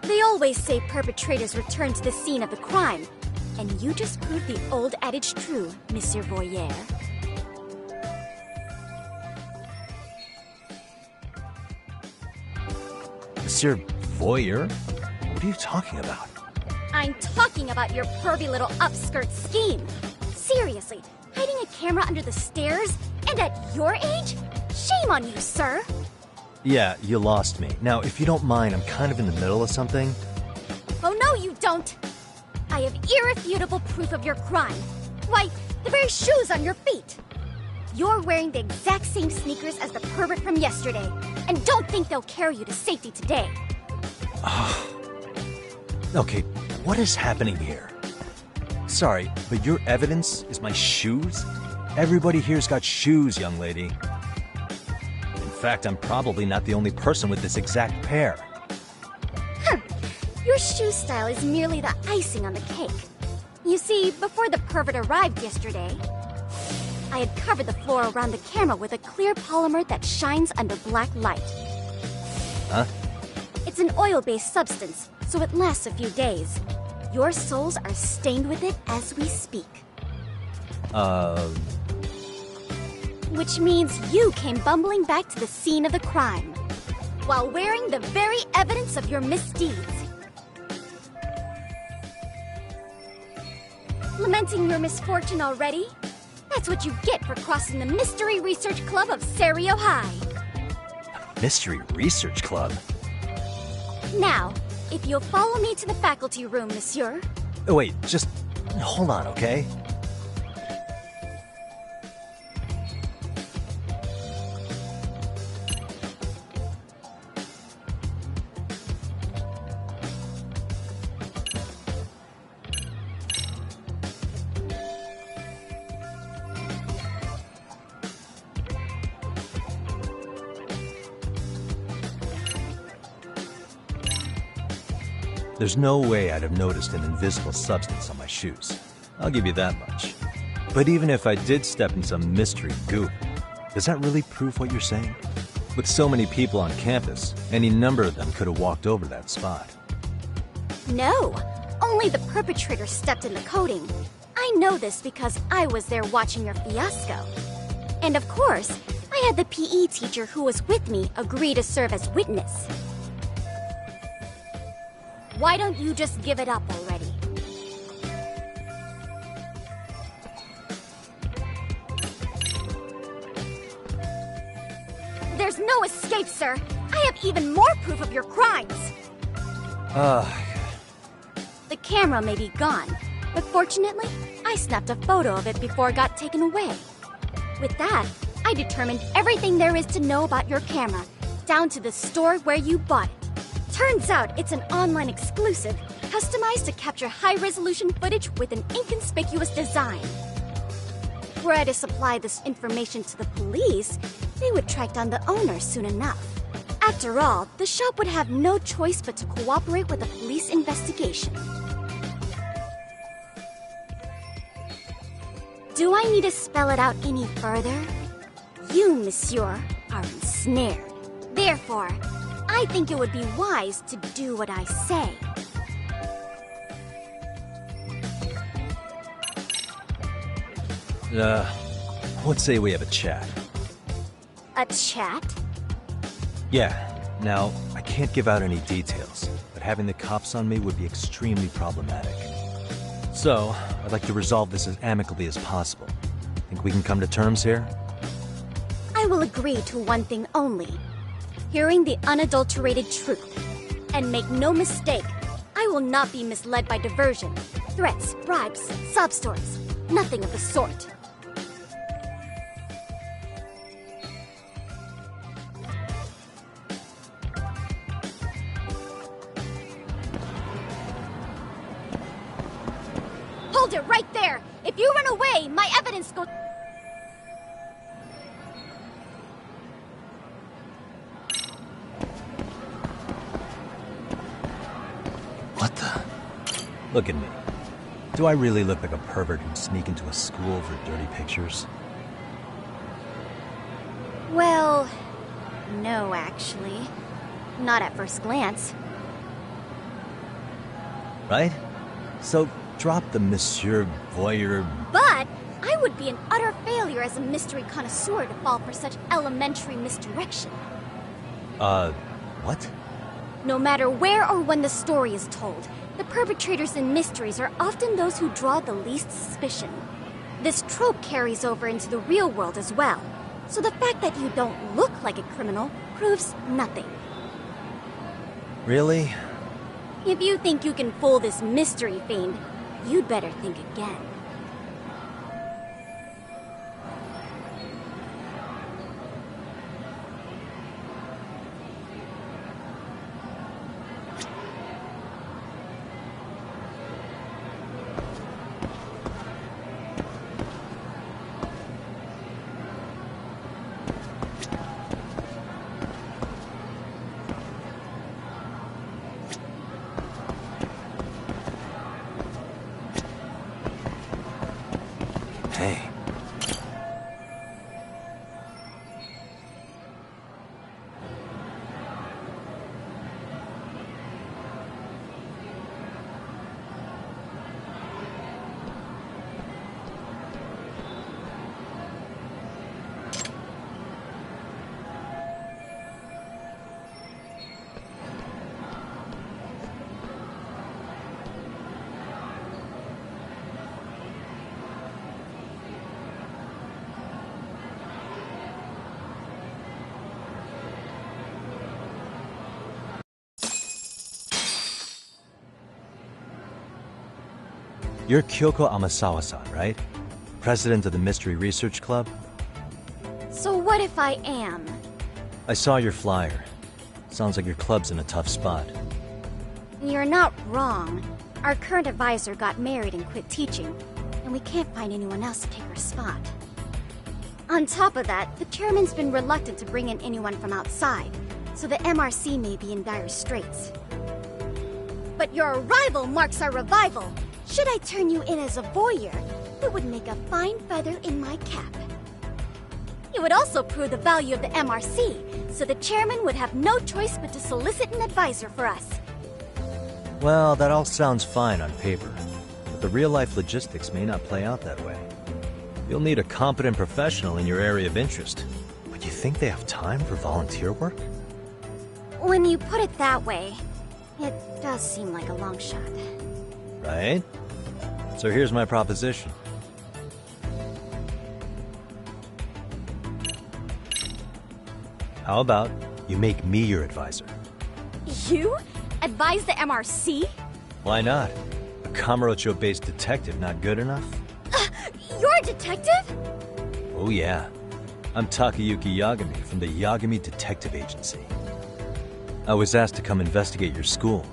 They always say perpetrators return to the scene of the crime. And you just proved the old adage true, Monsieur Voyeur. Monsieur Voyeur? What are you talking about? I'm talking about your pervy little upskirt scheme. Seriously, hiding a camera under the stairs? And at your age? Shame on you, sir! Yeah, you lost me. Now, if you don't mind, I'm kind of in the middle of something. Oh no, you don't! I have irrefutable proof of your crime. Why, the very shoes on your feet! You're wearing the exact same sneakers as the pervert from yesterday, and don't think they'll carry you to safety today. Okay, what is happening here? Sorry, but your evidence is my shoes? Everybody here's got shoes, young lady. In fact, I'm probably not the only person with this exact pair. Your shoe style is merely the icing on the cake. You see, before the pervert arrived yesterday, I had covered the floor around the camera with a clear polymer that shines under black light. Huh? It's an oil-based substance, so it lasts a few days. Your soles are stained with it as we speak. Which means you came bumbling back to the scene of the crime, while wearing the very evidence of your misdeeds. Lamenting your misfortune already? That's what you get for crossing the Mystery Research Club of Serio High. Mystery Research Club? Now, if you'll follow me to the faculty room, monsieur. Oh, wait, just hold on, okay? There's no way I'd have noticed an invisible substance on my shoes. I'll give you that much. But even if I did step in some mystery goop, does that really prove what you're saying? With so many people on campus, any number of them could have walked over that spot. No, only the perpetrator stepped in the coating. I know this because I was there watching your fiasco. And of course, I had the PE teacher who was with me agree to serve as witness. Why don't you just give it up already? There's no escape, sir. I have even more proof of your crimes. The camera may be gone, but fortunately, I snapped a photo of it before it got taken away. With that, I determined everything there is to know about your camera, down to the store where you bought it. Turns out it's an online exclusive, customized to capture high-resolution footage with an inconspicuous design. Were I to supply this information to the police, they would track down the owner soon enough. After all, the shop would have no choice but to cooperate with the police investigation. Do I need to spell it out any further? You, monsieur, are ensnared. Therefore, I think it would be wise to do what I say. Let's say we have a chat. A chat? Yeah. Now, I can't give out any details, but having the cops on me would be extremely problematic. So, I'd like to resolve this as amicably as possible. Think we can come to terms here? I will agree to one thing only. Hearing the unadulterated truth. And make no mistake, I will not be misled by diversion, threats, bribes, sob stories. Nothing of the sort. Hold it right there! If you run away, my evidence goes... What the... Look at me. Do I really look like a pervert who'd sneak into a school for dirty pictures? Well, no, actually. Not at first glance. Right? So, drop the Monsieur Voyeur... But I would be an utter failure as a mystery connoisseur to fall for such elementary misdirection. What? No matter where or when the story is told, the perpetrators in mysteries are often those who draw the least suspicion. This trope carries over into the real world as well, so the fact that you don't look like a criminal proves nothing. Really? If you think you can fool this mystery fiend, you'd better think again. Hey. You're Kyoko Amasawa-san, right? President of the Mystery Research Club? So what if I am? I saw your flyer. Sounds like your club's in a tough spot. You're not wrong. Our current advisor got married and quit teaching, and we can't find anyone else to take her spot. On top of that, the chairman's been reluctant to bring in anyone from outside, so the MRC may be in dire straits. But your arrival marks our revival. Should I turn you in as a voyeur, it would make a fine feather in my cap. It would also prove the value of the MRC, so the chairman would have no choice but to solicit an advisor for us. Well, that all sounds fine on paper, but the real-life logistics may not play out that way. You'll need a competent professional in your area of interest. But you think they have time for volunteer work? When you put it that way, it does seem like a long shot. Right? So here's my proposition. How about you make me your advisor? You? Advise the MRC? Why not? A Kamurocho-based detective not good enough? You're a detective? Oh yeah. I'm Takayuki Yagami from the Yagami Detective Agency. I was asked to come investigate your school.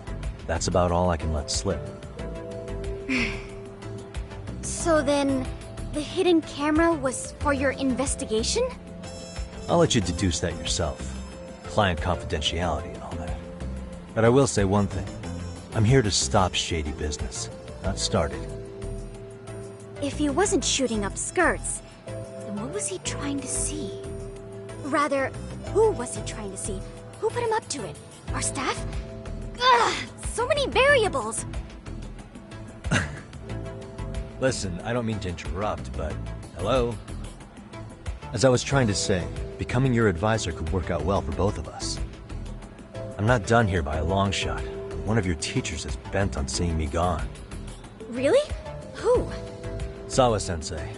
That's about all I can let slip. So then, the hidden camera was for your investigation? I'll let you deduce that yourself. Client confidentiality and all that. But I will say one thing. I'm here to stop shady business, not start it. If he wasn't shooting up skirts, then what was he trying to see? Rather, who was he trying to see? Who put him up to it? Our staff? Ugh, so many variables! Listen, I don't mean to interrupt, but hello? As I was trying to say, becoming your advisor could work out well for both of us. I'm not done here by a long shot. One of your teachers is bent on seeing me gone. Really? Who? Sawa-sensei.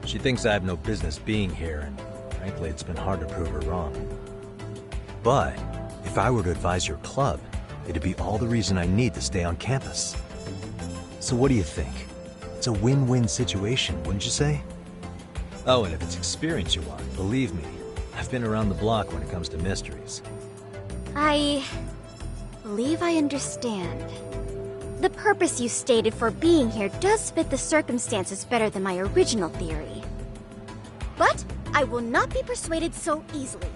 She thinks I have no business being here, and frankly, it's been hard to prove her wrong. But if I were to advise your club, it'd be all the reason I need to stay on campus. So what do you think? It's a win-win situation, wouldn't you say? Oh, and if it's experience you want, believe me, I've been around the block when it comes to mysteries. I believe I understand. The purpose you stated for being here does fit the circumstances better than my original theory. But I will not be persuaded so easily.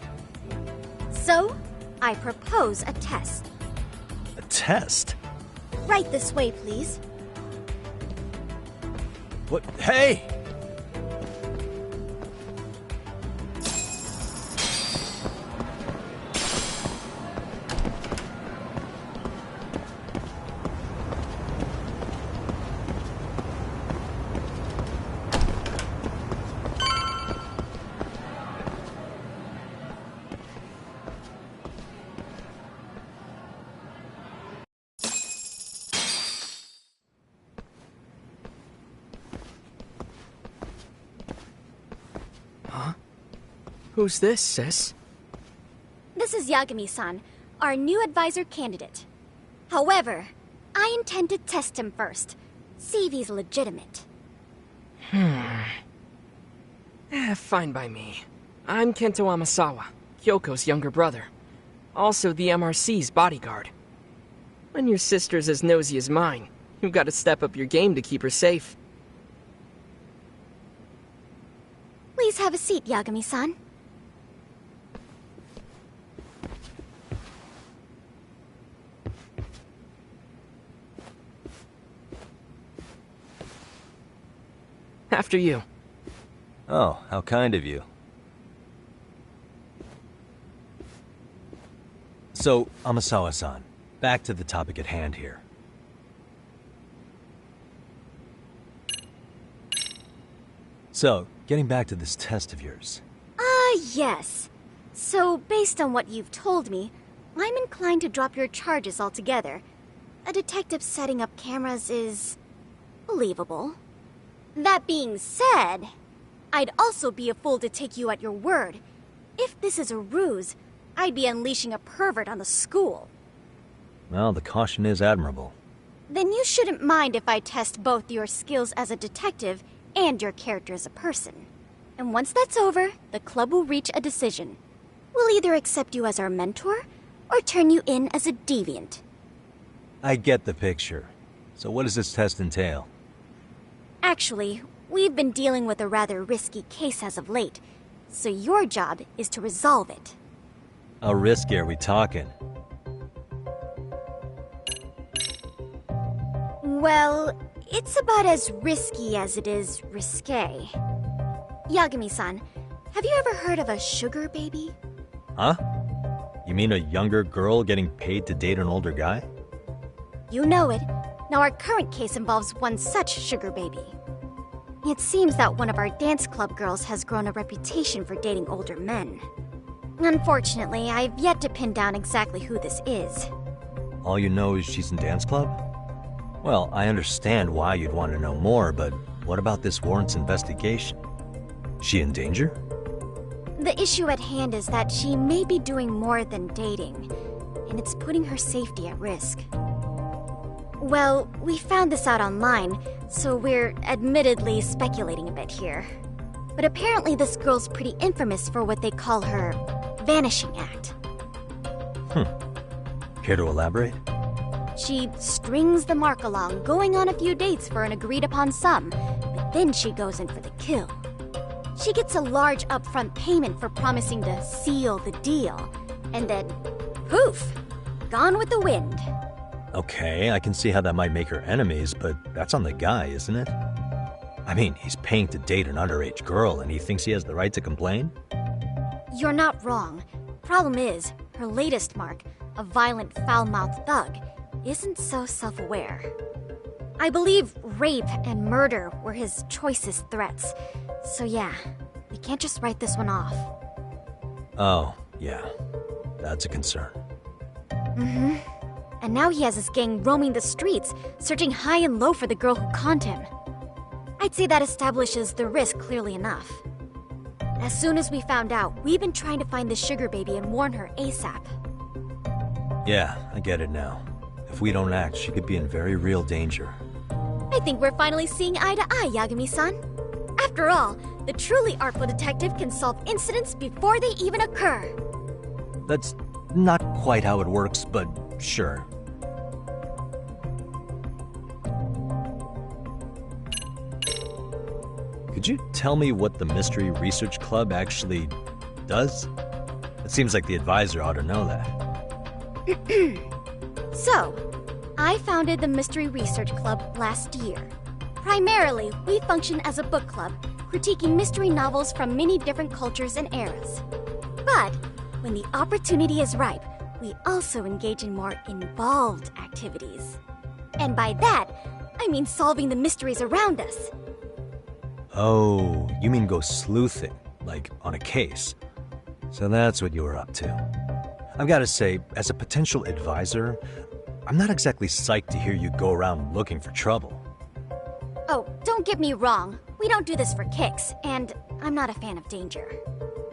So, I propose a test. A test? Right this way, please. What? Hey! Who's this, sis? This is Yagami-san, our new advisor candidate. However, I intend to test him first, see if he's legitimate. Fine by me. I'm Kento Amasawa, Kyoko's younger brother. Also the MRC's bodyguard. When your sister's as nosy as mine, you've got to step up your game to keep her safe. Please have a seat, Yagami-san. After you. Oh, how kind of you. So, Amasawa-san, back to the topic at hand here. So, getting back to this test of yours. Yes. So, based on what you've told me, I'm inclined to drop your charges altogether. A detective setting up cameras is believable. That being said, I'd also be a fool to take you at your word. If this is a ruse, I'd be unleashing a pervert on the school. Well, the caution is admirable. Then you shouldn't mind if I test both your skills as a detective and your character as a person. And once that's over, the club will reach a decision. We'll either accept you as our mentor, or turn you in as a deviant. I get the picture. So what does this test entail? Actually, we've been dealing with a rather risky case as of late, so your job is to resolve it. How risky are we talking? Well, it's about as risky as it is risque. Yagami-san, have you ever heard of a sugar baby? Huh? You mean a younger girl getting paid to date an older guy? You know it. Now our current case involves one such sugar baby. It seems that one of our dance club girls has grown a reputation for dating older men. Unfortunately, I've yet to pin down exactly who this is. All you know is she's in dance club? Well, I understand why you'd want to know more, but what about this warrants investigation? She in danger? The issue at hand is that she may be doing more than dating, and it's putting her safety at risk. Well, we found this out online, so we're admittedly speculating a bit here. But apparently this girl's pretty infamous for what they call her vanishing act. Care to elaborate? She strings the mark along, going on a few dates for an agreed-upon sum, but then she goes in for the kill. She gets a large upfront payment for promising to seal the deal, and then, poof, gone with the wind. Okay, I can see how that might make her enemies, but that's on the guy, isn't it? I mean, he's paying to date an underage girl, and he thinks he has the right to complain? You're not wrong. Problem is, her latest mark, a violent, foul-mouthed thug, isn't so self-aware. I believe rape and murder were his choicest threats. So yeah, we can't just write this one off. Oh, yeah. That's a concern. Mm-hmm. And now he has his gang roaming the streets, searching high and low for the girl who conned him. I'd say that establishes the risk clearly enough. As soon as we found out, we've been trying to find the sugar baby and warn her ASAP. Yeah, I get it now. If we don't act, she could be in very real danger. I think we're finally seeing eye to eye, Yagami-san. After all, the truly artful detective can solve incidents before they even occur. That's not quite how it works, but sure. Could you tell me what the Mystery Research Club actually does? It seems like the advisor ought to know that. So, I founded the Mystery Research Club last year. Primarily, we function as a book club, critiquing mystery novels from many different cultures and eras. But when the opportunity is ripe, we also engage in more involved activities. And by that, I mean solving the mysteries around us. Oh, you mean go sleuthing, like on a case. So that's what you were up to. I've got to say, as a potential advisor, I'm not exactly psyched to hear you go around looking for trouble. Oh, don't get me wrong. We don't do this for kicks, and I'm not a fan of danger.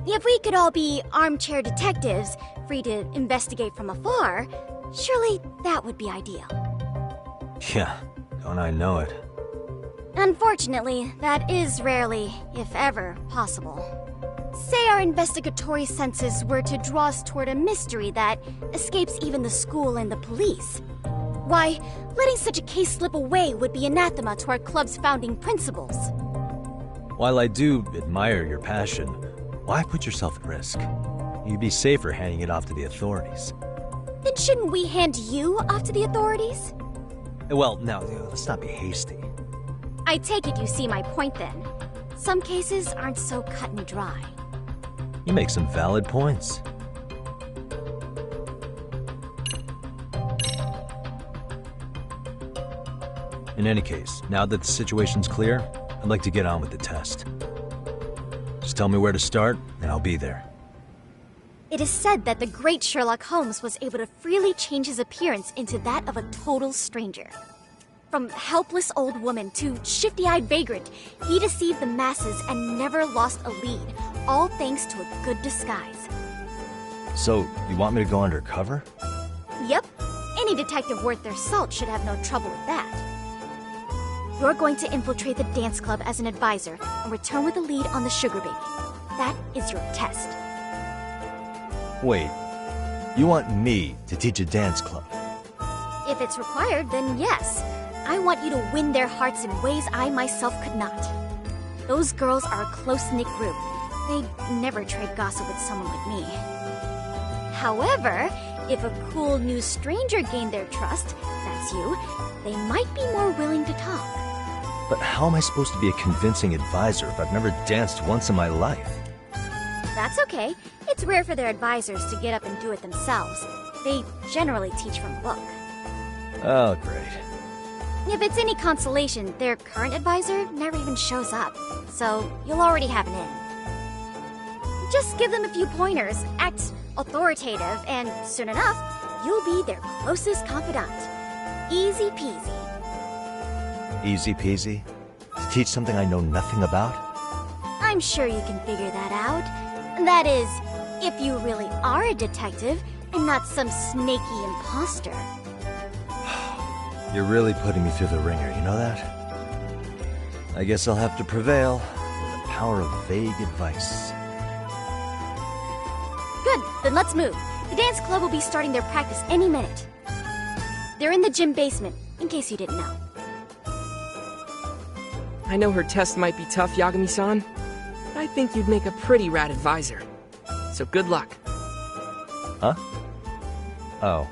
If we could all be armchair detectives, free to investigate from afar, surely that would be ideal. Yeah, don't I know it. Unfortunately, that is rarely, if ever, possible. Say our investigatory senses were to draw us toward a mystery that escapes even the school and the police. Why, letting such a case slip away would be anathema to our club's founding principles. While I do admire your passion, why put yourself at risk? You'd be safer handing it off to the authorities. Then shouldn't we hand you off to the authorities? Well, now, let's not be hasty. I take it you see my point then. Some cases aren't so cut and dry. You make some valid points. In any case, now that the situation's clear, I'd like to get on with the test. Just tell me where to start, and I'll be there. It is said that the great Sherlock Holmes was able to freely change his appearance into that of a total stranger. From helpless old woman to shifty-eyed vagrant, he deceived the masses and never lost a lead, all thanks to a good disguise. So, you want me to go undercover? Yep, any detective worth their salt should have no trouble with that. You're going to infiltrate the dance club as an advisor and return with a lead on the sugar baby. That is your test. Wait, you want me to teach a dance club? If it's required, then yes. I want you to win their hearts in ways I myself could not. Those girls are a close-knit group. They'd never trade gossip with someone like me. However, if a cool new stranger gained their trust, that's you, they might be more willing to talk. But how am I supposed to be a convincing advisor if I've never danced once in my life? That's okay. It's rare for their advisors to get up and do it themselves. They generally teach from a book. Oh, great. If it's any consolation, their current advisor never even shows up, so you'll already have an in. Just give them a few pointers, act authoritative, and soon enough, you'll be their closest confidant. Easy peasy. Easy peasy? To teach something I know nothing about? I'm sure you can figure that out. That is, if you really are a detective and not some snaky imposter. You're really putting me through the ringer, you know that? I guess I'll have to prevail with the power of vague advice. Good, then let's move. The dance club will be starting their practice any minute. They're in the gym basement, in case you didn't know. I know her test might be tough, Yagami-san, but I think you'd make a pretty rad advisor. So good luck. Huh? Oh.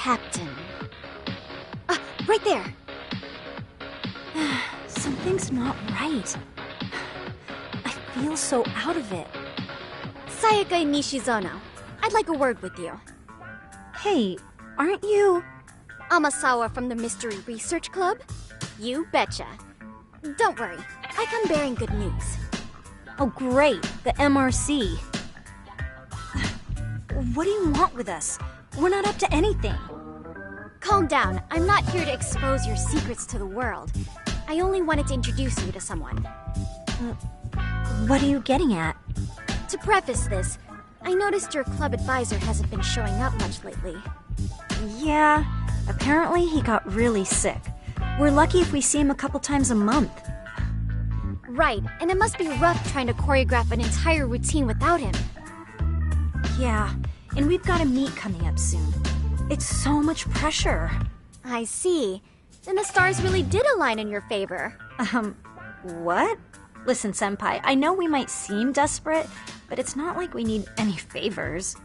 Captain. Right there. Something's not right. I feel so out of it. Sayaka Nishizono, I'd like a word with you. Hey, aren't you... Amasawa from the Mystery Research Club? You betcha. Don't worry, I come bearing good news. Oh great, the MRC. What do you want with us? We're not up to anything. Calm down, I'm not here to expose your secrets to the world. I only wanted to introduce you to someone. What are you getting at? To preface this, I noticed your club advisor hasn't been showing up much lately. Yeah, apparently he got really sick. We're lucky if we see him a couple times a month. Right, and it must be rough trying to choreograph an entire routine without him. Yeah, and we've got a meet coming up soon. It's so much pressure. I see. Then the stars really did align in your favor. What? Listen, Senpai, I know we might seem desperate, but it's not like we need any favors.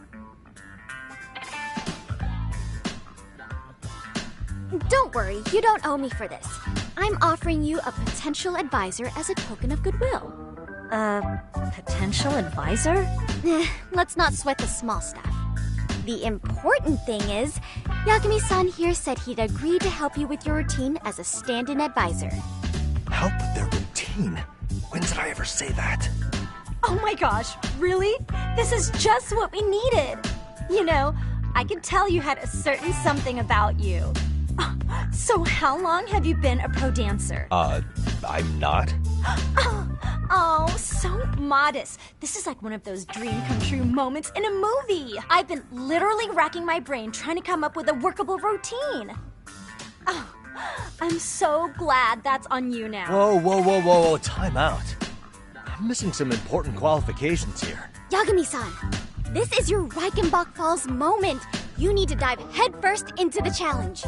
Don't worry, you don't owe me for this. I'm offering you a potential advisor as a token of goodwill. Potential advisor? Let's not sweat the small stuff. The important thing is, Yagami-san here said he'd agreed to help you with your routine as a stand-in advisor. Help with their routine? When did I ever say that? Oh my gosh, really? This is just what we needed. You know, I could tell you had a certain something about you. So how long have you been a pro dancer? I'm not. Oh, so modest. This is like one of those dream come true moments in a movie. I've been literally racking my brain trying to come up with a workable routine. Oh, I'm so glad that's on you now. Whoa, time out. I'm missing some important qualifications here. Yagami-san, this is your Reichenbach Falls moment. You need to dive headfirst into the challenge.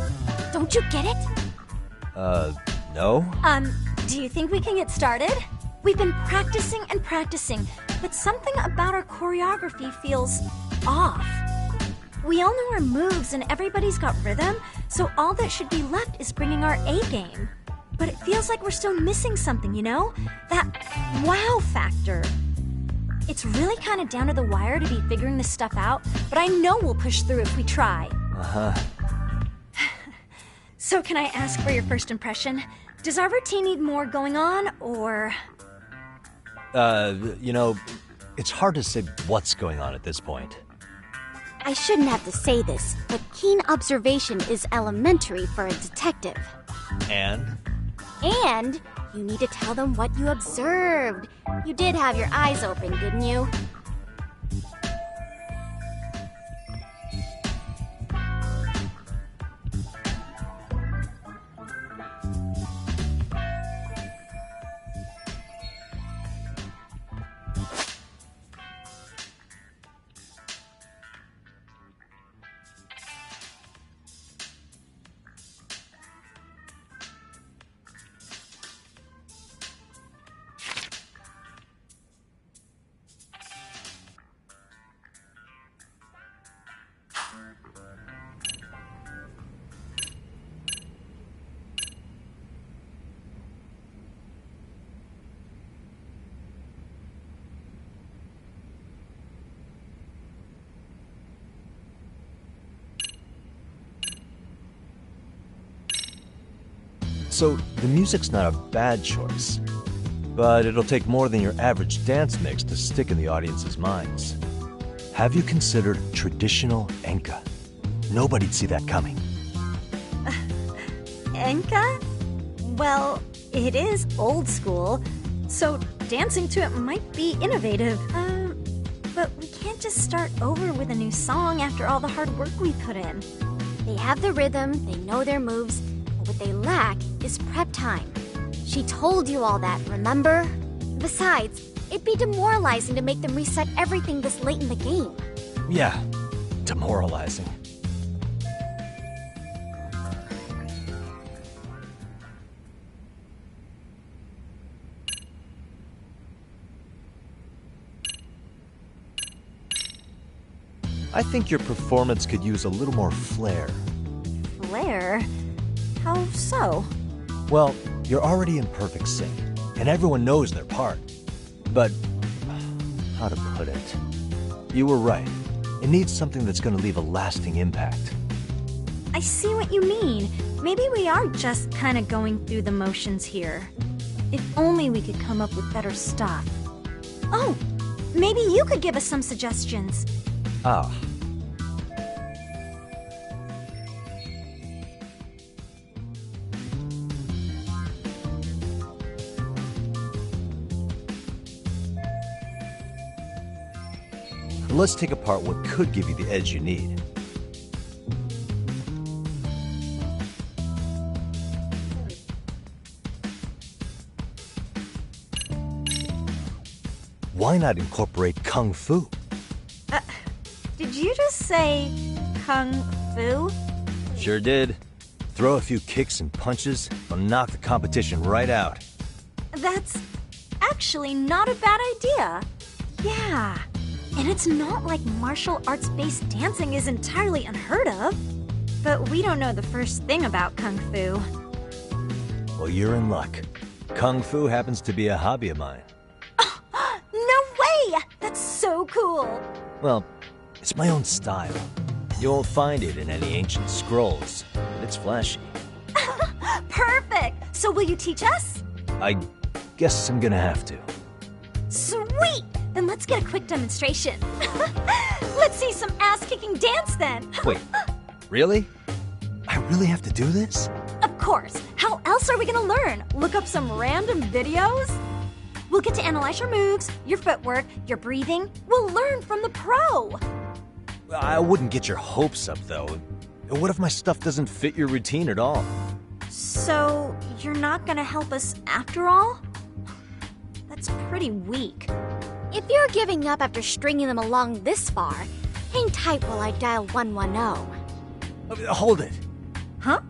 Don't you get it? No? Do you think we can get started? We've been practicing and practicing, but something about our choreography feels off. We all know our moves and everybody's got rhythm, so all that should be left is bringing our A game. But it feels like we're still missing something, you know? That wow factor. It's really kind of down to the wire to be figuring this stuff out, but I know we'll push through if we try. Uh-huh. So can I ask for your first impression? Does our routine need more going on, or...? You know, it's hard to say what's going on at this point. I shouldn't have to say this, but keen observation is elementary for a detective. And? And you need to tell them what you observed. You did have your eyes open, didn't you? So, the music's not a bad choice, but it'll take more than your average dance mix to stick in the audience's minds. Have you considered traditional enka? Nobody'd see that coming. Enka? Well, it is old school, so dancing to it might be innovative. But we can't just start over with a new song after all the hard work we put in. They have the rhythm, they know their moves, but what they lack is prep time. She told you all that, remember? Besides, it'd be demoralizing to make them reset everything this late in the game. Yeah, demoralizing. I think your performance could use a little more flair. here. How so? Well, you're already in perfect sync, and everyone knows their part. But, how to put it? You were right. It needs something that's gonna leave a lasting impact. I see what you mean. Maybe we are just kind of going through the motions here. If only we could come up with better stuff. Oh, maybe you could give us some suggestions. Ah. Let's take apart what could give you the edge you need. Why not incorporate Kung Fu? Did you just say Kung Fu? Sure did. Throw a few kicks and punches, will knock the competition right out. That's actually not a bad idea. Yeah. And it's not like martial arts-based dancing is entirely unheard of. But we don't know the first thing about Kung Fu. Well, you're in luck. Kung Fu happens to be a hobby of mine. No way! That's so cool! Well, it's my own style. You won't find it in any ancient scrolls, but it's flashy. Perfect! So will you teach us? I guess I'm gonna have to. Sweet! Then let's get a quick demonstration. Let's see some ass-kicking dance then. Wait, really? I really have to do this? Of course. How else are we gonna learn? Look up some random videos? We'll get to analyze your moves, your footwork, your breathing. We'll learn from the pro. I wouldn't get your hopes up, though. What if my stuff doesn't fit your routine at all? So, you're not gonna help us after all? That's pretty weak. If you're giving up after stringing them along this far, hang tight while I dial 110. Hold it. Huh?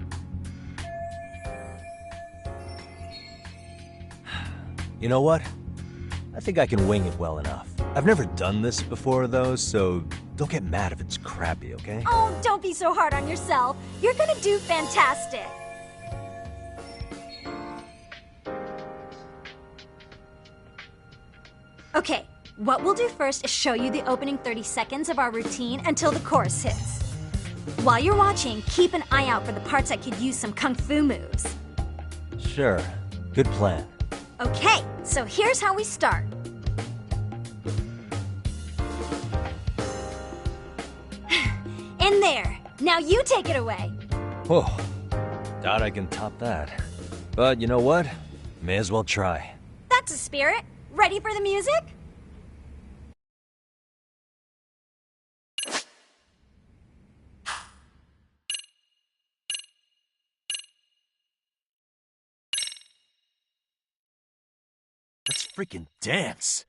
You know what? I think I can wing it well enough. I've never done this before, though, so don't get mad if it's crappy, okay? Oh, don't be so hard on yourself. You're gonna do fantastic. Okay, what we'll do first is show you the opening 30 seconds of our routine until the chorus hits. While you're watching, keep an eye out for the parts that could use some Kung Fu moves. Sure. Good plan. Okay, so here's how we start. In there. Now you take it away. Whoa. Doubt I can top that. But you know what? May as well try. That's a spirit. Ready for the music? Let's freaking dance.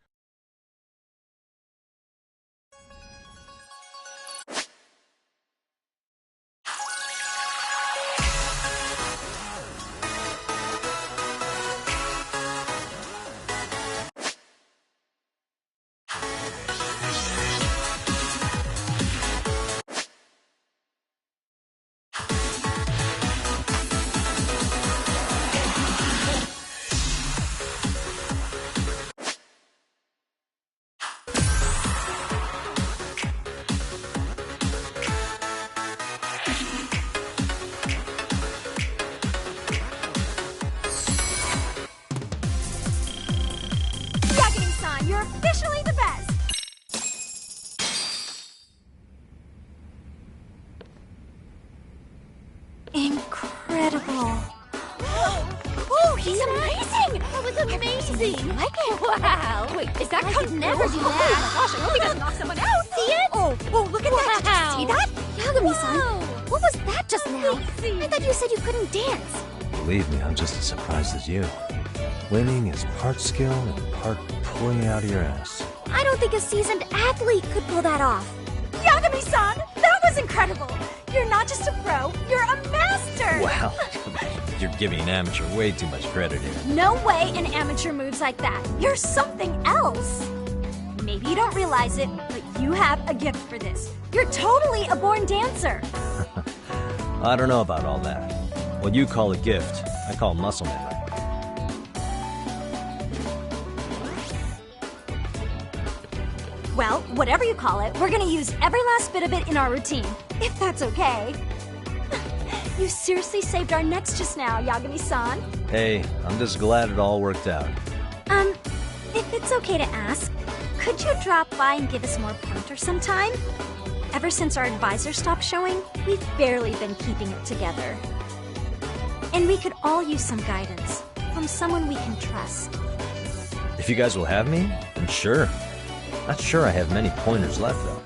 You're officially the best! Incredible. Oh, he's amazing! That was amazing! Wow! Wait, is that Kung Fu? Never do that! Oh my gosh, I hope he doesn't knock someone out! See it? Oh, look at that! Did you see that? Yagami-san, what was that just now? I thought you said you couldn't dance. Believe me, I'm just as surprised as you. Winning is part skill and part pulling it out of your ass. I don't think a seasoned athlete could pull that off. Yagami-san, that was incredible! You're not just a pro, you're a master! Wow, you're giving an amateur way too much credit here. No way an amateur moves like that. You're something else. Maybe you don't realize it, but you have a gift for this. You're totally a born dancer. I don't know about all that. What you call a gift, I call muscle memory. Well, whatever you call it, we're gonna use every last bit of it in our routine, if that's okay. You seriously saved our necks just now, Yagami-san. Hey, I'm just glad it all worked out. If it's okay to ask, could you drop by and give us more pointers sometime? Ever since our advisor stopped showing, we've barely been keeping it together. And we could all use some guidance from someone we can trust. If you guys will have me, then sure. Not sure I have many pointers left, though.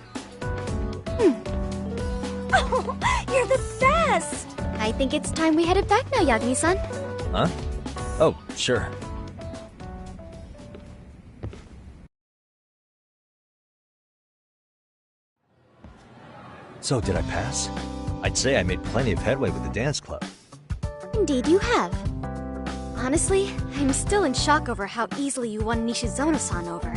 Oh, you're the best! I think it's time we headed back now, Yagami-san. Huh? Oh, sure. So, did I pass? I'd say I made plenty of headway with the dance club. Indeed you have. Honestly, I'm still in shock over how easily you won Nishizono-san over.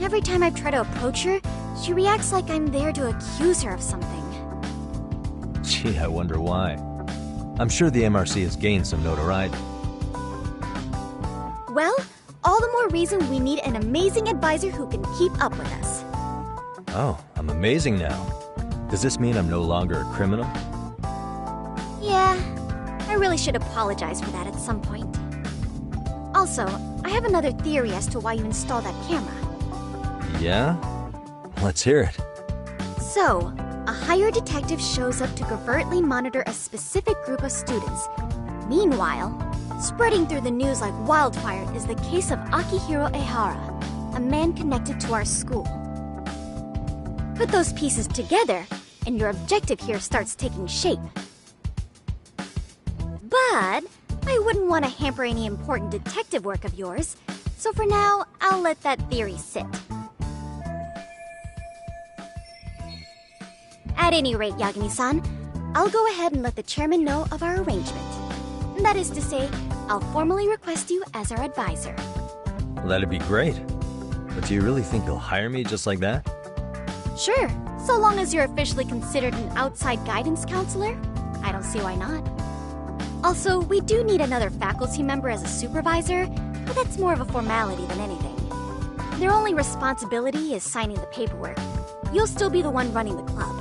Every time I try to approach her, she reacts like I'm there to accuse her of something. Gee, I wonder why. I'm sure the MRC has gained some notoriety. Well, all the more reason we need an amazing advisor who can keep up with us. Oh, I'm amazing now. Does this mean I'm no longer a criminal? Yeah, I really should apologize for that at some point. Also, I have another theory as to why you installed that camera. Yeah? Let's hear it. So, a hired detective shows up to covertly monitor a specific group of students. Meanwhile, spreading through the news like wildfire is the case of Akihiro Ehara, a man connected to our school. Put those pieces together, and your objective here starts taking shape. But I wouldn't want to hamper any important detective work of yours, so for now, I'll let that theory sit. At any rate, Yagami-san, I'll go ahead and let the chairman know of our arrangement. That is to say, I'll formally request you as our advisor. Well, that'd be great. But do you really think they'll hire me just like that? Sure, so long as you're officially considered an outside guidance counselor, I don't see why not. Also, we do need another faculty member as a supervisor, but that's more of a formality than anything. Their only responsibility is signing the paperwork. You'll still be the one running the club.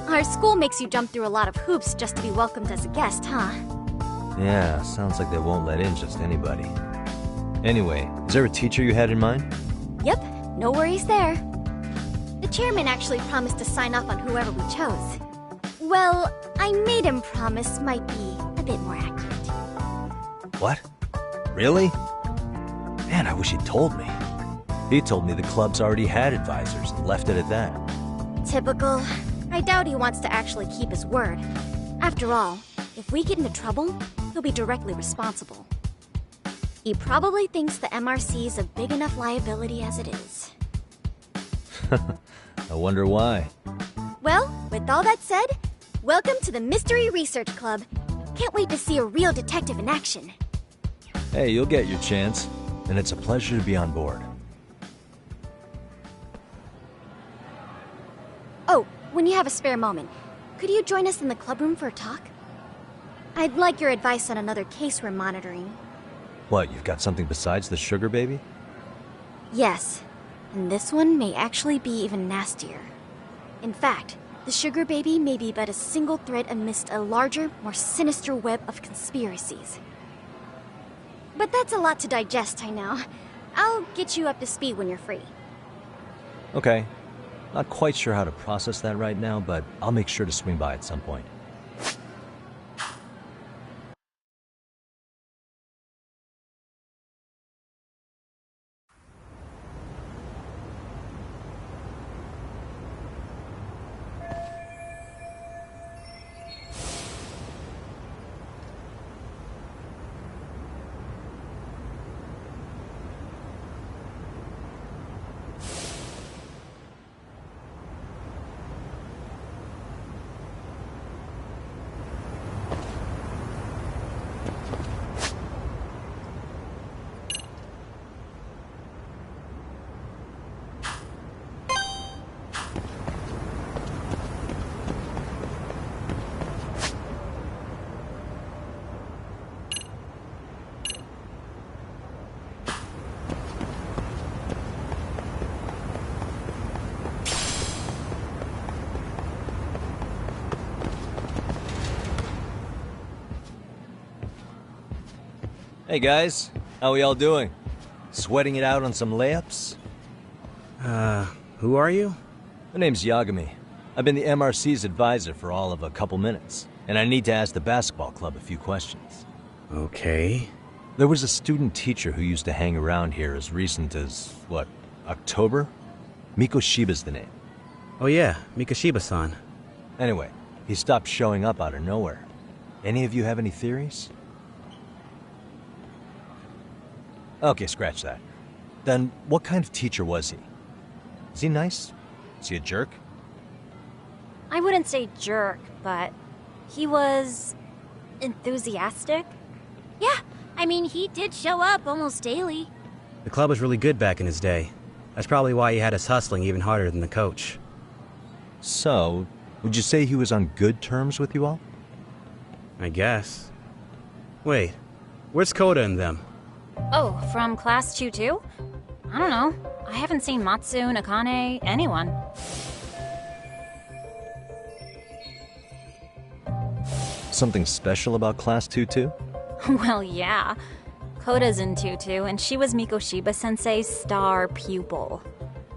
Our school makes you jump through a lot of hoops just to be welcomed as a guest, huh? Yeah, sounds like they won't let in just anybody. Anyway, is there a teacher you had in mind? Yep, no worries there. The chairman actually promised to sign off on whoever we chose. Well, I made him promise might be a bit more accurate. What? Really? Man, I wish he'd told me. He told me the club's already had advisors and left it at that. Typical. I doubt he wants to actually keep his word. After all, if we get into trouble, he'll be directly responsible. He probably thinks the MRC is a big enough liability as it is. I wonder why. Well, with all that said, welcome to the Mystery Research Club. Can't wait to see a real detective in action. Hey, you'll get your chance, and it's a pleasure to be on board. Oh, when you have a spare moment, could you join us in the clubroom for a talk? I'd like your advice on another case we're monitoring. What, you've got something besides the sugar baby? Yes, and this one may actually be even nastier. In fact, the sugar baby may be but a single thread amidst a larger, more sinister web of conspiracies. But that's a lot to digest, I know. I'll get you up to speed when you're free. Okay. Not quite sure how to process that right now, but I'll make sure to swing by at some point. Hey guys, how we all doing? Sweating it out on some layups? Who are you? My name's Yagami. I've been the MRC's advisor for all of a couple minutes, and I need to ask the basketball club a few questions. Okay. There was a student teacher who used to hang around here as recent as, what, October? Mikoshiba's the name. Oh yeah, Mikoshiba-san. Anyway, he stopped showing up out of nowhere. Any of you have any theories? Okay, scratch that. Then, what kind of teacher was he? Is he nice? Is he a jerk? I wouldn't say jerk, but he was enthusiastic. Yeah, I mean, he did show up almost daily. The club was really good back in his day. That's probably why he had us hustling even harder than the coach. So, would you say he was on good terms with you all? I guess. Wait, where's Koda and them? Oh, from Class 2-2? I don't know. I haven't seen Matsu, Nakane, anyone. Something special about Class 2-2? Well, yeah. Koda's in 2-2, and she was Mikoshiba-sensei's star pupil.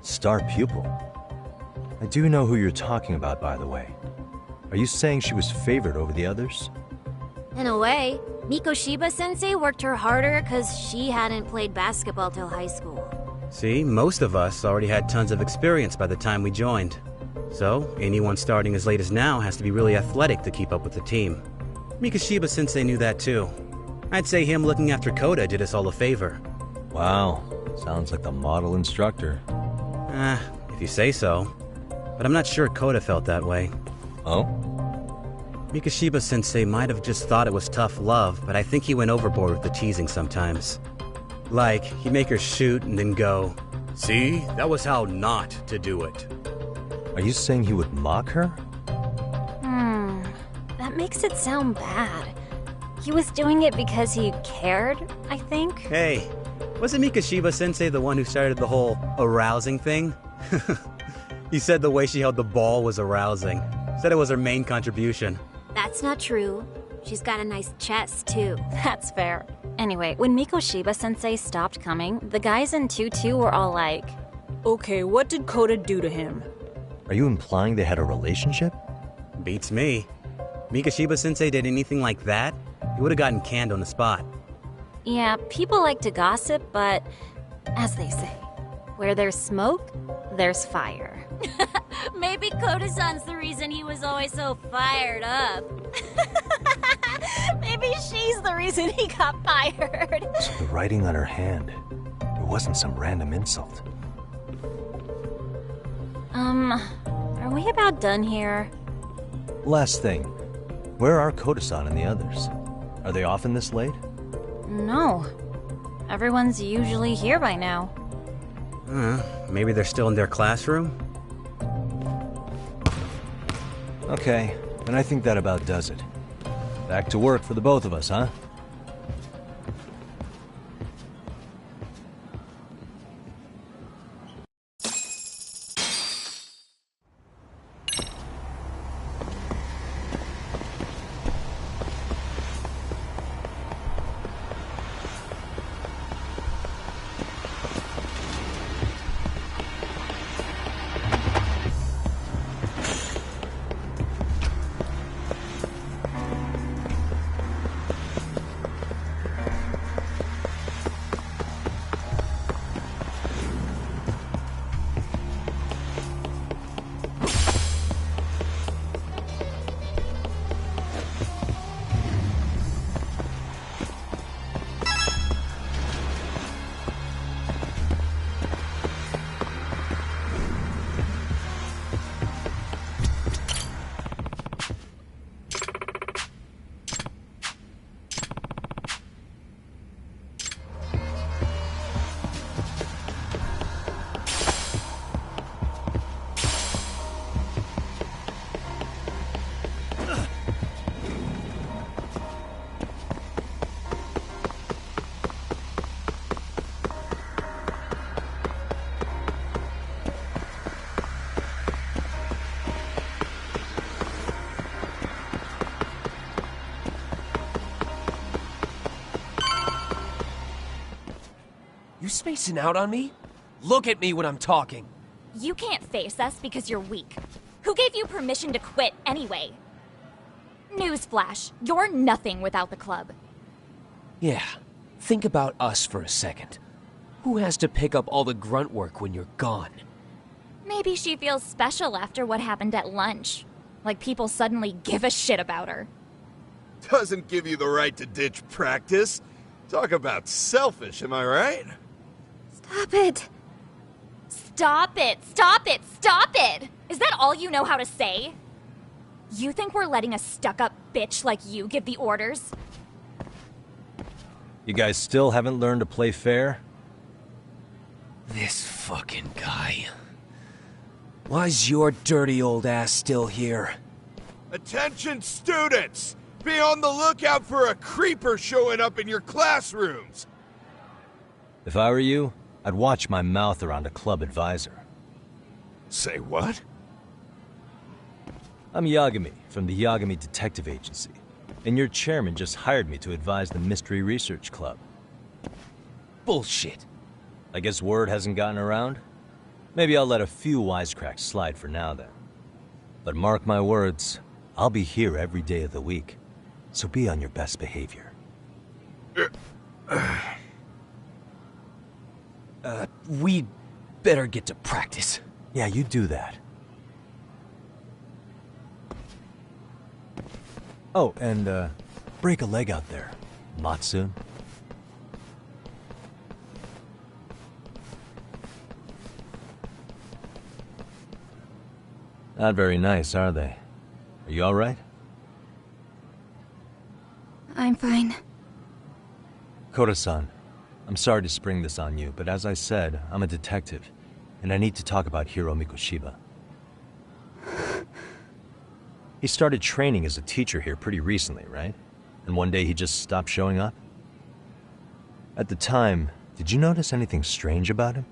Star pupil? I do know who you're talking about, by the way. Are you saying she was favored over the others? In a way, Mikoshiba-sensei worked her harder because she hadn't played basketball till high school. See, most of us already had tons of experience by the time we joined. So, anyone starting as late as now has to be really athletic to keep up with the team. Mikoshiba-sensei knew that too. I'd say him looking after Koda did us all a favor. Wow, sounds like the model instructor. If you say so. But I'm not sure Koda felt that way. Oh? Mikoshiba-sensei might have just thought it was tough love, but I think he went overboard with the teasing sometimes. Like, he'd make her shoot and then go, "See, that was how not to do it." Are you saying he would mock her? That makes it sound bad. He was doing it because he cared, I think. Hey, wasn't Mikoshiba-sensei the one who started the whole arousing thing? He said the way she held the ball was arousing. Said it was her main contribution. That's not true. She's got a nice chest, too. That's fair. Anyway, when Mikoshiba-sensei stopped coming, the guys in 2-2 were all like, "Okay, what did Koda do to him?" Are you implying they had a relationship? Beats me. Mikoshiba-sensei did anything like that, he would have gotten canned on the spot. yeah, people like to gossip, but as they say, where there's smoke, there's fire. Maybe Koda-san's the reason he was always so fired up. Maybe she's the reason he got fired. So the writing on her hand, it wasn't some random insult. Are we about done here? Last thing, where are Koda-san and the others? Are they often this late? No. Everyone's usually here by now. Maybe they're still in their classroom? Okay, then I think that about does it. Back to work for the both of us, huh? You spacing out on me? Look at me when I'm talking. You can't face us because you're weak. Who gave you permission to quit anyway? Newsflash, you're nothing without the club. Yeah, think about us for a second. Who has to pick up all the grunt work when you're gone? Maybe she feels special after what happened at lunch. Like people suddenly give a shit about her. Doesn't give you the right to ditch practice. Talk about selfish, am I right? Stop it. Stop it, stop it, stop it! Is that all you know how to say? You think we're letting a stuck-up bitch like you give the orders? You guys still haven't learned to play fair? This fucking guy. Why's your dirty old ass still here? Attention students! Be on the lookout for a creeper showing up in your classrooms! If I were you, I'd watch my mouth around a club advisor. Say what? I'm Yagami, from the Yagami Detective Agency, and your chairman just hired me to advise the Mystery Research Club. Bullshit. I guess word hasn't gotten around? Maybe I'll let a few wisecracks slide for now then. But mark my words, I'll be here every day of the week, so be on your best behavior. We'd better get to practice. Yeah, you do that. Oh, and, break a leg out there, Matsun. Not very nice, are they? Are you alright? I'm fine. Koda-san, I'm sorry to spring this on you, but as I said, I'm a detective, and I need to talk about Hiro Mikoshiba. He started training as a teacher here pretty recently, right? And one day he just stopped showing up? At the time, did you notice anything strange about him?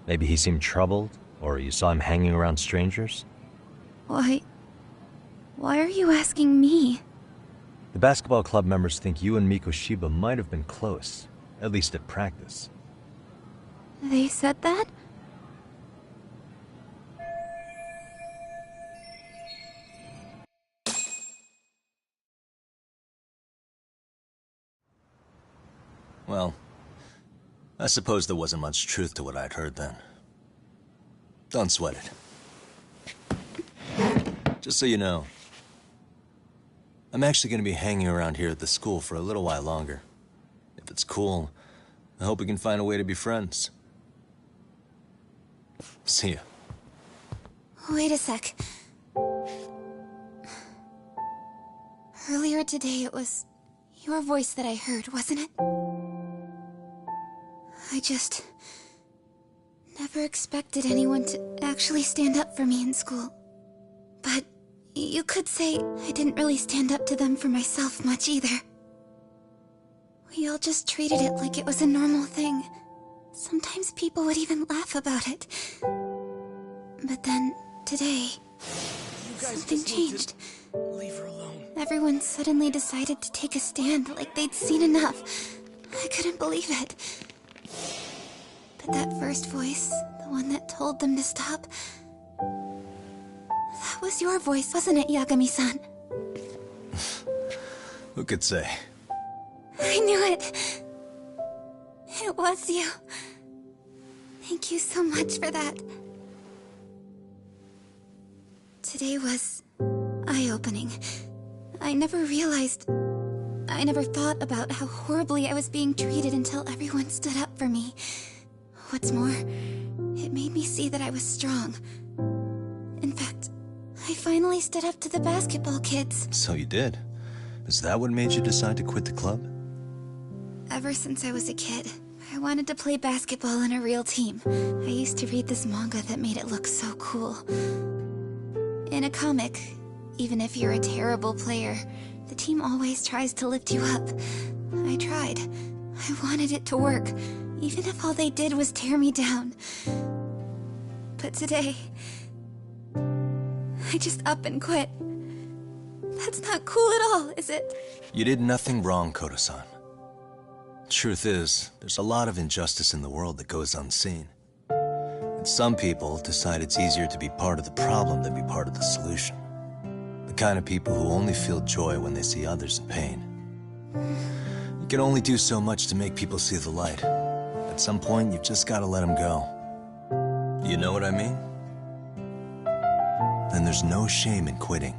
Maybe he seemed troubled, or you saw him hanging around strangers? Why are you asking me? The basketball club members think you and Mikoshiba might have been close, at least at practice. They said that? Well, I suppose there wasn't much truth to what I'd heard then. Don't sweat it. Just so you know, I'm actually going to be hanging around here at the school for a little while longer. If it's cool, I hope we can find a way to be friends. See ya. Wait a sec. Earlier today it was your voice that I heard, wasn't it? I just never expected anyone to actually stand up for me in school. But you could say I didn't really stand up to them for myself much either. We all just treated it like it was a normal thing. Sometimes people would even laugh about it. But then, today, something changed. Leave her alone. Everyone suddenly decided to take a stand like they'd seen enough. I couldn't believe it. But that first voice, the one that told them to stop, that was your voice, wasn't it, Yagami-san? Who could say? I knew it. It was you. Thank you so much for that. Today was eye-opening. I never thought about how horribly I was being treated until everyone stood up for me. What's more, it made me see that I was strong. In fact, I finally stood up to the basketball kids. So you did. Is that what made you decide to quit the club? Ever since I was a kid, I wanted to play basketball on a real team. I used to read this manga that made it look so cool. In a comic, even if you're a terrible player, the team always tries to lift you up. I tried. I wanted it to work, even if all they did was tear me down. But today, I just up and quit. That's not cool at all, is it? You did nothing wrong, Koda-san. truth is, there's a lot of injustice in the world that goes unseen. And some people decide it's easier to be part of the problem than be part of the solution. The kind of people who only feel joy when they see others in pain. You can only do so much to make people see the light. At some point, you've just got to let them go. You know what I mean? Then there's no shame in quitting.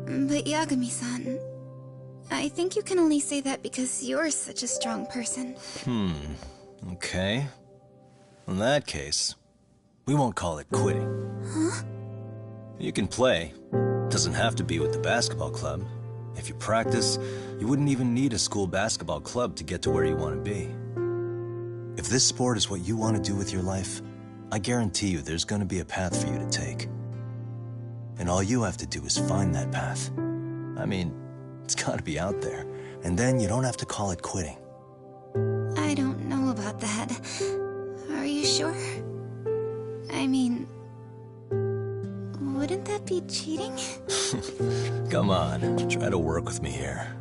But Yagami-san, I think you can only say that because you're such a strong person. Okay. In that case, we won't call it quitting. Huh? You can play. Doesn't have to be with the basketball club. If you practice, you wouldn't even need a school basketball club to get to where you want to be. If this sport is what you want to do with your life, I guarantee you there's going to be a path for you to take. And all you have to do is find that path. I mean, it's got to be out there. And then you don't have to call it quitting. I don't know about that. Are you sure? I mean, wouldn't that be cheating? Come on, try to work with me here.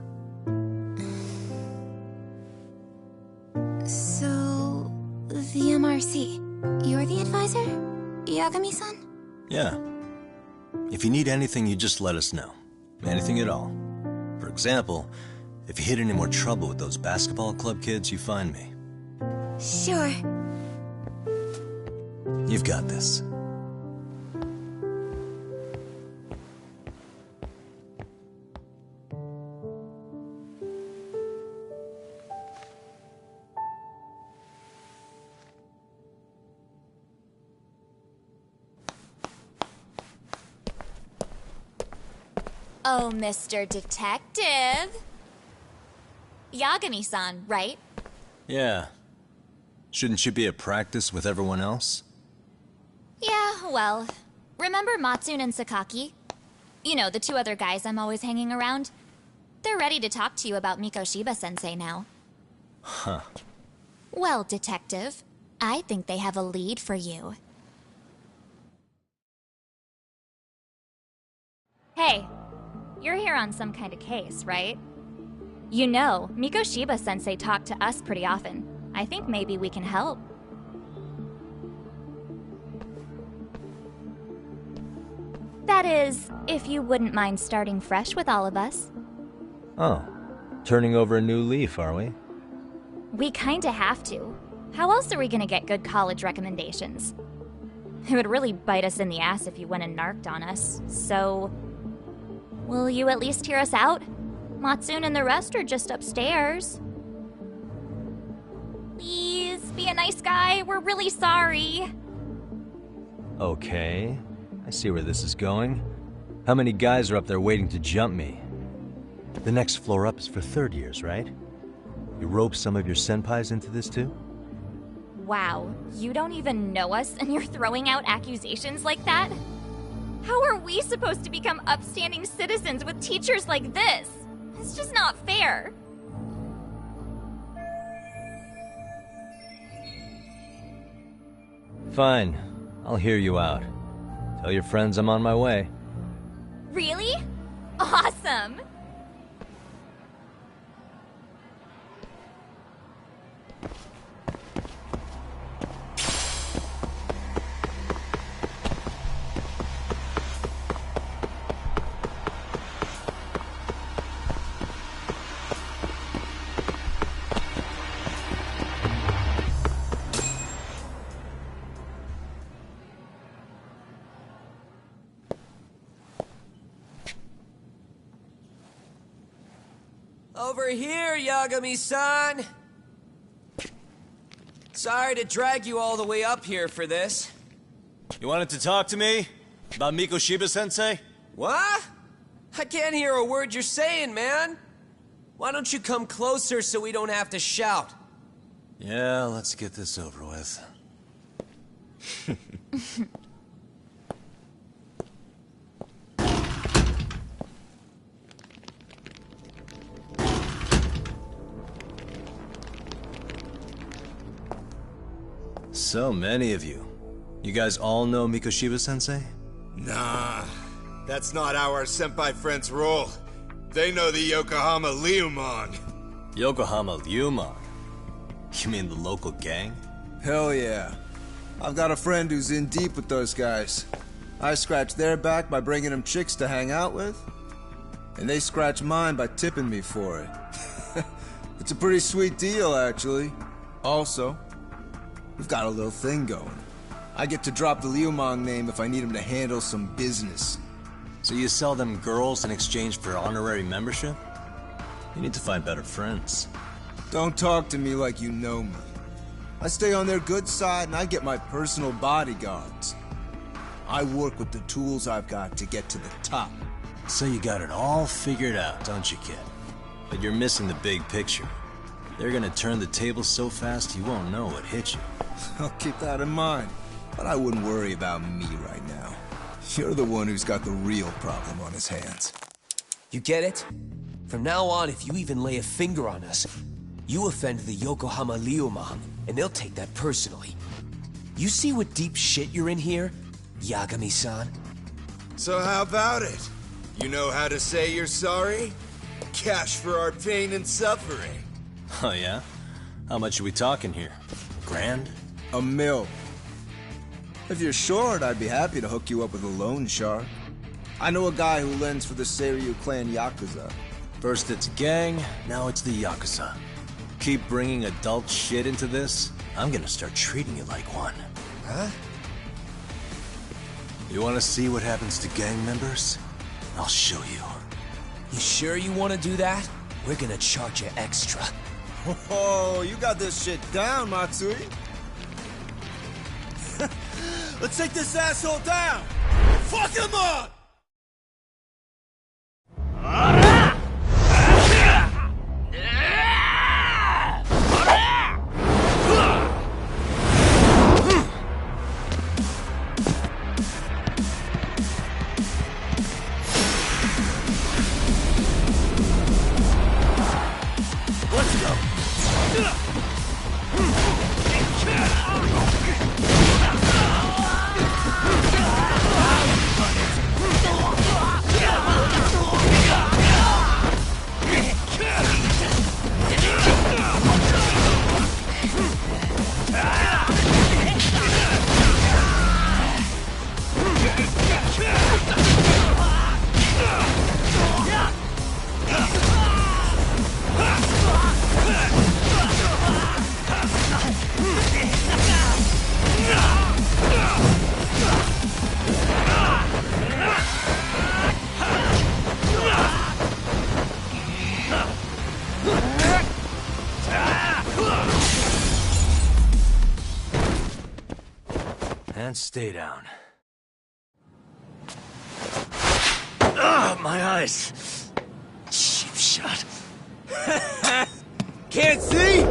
So, the MRC, you're the advisor? Yagami-san? Yeah. If you need anything, you just let us know. Anything at all. For example, if you hit any more trouble with those basketball club kids, you find me. Sure. You've got this. Oh, Mr. Detective. Yagami-san, right? Yeah. Shouldn't you be at practice with everyone else? Yeah, well, remember Matsune and Sakaki? You know, the two other guys I'm always hanging around? They're ready to talk to you about Mikoshiba-sensei now. Huh. Well, Detective, I think they have a lead for you. Hey, you're here on some kind of case, right? You know, Mikoshiba-sensei talked to us pretty often. I think maybe we can help. That is, if you wouldn't mind starting fresh with all of us. Oh. Turning over a new leaf, are we? We kinda have to. How else are we gonna get good college recommendations? It would really bite us in the ass if you went and narked on us, so... Will you at least hear us out? Matsune and the rest are just upstairs. Please, be a nice guy. We're really sorry. Okay. I see where this is going. How many guys are up there waiting to jump me? The next floor up is for third years, right? You rope some of your senpais into this too? Wow, you don't even know us and you're throwing out accusations like that? How are we supposed to become upstanding citizens with teachers like this? It's just not fair. Fine. I'll hear you out. Tell your friends I'm on my way. Really? Awesome! Over here, Yagami-san! Sorry to drag you all the way up here for this. You wanted to talk to me? About Mikoshiba-sensei? What? I can't hear a word you're saying, man. Why don't you come closer so we don't have to shout? Yeah, let's get this over with. So many of you. You guys all know Mikoshiba-sensei? Nah, that's not how our senpai friends roll. They know the Yokohama Leomon. Yokohama Lyuma? You mean the local gang? Hell yeah. I've got a friend who's in deep with those guys. I scratch their back by bringing them chicks to hang out with, and they scratch mine by tipping me for it. It's a pretty sweet deal, actually. Also, we've got a little thing going. I get to drop the Liumang name if I need him to handle some business. So you sell them girls in exchange for honorary membership? You need to find better friends. Don't talk to me like you know me. I stay on their good side and I get my personal bodyguards. I work with the tools I've got to get to the top. So you got it all figured out, don't you, kid? But you're missing the big picture. They're gonna turn the tables so fast you won't know what hit you. I'll keep that in mind. But I wouldn't worry about me right now. You're the one who's got the real problem on his hands. You get it? From now on, if you even lay a finger on us, you offend the Yokohama Liumang, and they'll take that personally. You see what deep shit you're in here, Yagami-san? So how about it? You know how to say you're sorry? Cash for our pain and suffering. Oh yeah? How much are we talking here? Grand? $1 million. If you're short, I'd be happy to hook you up with a loan shark. I know a guy who lends for the Seiryu clan Yakuza. First it's gang, now it's the Yakuza. Keep bringing adult shit into this, I'm gonna start treating you like one. Huh? You wanna see what happens to gang members? I'll show you. You sure you want to do that? We're gonna charge you extra. Oh, you got this shit down, Matsui. Let's take this asshole down! Fuck him up! Let's go! And stay down. Ah, my eyes! Cheap shot. Can't see?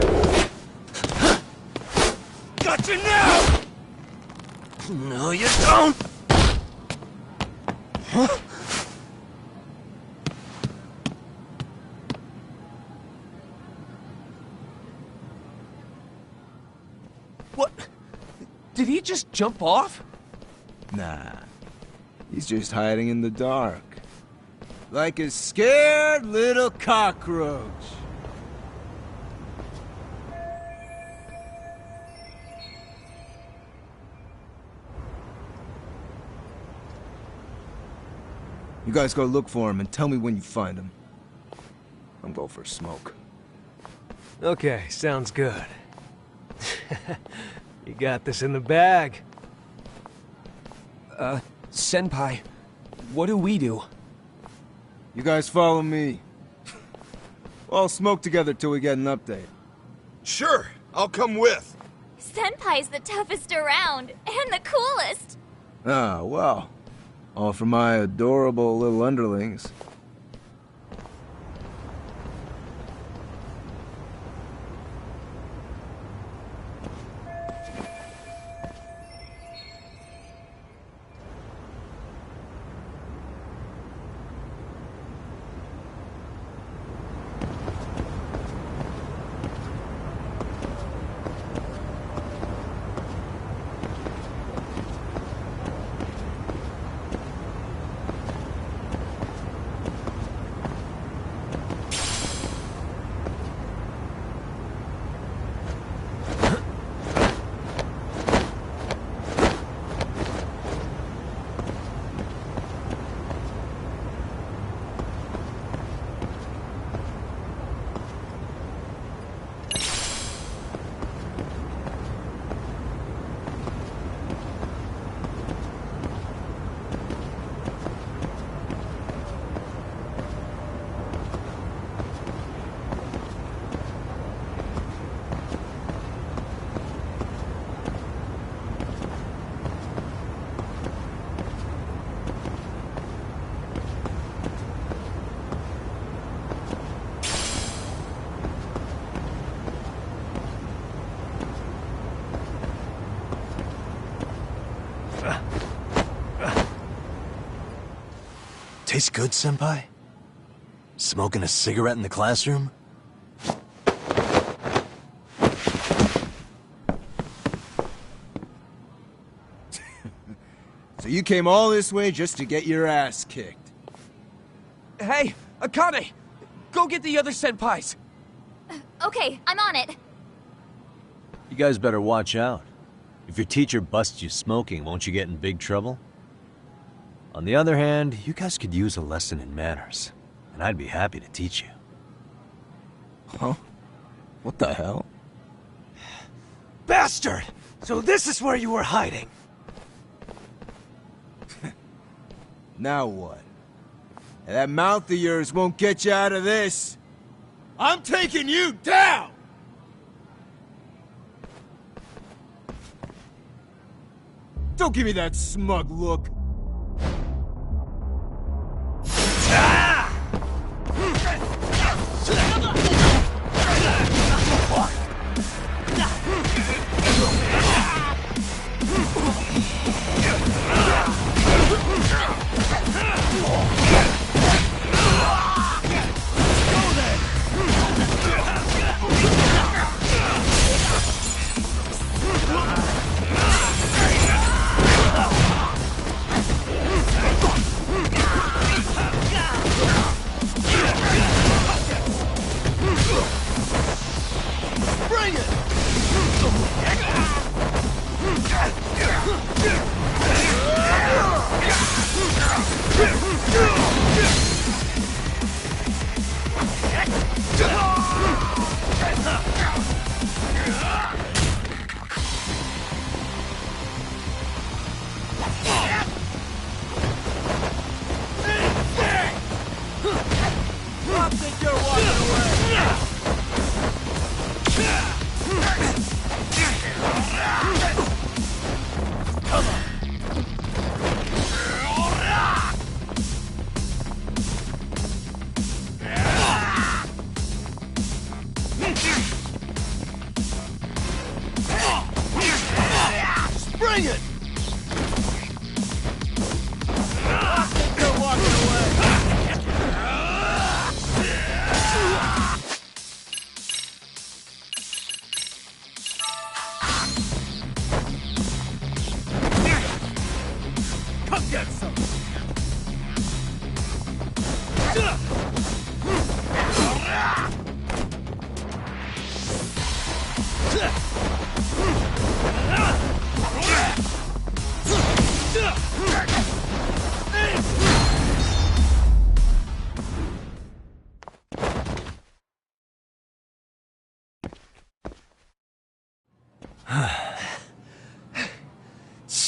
Got you now! No, you don't! Huh? What? Did he just jump off? Nah. He's just hiding in the dark. Like a scared little cockroach. You guys go look for him and tell me when you find him. I'm going for a smoke. Okay, sounds good. You got this in the bag. Senpai, what do we do? You guys follow me. We'll all smoke together till we get an update. Sure, I'll come with. Senpai's the toughest around, and the coolest. Ah, well. All for my adorable little underlings. Tastes good, Senpai? Smoking a cigarette in the classroom? So you came all this way just to get your ass kicked? Hey, Akane! Go get the other senpais! Okay, I'm on it. You guys better watch out. If your teacher busts you smoking, won't you get in big trouble? On the other hand, you guys could use a lesson in manners, and I'd be happy to teach you. Huh? What the hell? Bastard! So this is where you were hiding. Now what? That mouth of yours won't get you out of this. I'm taking you down! Don't give me that smug look.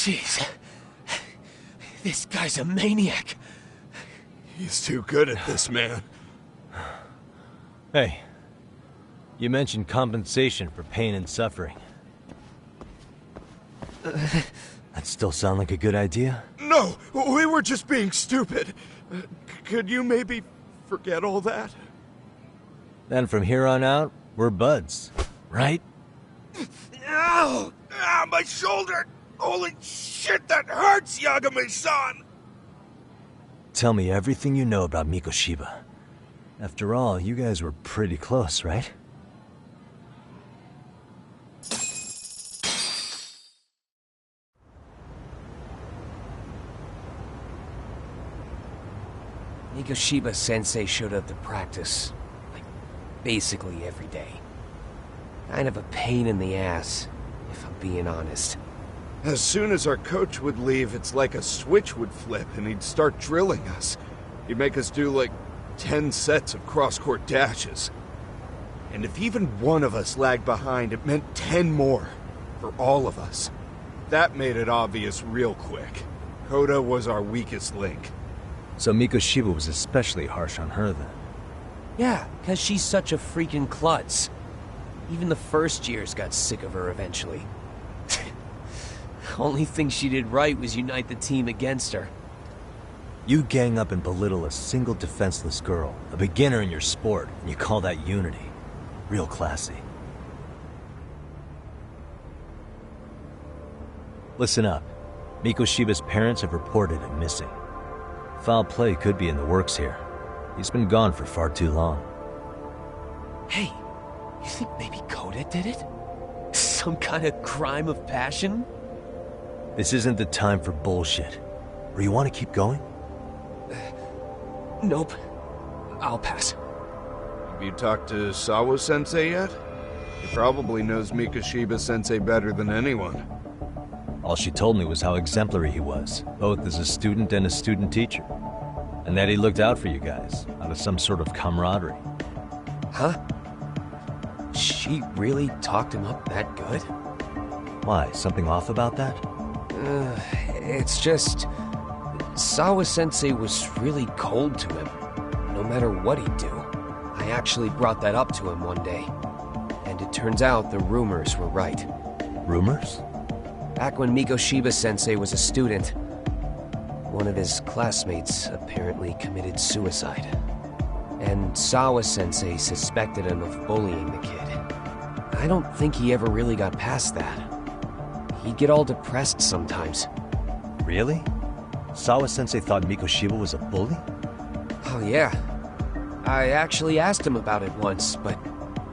Jeez. This guy's a maniac. He's too good at this, man. Hey, you mentioned compensation for pain and suffering. That still sound like a good idea? No, we were just being stupid. Could you maybe forget all that? Then from here on out, we're buds, right? Ow! Ah, my shoulder! Holy shit, that hurts, Yagami-san! Tell me everything you know about Mikoshiba. After all, you guys were pretty close, right? Mikoshiba Sensei showed up to practice, like, basically every day. Kind of a pain in the ass, if I'm being honest. As soon as our coach would leave, it's like a switch would flip and he'd start drilling us. He'd make us do like 10 sets of cross-court dashes. And if even one of us lagged behind, it meant 10 more. For all of us. That made it obvious real quick. Koda was our weakest link. So Mikoshiba was especially harsh on her then? Yeah, because she's such a freaking klutz. Even the first years got sick of her eventually. Only thing she did right was unite the team against her. You gang up and belittle a single defenseless girl, a beginner in your sport, and you call that unity. Real classy. Listen up. Mikoshiba's parents have reported him missing. foul play could be in the works here. He's been gone for far too long. Hey, you think maybe Coda did it? Some kind of crime of passion? This isn't the time for bullshit. Or you want to keep going? Nope. I'll pass. Have you talked to Sawa-sensei yet? He probably knows Mikoshiba-sensei better than anyone. All she told me was how exemplary he was, both as a student and a student teacher. And that he looked out for you guys, out of some sort of camaraderie. Huh? She really talked him up that good? Why, something off about that? It's just... Sawa-sensei was really cold to him, no matter what he'd do. I actually brought that up to him one day. And it turns out the rumors were right. Rumors? Back when Mikoshiba-sensei was a student, one of his classmates apparently committed suicide. And Sawa-sensei suspected him of bullying the kid. I don't think he ever really got past that. He'd get all depressed sometimes. Really? Sawa-sensei thought Mikoshiba was a bully? Oh yeah. I actually asked him about it once, but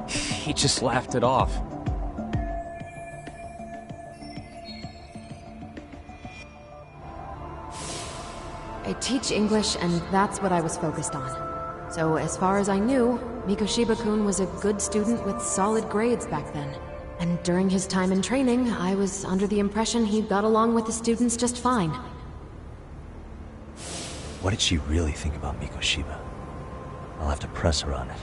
he just laughed it off. I teach English, and that's what I was focused on. So as far as I knew, Mikoshiba-kun was a good student with solid grades back then. And during his time in training, I was under the impression he got along with the students just fine. What did she really think about Mikoshiba? I'll have to press her on it.